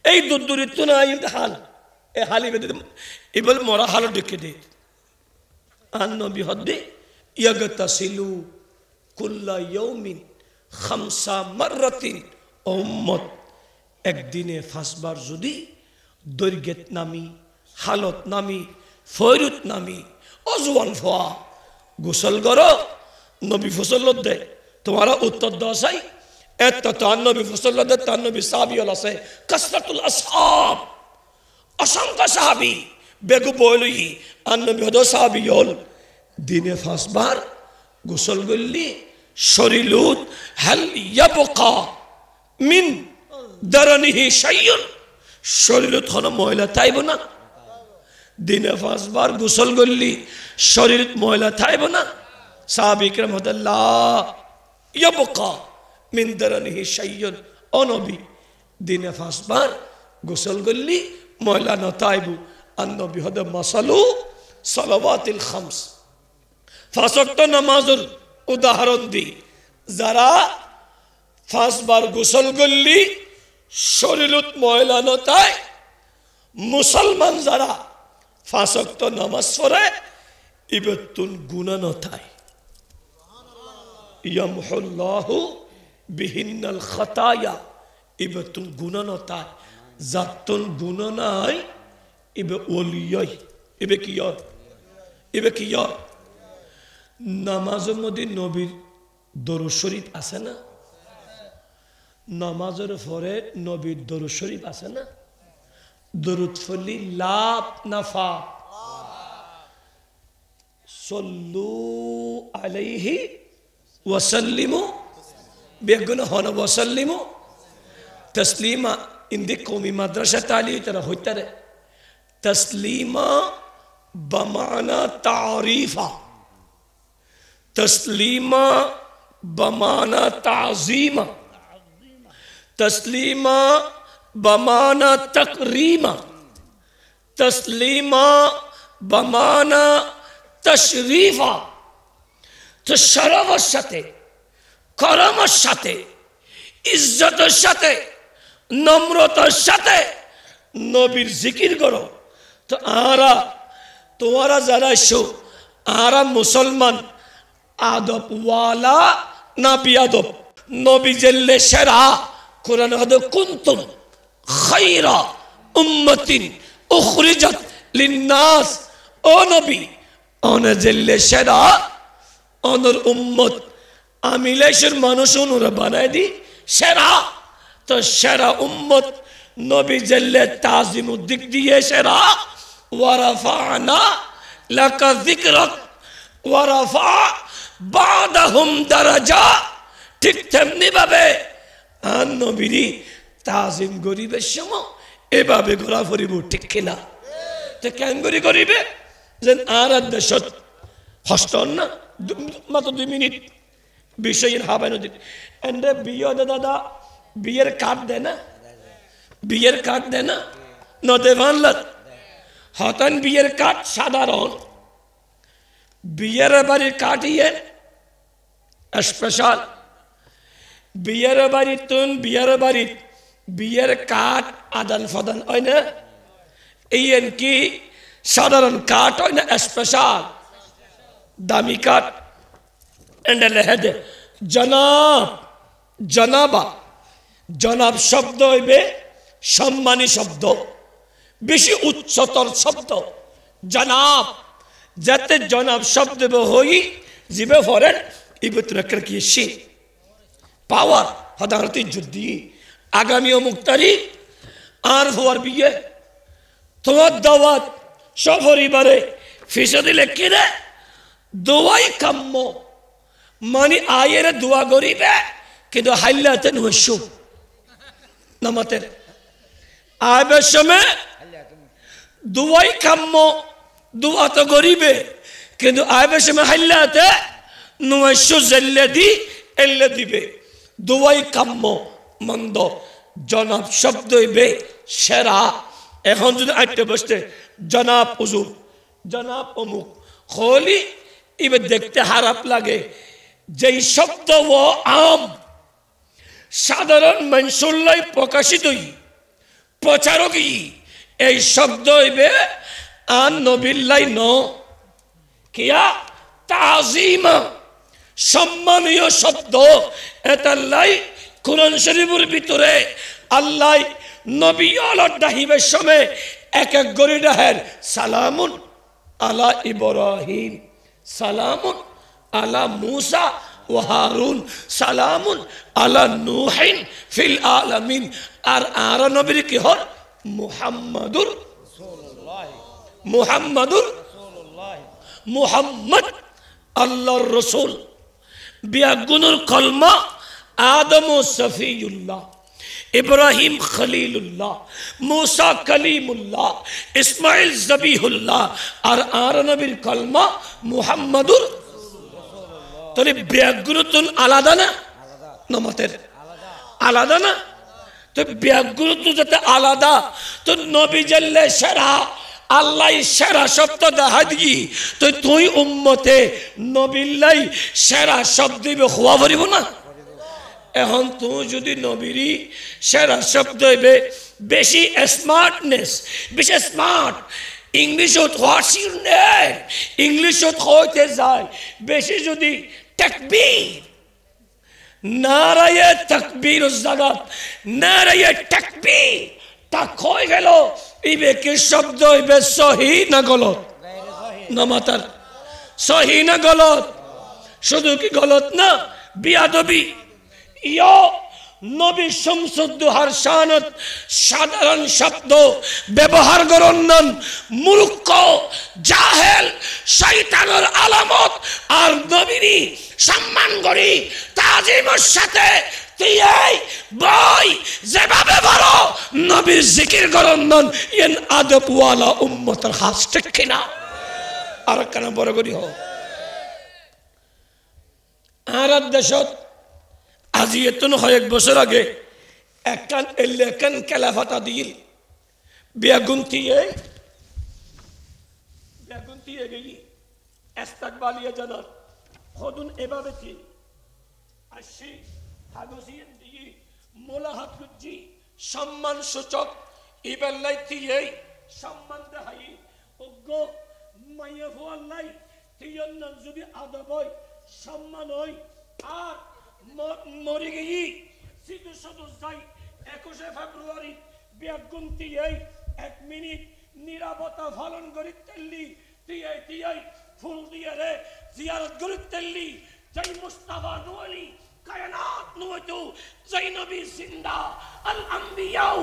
এই দুদুরি তো না হাল এ হালি বেদে ইবল মরা হাল ডেকে দে আন নবী হদে ইয়াগতাসিলু কুল্লা ইয়াউমিন খামসা মাররাতিন উম্মত একদিনে 5 বার যদি দৈর্ঘ্যত নামি হালত নামি ফয়রুত নামি অজওয়ান ফোয়া গোসল করো নবী ফসল দে তোমারা উত্তর দশাই এত তার নবী ফসল দে তার নবী সাহাবী আছে কাসরাতুল আসহাব অসংখ্য সাহাবী বেগু বইলই আর নবী হদ সাহাবী হল দিনে 5 বার গোসল করলি শরীরুত হাল ইয়াবকা মিন দারানিহি শাইয়ুন শরীরত হন ময়লা তাইব না দিনে 5 বার গোসল করলি শরীরত ময়লা তাইব না সাহাবী کرام রাদিয়াল্লাহ ইয়াবকা মিন দারানিহি শাইয়ুন ও নবী দিনে 5 বার গোসল করলি ময়লা না তাইব আর নবী হদ মাসালু সালাওয়াতিল খামস 5 ওয়াক্ত নামাজের উদাহরণ দি যারা 5 বার গোসল করলি শরীরত ময়লা নতাই মুসলমান যারা 5 ওয়াক্ত নামাজ পড়ে ইবাতুন গুনাহ নতাই ইয়ামহুল্লাহু বিহিন্নাল খাতায়া ইবাতুন গুনাহ নতাই জাতুন গুনাহ নাই ইবে ওলিয়াই ইবে কি নামাজের মধ্যে নবীর দরুদ শরীফ আছে না নামাজের পরে নবীর দরুদ শরীফ আছে না দরুদ পড়লি লাভ নাফা সল্লু আলাইহি ওয়াসাল্লিমু বেগুন হন ওয়াসাল্লিমু তসলিমা ইনদি কওমি মাদ্রাসা তালি তরা হইতারে তসলিমা বমানা তারিফা তসলিমা বমানা তাজিমা তসলিমা বমানা তকরিমা তসলিমা বমানা তশরিফা তো শরফের সাথে করমের সাথে ইজ্জতের সাথে নম্রতার সাথে নবীর জিকির করো তো তোমরা যারা এসো আরা মুসলমান আদব ওয়ালা না বিয়াদব নবী জেল্লে সেরা কোরআন হদে কুনতুম খায়রা উম্মাতিন উখরিজাত লিন্নাস ও নবী অনে জেলে সেরা অনর উম্মত আমিলেশের মানুষ ওরা বানায় দি সেরা তো সেরা উম্মত নবী জেলে তাজিম উদ্দিক দিয়ে সেরা ওয়ারাফানা লাকা যিকরাক ওয়ারাফা বাদাহুম দারাজা ঠিক তেমনি ভাবে আর নবীরই তাজিম গরিবের সময় এভাবে ঘোরা ফরিব ঠিক কিনা তো কেন গরিবে যেন আর দেশত হস্টন না মাত্র 2 মিনিট বিষয়ের হাবাই নদী এন্ডে বিয়ে দাদা বিয়ের কার্ড দেয় না বিয়ের কার্ড দেয় না নদে বানলাত হতান বিয়ের কার্ড সাধারণ বিয়ের বাড়ির কার্ড ইয়ে স্পেশাল বিয়ের বাড়ি তুন বিয়ের বাড়ি বিয়ের কার্ড আদান প্রদান হয় না এই কি সাধারণ কার্ড হয় না স্পেশাল দামি কার্ড এন্ডেলে হেডে জনাব জনাবা জনাব শব্দ হইবে সম্মানী শব্দ বেশি উচ্চতর শব্দ জনাব যাতে জনাব শব্দ হই জিবে ফরেন ইবতর কি সে পাওয়ার সাধারণত যুদ্ধি আগামী অমুক তারিখ আর হওয়ার বিয়ে তোমার দাওয়াত সপরিবারে ফিসদি লেখি রে দোয়াই কাম্য মানে আয়ের দোয়া করিবে কিন্তু হাইলাতে নৈশ নামাতের আয়ের সময় দোয়াই কাম্য দোয়া তো করিবে কিন্তু আয়ের সময় হাইলাতে নৈশ জেলে দি এলে দিবে দোয়াই কাম্য মন্দ জনাব শব্দ হইবে সেরা এখন যদি আইতে বসতে জনাব হুজুর জনাব অমুক হলি এবার দেখতে খারাপ লাগে যেই শব্দ ও আম সাধারণ মানুষের প্রকাশিত প্রচারকই এই শব্দ হইবে আর নবিল্লাই ন কিয়া তাজিমা সম্মানীয় শব্দ এটাল্লাই কুরআন শরীফের ভিতরে আল্লাহ নবী আলার দাহিবের সময় এক এক গরি ডাহের সালামুন আলা ইব্রাহিম সালামুন আলা মুসা ও হারুন সালামুন আলা নূহিন ফিল আলামিন আর নবীর কি হল মুহাম্মাদুর মুহাম্মাদুর মুহাম্মদ আল্লাহর রাসূল বিয়াগুনুর কলমা আদম সফিউল্লাহ ইব্রাহিম খলিলুল্লাহ মুসা কলিমুল্লাহ ইসমাইল জবিহুল্লাহ আর নবীর কলমা মুহাম্মাদুর তাহলে ব্যাগুরতুন আলাদা না নমতের আলাদা না তো ব্যাগুরতু যাতে আলাদা তো নবী জাল্লে সেরা আল্লাহ সেরা শব্দ দেখা দি তো তুই উম্মতে নবিল্লাই সেরা শব্দ দিবে হওয়া পারিব না এখন তুই যদি নবীরই সেরা শব্দ হইবে বেশি স্মার্টনেস বেশি স্মার্ট ইংলিশত হোয়াটস ইউর নেম ইংলিশত হইতে যায় বেশি যদি তাকবীর নারায়ে তাকবীর জাগাত নারায়ে তাকবীর তা কই গেল ইবে কি শব্দ হইবে সহি না গলত না মাতার সহি না গলত শুধু কি গলত না বিয়াদবি ইয়া নবী শামসুদ্দোহার শানত সাধারণ শব্দ ব্যবহার করন্নন মূর্খ জাহেল শয়তানের আলামত আর নবীরই সম্মান করি তাজিমের সাথে তুই এই বই যেভাবে বড় নবীর জিকির করন্নন ইন আদবওয়ালা উম্মতের হাস ঠিক কিনা আর কেন বড় করি হোক আর দেশত আজি এতন কয়েক বছর আগে একখান এলেখান খেলাফাতা দিল বেগুনতিয়ে গেলি এস্তাকবালিয়া জানার হদুন এভাবে কি আসি হাগসিয়েন দিয়ে মোলাহাত কুজি সম্মান সূচক ইবেল্লাই দিয়ে সম্মান দেখাই অজ্ঞ মাইয়া ফোয়াল্লাই তিয়ন যদি আদব হয় সম্মান হয় আর মরে গিয়ে সিধু সদস্য যাই 21 ফেব্রুয়ারি বেগুনতি এই 1 মিনিট নিরাপত্তা পালন করি তেলি তিয়াই ফুল দিয়ে রে জিয়ারত করতেলি যাই মুস্তাফা নওয়ালি কায়নাত নওয়াতু যাই নবী জিন্দা আল আম্বিয়াউ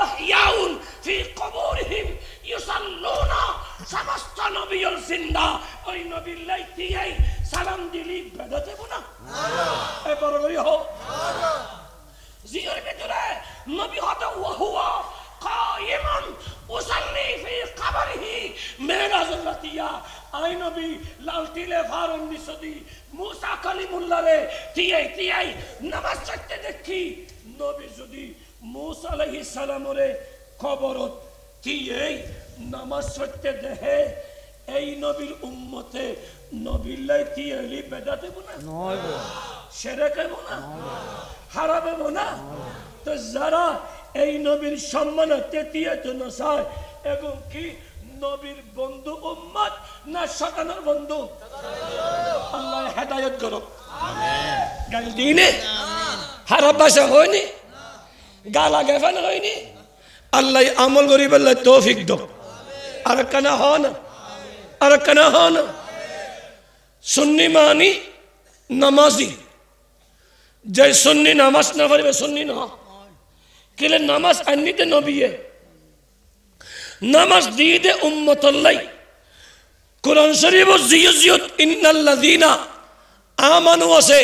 আহইয়াউন ফি কবুরহিম ইউসাল্লুনা সমস্ত নবীর জিন্দা ওই নবীর লাইতিয়ে সালাম দিলি বেদা দেব না এবার বলি হো জিয়ার ভিতরে নবী হতে ওয়াহুয়া কায়িমান উসাল্লি ফি কবরিহি মেরাজুল লাতিয়া আই নবী লালটিলে ফারুন নিসদি মুসা কালিমুল্লাহ রে তিয়াই নামাজ পড়তে দেখি নবী যদি মুসা আলাইহিস সালাম রে কবরত তিয়াই নামাজ পড়তে দেখে এই নবীর উম্মতে নবীর লাই তিয়ালি বেদা দেব না নয় শিরক দেব না হারাম দেব না তো যারা এই নবীর সম্মানার্থে তিয়াত নসায় এবং কি নবীর বন্ধু উম্মত না শয়তানের বন্ধু আল্লাহ হেদায়েত করো আমিন গাল দিনে খারাপ ভাষা হয়নি গালা গেফান হয়নি আল্লাহ আমল করিব আল্লাহ তৌফিক দাও আর কানা হন সুন্নি মানি নামাজি যে সুন্নি নামাজ না পড়বে সুন্নি না কেলে নামাজ আনিতে নবীয়ে নামাজ দিয়ে দে উম্মতুল্লাহ কোরআন শরীফ জিয়ত ইন্নাল্লাযীনা আমানু আছে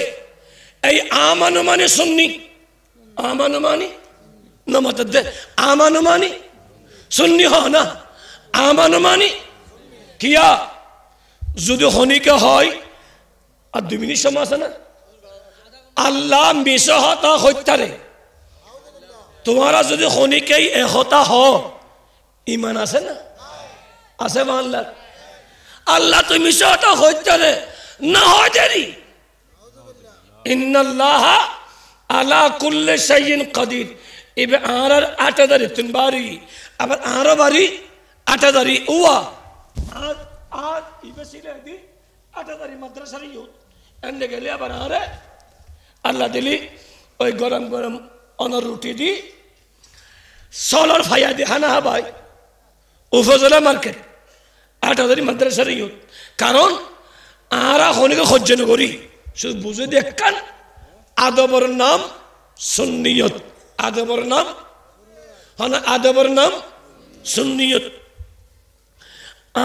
এই আমানু মানে সুন্নি আমানু মানে নামাজ দে আমানু মানে সুন্নি হয় না আমানু মানে কিয়া যদি হনিকে হয় আর 2 মিনিট সময় আছে না আল্লাহ মিশহতা হত্যারে তোমারা যদি হনিকেই এহতা হ ইমান আছে না আছে আল্লাহ আল্লাহ তুমি মিশহতা হত্যারে না হয় দেরি ইন্নাল্লাহা আলা কুল্লি শাইইন কাদির ইবে আরার 8000 তিন বাড়ি আবার আরো বাড়ি 8000 ওয়া আর ইবে সিলে দি 8000 মাদ্রাসার ইউত এন্ড গেলে আবার আরে আল্লাহ দিলি ওই গরম গরম অনর রুটি দি সোলার ফায়া দি হানা ভাই উপজেলা মার্কেট 8000 মাদ্রাসার ইউত কারণ আরা হনিকে সহ্য নকরি শুধু বুঝে দেখান আদবর নাম সুন্নিয়ত আদবর নাম হানা আদবর নাম সুন্নিয়ত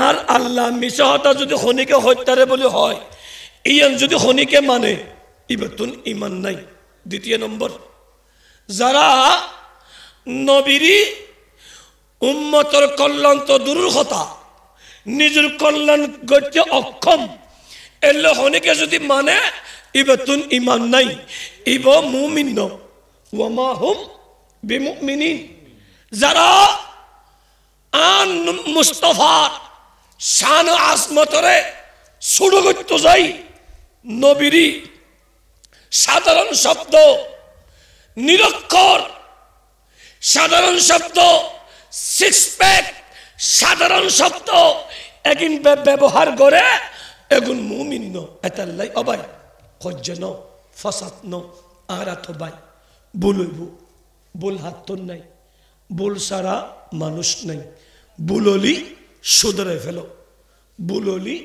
আর আল্লাহ মিশহতা যদি হনিকে হত্যারে বলে হয় ইয়ান যদি হনিকে মানে ইবতুন ইমান নাই দ্বিতীয় নম্বর যারা নবীরি উম্মতর কল্যাণ তো দূরের কথা নিজের কল্যাণ করতে অক্ষম এলে হনিকে যদি মানে ইবতুন ইমান নাই ইব মুমিন ন ওয়ামা হুম বিমুমিনিন যারা আন মুস্তাফা শান আজমতরে শুরু করতে যাই নবীরি সাধারণ শব্দ নিরক্ষর সাধারণ শব্দ সিক্স প্যাক সাধারণ শব্দ এগিন ব্যবহার করে এগুন মুমিন ন এতাল্লাই অবাই হজ্জন ফসাত ন আরাত বাই বলইব বল হাত নাই বল সারা মানুষ নাই বুললি শুধরে ফেলো বুললি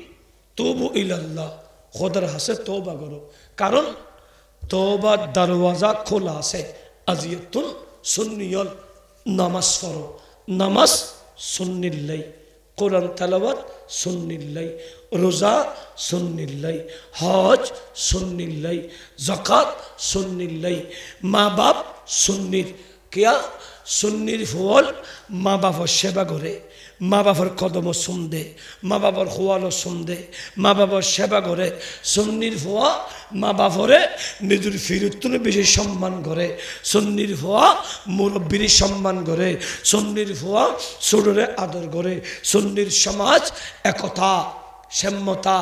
তবু ইলাল্লাহ খোদার হাসে তওবা করো কারণ তওবার দরওয়াজা খোলা আছে আজিয়াতুন সুন্নিয়ল নামাজ পড়ো নামাজ সুন্নিল্লাই কোরআন তেলাওয়াত সুন্নিল্লাই রোজা সুন্নিল্লাই হজ সুন্নিল্লাই যাকাত সুন্নিল্লাই মা বাপ সুন্নির কিয়া সুন্নির ফল মা বাবার সেবা করে মা বাবার কদম শুনদে মা বাবার খোয়ালো শুনদে মা বাবার সেবা করে সুন্নির ফোয়া মা বাবরে নিজের ফিরুত্তর বেশি সম্মান করে সুন্নির ফোয়া মুরব্বীর সম্মান করে সুন্নির ফোয়া ছোটরে আদর করে সুন্নির সমাজ একতা সাম্যতা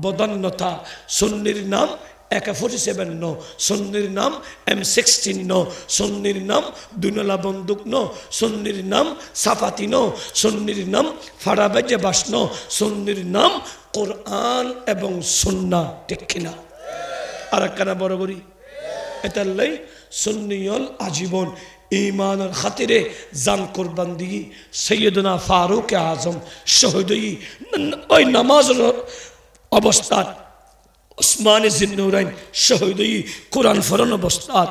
বদান্যতা সুন্নির নাম AK-47 নো সুন্নির নাম M16 নো সুন্নির নাম দুনলা বন্দুক নো সুন্নির নাম সাফাতি নো সুন্নির নাম ফাড়াবেজে বাস নো সুন্নির নাম কোরআন এবং সুন্নাহ ঠিক কিনা আর একখানা বরাবরই এতাল্লাই সুন্নিয়ল আজীবন ইমানের খাতিরে জান কোরবান দিয়ে সৈয়দনা ফারুক আজম শহীদ ওই নামাজ অবস্থাত ওসমানে জিন্নুরাইন শহীদ হই কোরআন ফরন অবস্থাত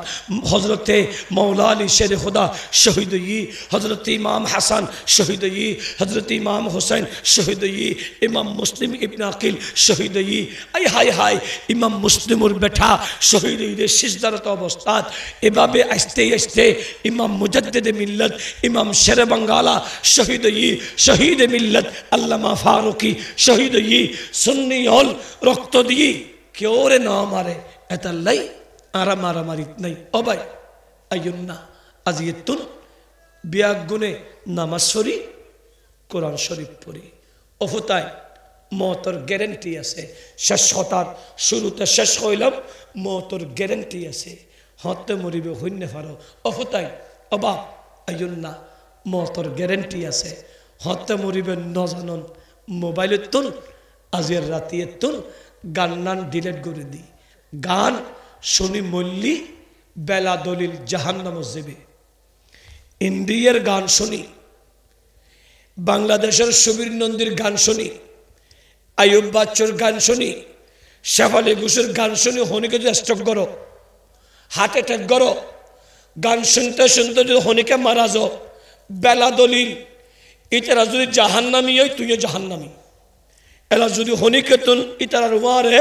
হযরতে মাওলা আলী শের খুদা শহীদ হই হযরতে ইমাম হাসান শহীদ হই হযরতে ইমাম হোসেন শহীদ হই ইমাম মুসলিম ইবনে আকিল শহীদ হই আই হায় হায় ইমাম মুসলিমর বেটা শহীদ হই সিজদারত অবস্থাত এভাবে আস্তে আস্তে ইমাম মুজাদ্দিদ মিল্লাত ইমাম শের বাঙ্গালা শহীদ হই শহীদ মিল্লাত আল্লামা ফারুকি শহীদ হই সুন্নি হল রক্ত দিয়ে কেউ রে না মারে এটা লাই আরা মারামারি নাই ও ভাই আইন না আজি তুন বিয়াক গুনে নামাজ পড়ি কোরআন শরীফ পড়ি অফতায় মতর গ্যারেন্টি আছে শেষ হতার শুরুতে শেষ হইলাম মতর গ্যারেন্টি আছে হতে মরিবে হইন্য পারো অফতায় অবা আইন না মতর গ্যারেন্টি আছে হতে মরিবে নজানন মোবাইলে তুন আজির রাতিয়ে তুন গান নান ডিলেট করে দি গান শুনি মল্লি বেলা দলিল জাহান্নাম যাবে ইন্ডিয়ার গান শুনি বাংলাদেশের সুবীর নন্দীর গান শুনি আয়ুব বাচ্চুর গান শুনি শেফালি ঘোষের গান শুনি হনিকে যদি স্ট্রোক করো হার্ট অ্যাটাক করো গান শুনতে শুনতে যদি হনিকে মারা যাও বেলা দলিল ইতারা যদি জাহান্নামি হয় তুইও জাহান্নামি এলা যদি হনিকেতন ইতার ওয়ারে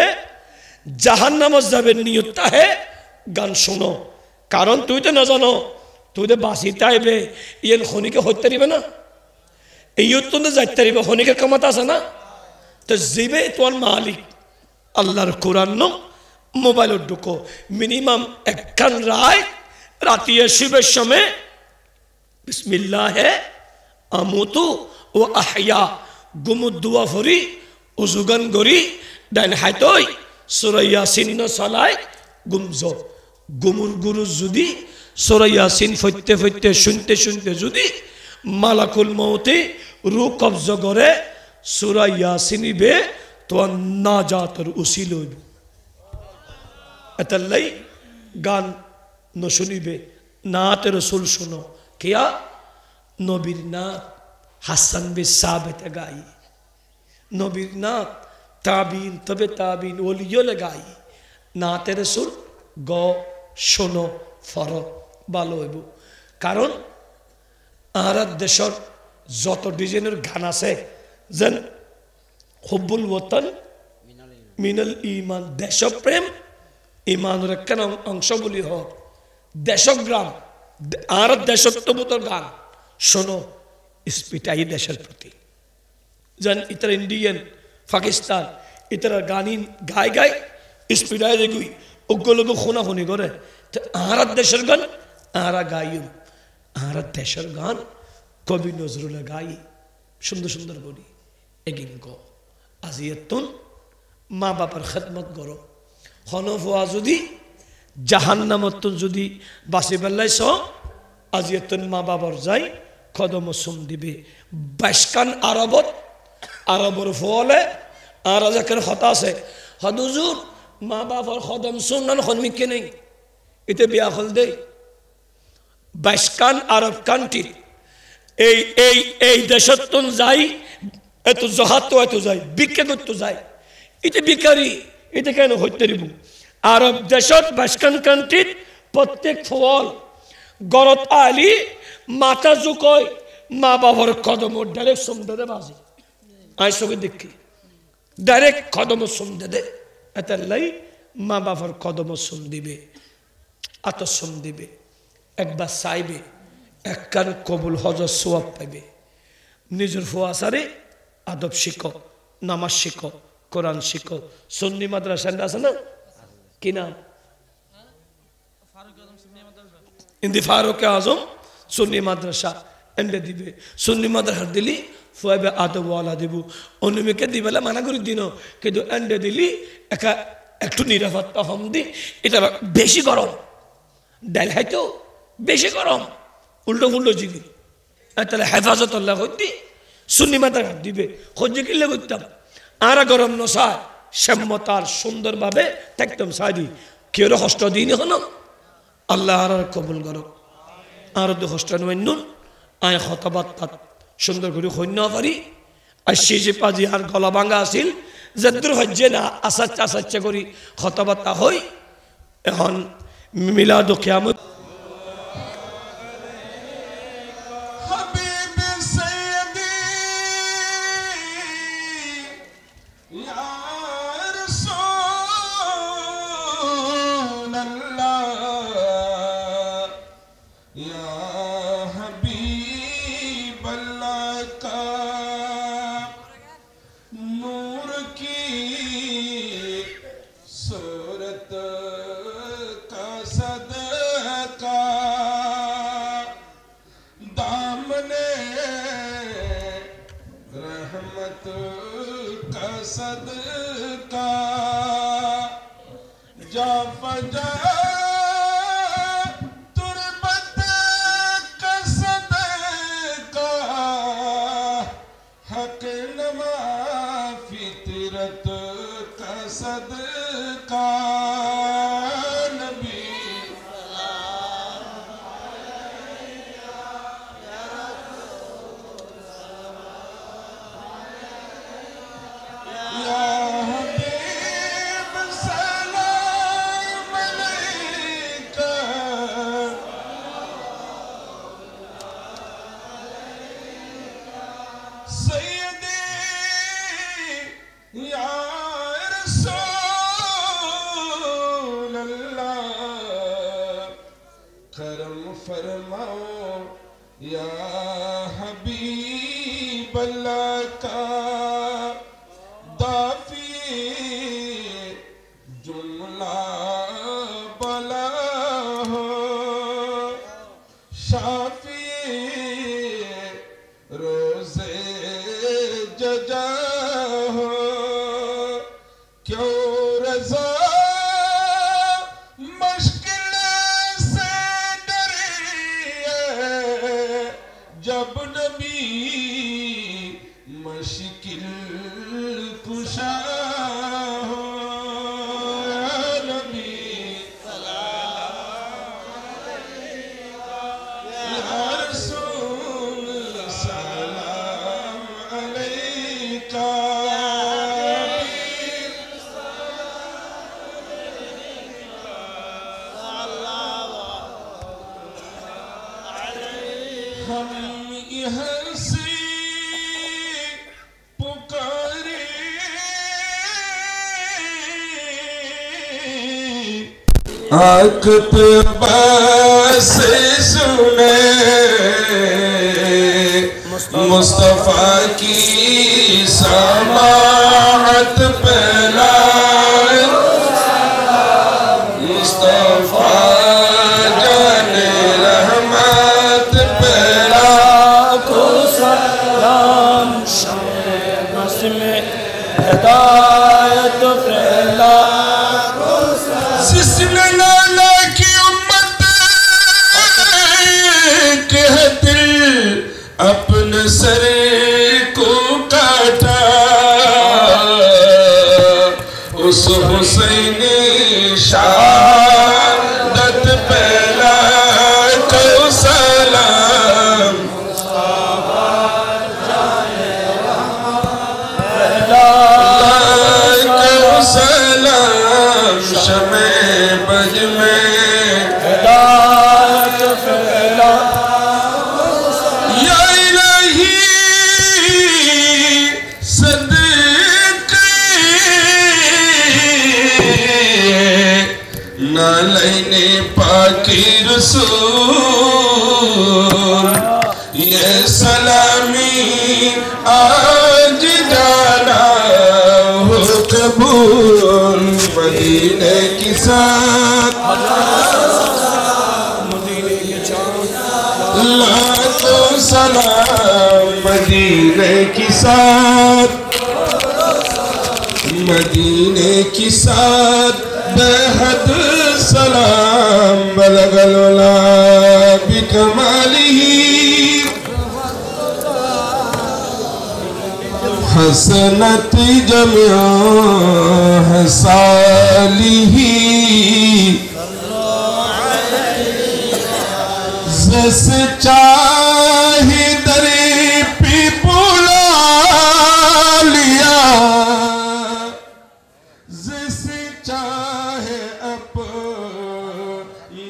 জাহান্নাম যাবে নিয়তটা হে গান শোনো কারণ তুই তো না জানো তুই তো বাসি তাইবে ইয়েন হনিকে হত্যা দিবে না এই উত্তর যাইতে দিবে হনিকে ক্ষমতা আছে না তো জিবে তোমার মালিক আল্লাহর কোরআন মোবাইলত ঢুকো মিনিমাম একখান রায় রাতিয়ে শিবের সময় বিসমিল্লাহে আমুতু ও আহয়া গুমুদ দুয়া ফরি উজুগান গরি ডাইন হাইতই সূরা ইয়াসিন সালাই গুমজ গুমুর গুরু যদি সূরা ইয়াসিন ফইতে ফইতে শুনতে শুনতে যদি মালাকুল মউতে রূহ কবজ করে সূরা ইয়াসিন বে তো নাজাতের উসিল হইব এতাল্লাই গান ন শুনিবে নাতে রাসূল শুনো কিয়া নবীর নাত হাসান বে সাবিত গাই নবীর নাত তাবিন তবে তাবিন ওলিও লাগাই নাতে রাসূল গ শোনো ফর ভালো হইব কারণ আর দেশের যত ডিজাইনের গান আছে যেন হুব্বুল ওয়াতান মিনাল ঈমান দেশপ্রেম ঈমানের একটা অংশ বলি হোক দেশগ্রাম আর দেশত্ববোধের গান শোনো স্পিটাই দেশের প্রতি যেন ইতার ইন্ডিয়ান পাকিস্তান ইতার গানি গায় গায় স্পিটাই দেখুই ওগুলোকে খুনাখুনি করে তো আর দেশের গান আর গাইম আর দেশের গান কবি নজরুল গাই সুন্দর সুন্দর করি এগিন গো আজি এতন মা বাবার খেদমত করো হনফা যদি জাহান্নামত যদি বাসি বেলাইছ আজি এতন মা বাবার যাই কদম সুম দিবে বাইশকান আরবত আরবর ফলে আর যাকের হতা আছে হদুজুর মা বাবার কদম সুন্নান সন্মুখে নেই এতে বিয়া হল দে বাইশকান আরব কান্ট্রি এই এই এই দেশত যাই এত জহাত এত যায় বিক্ষে করতে যায় এটা বিকারি এটা কেন হইতে দিব আরব দেশত বাইশকান কান্ট্রিত প্রত্যেক ফল গরত আলি মাথা জুকয় মা বাবার কদম ডাইরেক্ট সুন্দরে বাজে আয় সঙ্গে দেখি ডাইরেক্ট কদম সুন্দে দে এতাল্লাই মা বাবার কদম সুন দিবে আত সুন দিবে একবার চাইবে একখান কবুল হজর সোয়াব পাইবে নিজের ফুয়াশারে আদব শিখো নামাজ শিখো কোরআন শিখো সুন্নি মাদ্রাসা আছে না কি নাম ইন্দি ফারুক আজম সুন্নি মাদ্রাসা এন্ডে দিবে সুন্নি মাদ্রাসা দিলি ফুয়াবে আদব ওয়ালা দিব অন্যকে দিবেলা মানা করি দিন কিন্তু এন্ডে দিলি একা একটু নিরাপত্তা হম দি এটা বেশি গরম ডাইল খাইতো বেশি গরম উল্টো উল্টো জিবি তাহলে হেফাজত আল্লাহ করতি সুন্নি মাদ্রাসা দিবে খোঁজে কিনলে করতাম আর গরম নসায় সম্মতার সুন্দরভাবে একদম সাদি কেউ হস্ত দিন হন আল্লাহ আর কবুল করো আর দু হস্ত নুন আয় হতবাত সুন্দর করে সৈন্য পারি আর সে যে পাজি আর গলা ভাঙা আছিল যদ্দুর হজ্জে না আসাচ্চা করি কথাবার্তা হই এখন মিলাদ ও কিয়ামত सदका जा फजा तुरबत का सदका हक नमा फितरत का सदका नबी करम फरमाओ या हबीब अल्लाह का दाफी जुमला बला हो शाफी रोज़े जजा हो क्यों रज़ा जब नबी मुश्किल कुशा हो नबी या रसूल सलाम अलैका हम यहाँ से पुकारे आँख पे बस सुने मुस्तफा की समाअत पे मुस्तफा जाने रहमत पे हिदायत फैला जिसने नाला की उम्मत के दिल अपने सर को काटा उस हुसैन शहादत पहला को सलाम सलाम शमे बज में हिदायत फैला या इलाही सदके नालैने पाकी रसूल ये सलामी आज जाना कबूल मदीने की साथ लाखों सलाम मदीने की साथ मदीने की साथ बेहद सलाम बलगल उला बिकमालिही हसनत जमिया हसालिही जस चाहे दरे पे बुला लिया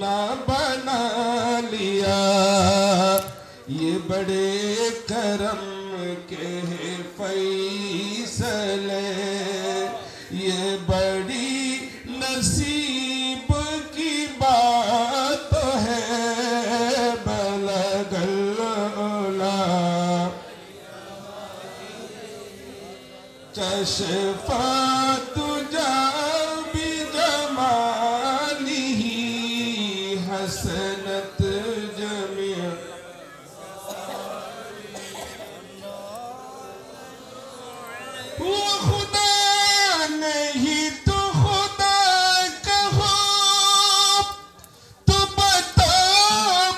अपना बना लिया। ये बड़े करम के फैसले, ये बड़ी नसीब की बात है। बलगल ओला कशफा तुझा भी जमाली हसनत जमिया। वो खुदा नहीं तो खुदा कहो, तो बता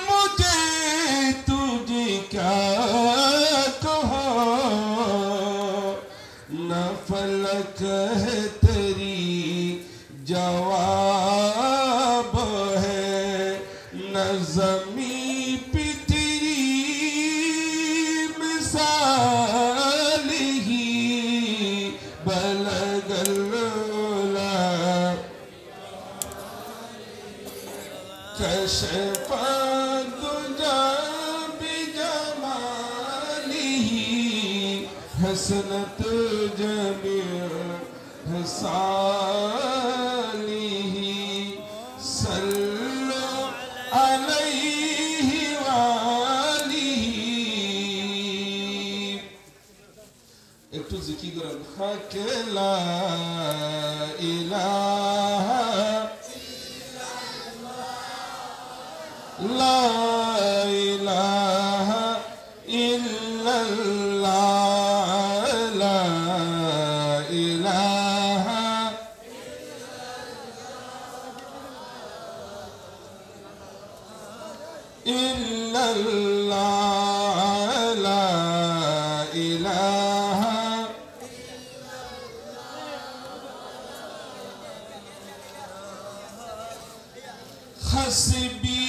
मुझे तुझे क्या कहो। न फलक है तेरी जवाब है, न ज़मीं पे तेरी मिसाल ही। बलगल ओला कशफा दुजा बिजमालिही हसनत जमिया हसालिही। सल्लु अलैहि वालिही। একটু জিকির করেন। হক লা ইলাহা লা ইলাহা ইল্লাল্লাহ লা ইলাহা ইল্লাল্লাহ লা ইলাহা हस्बी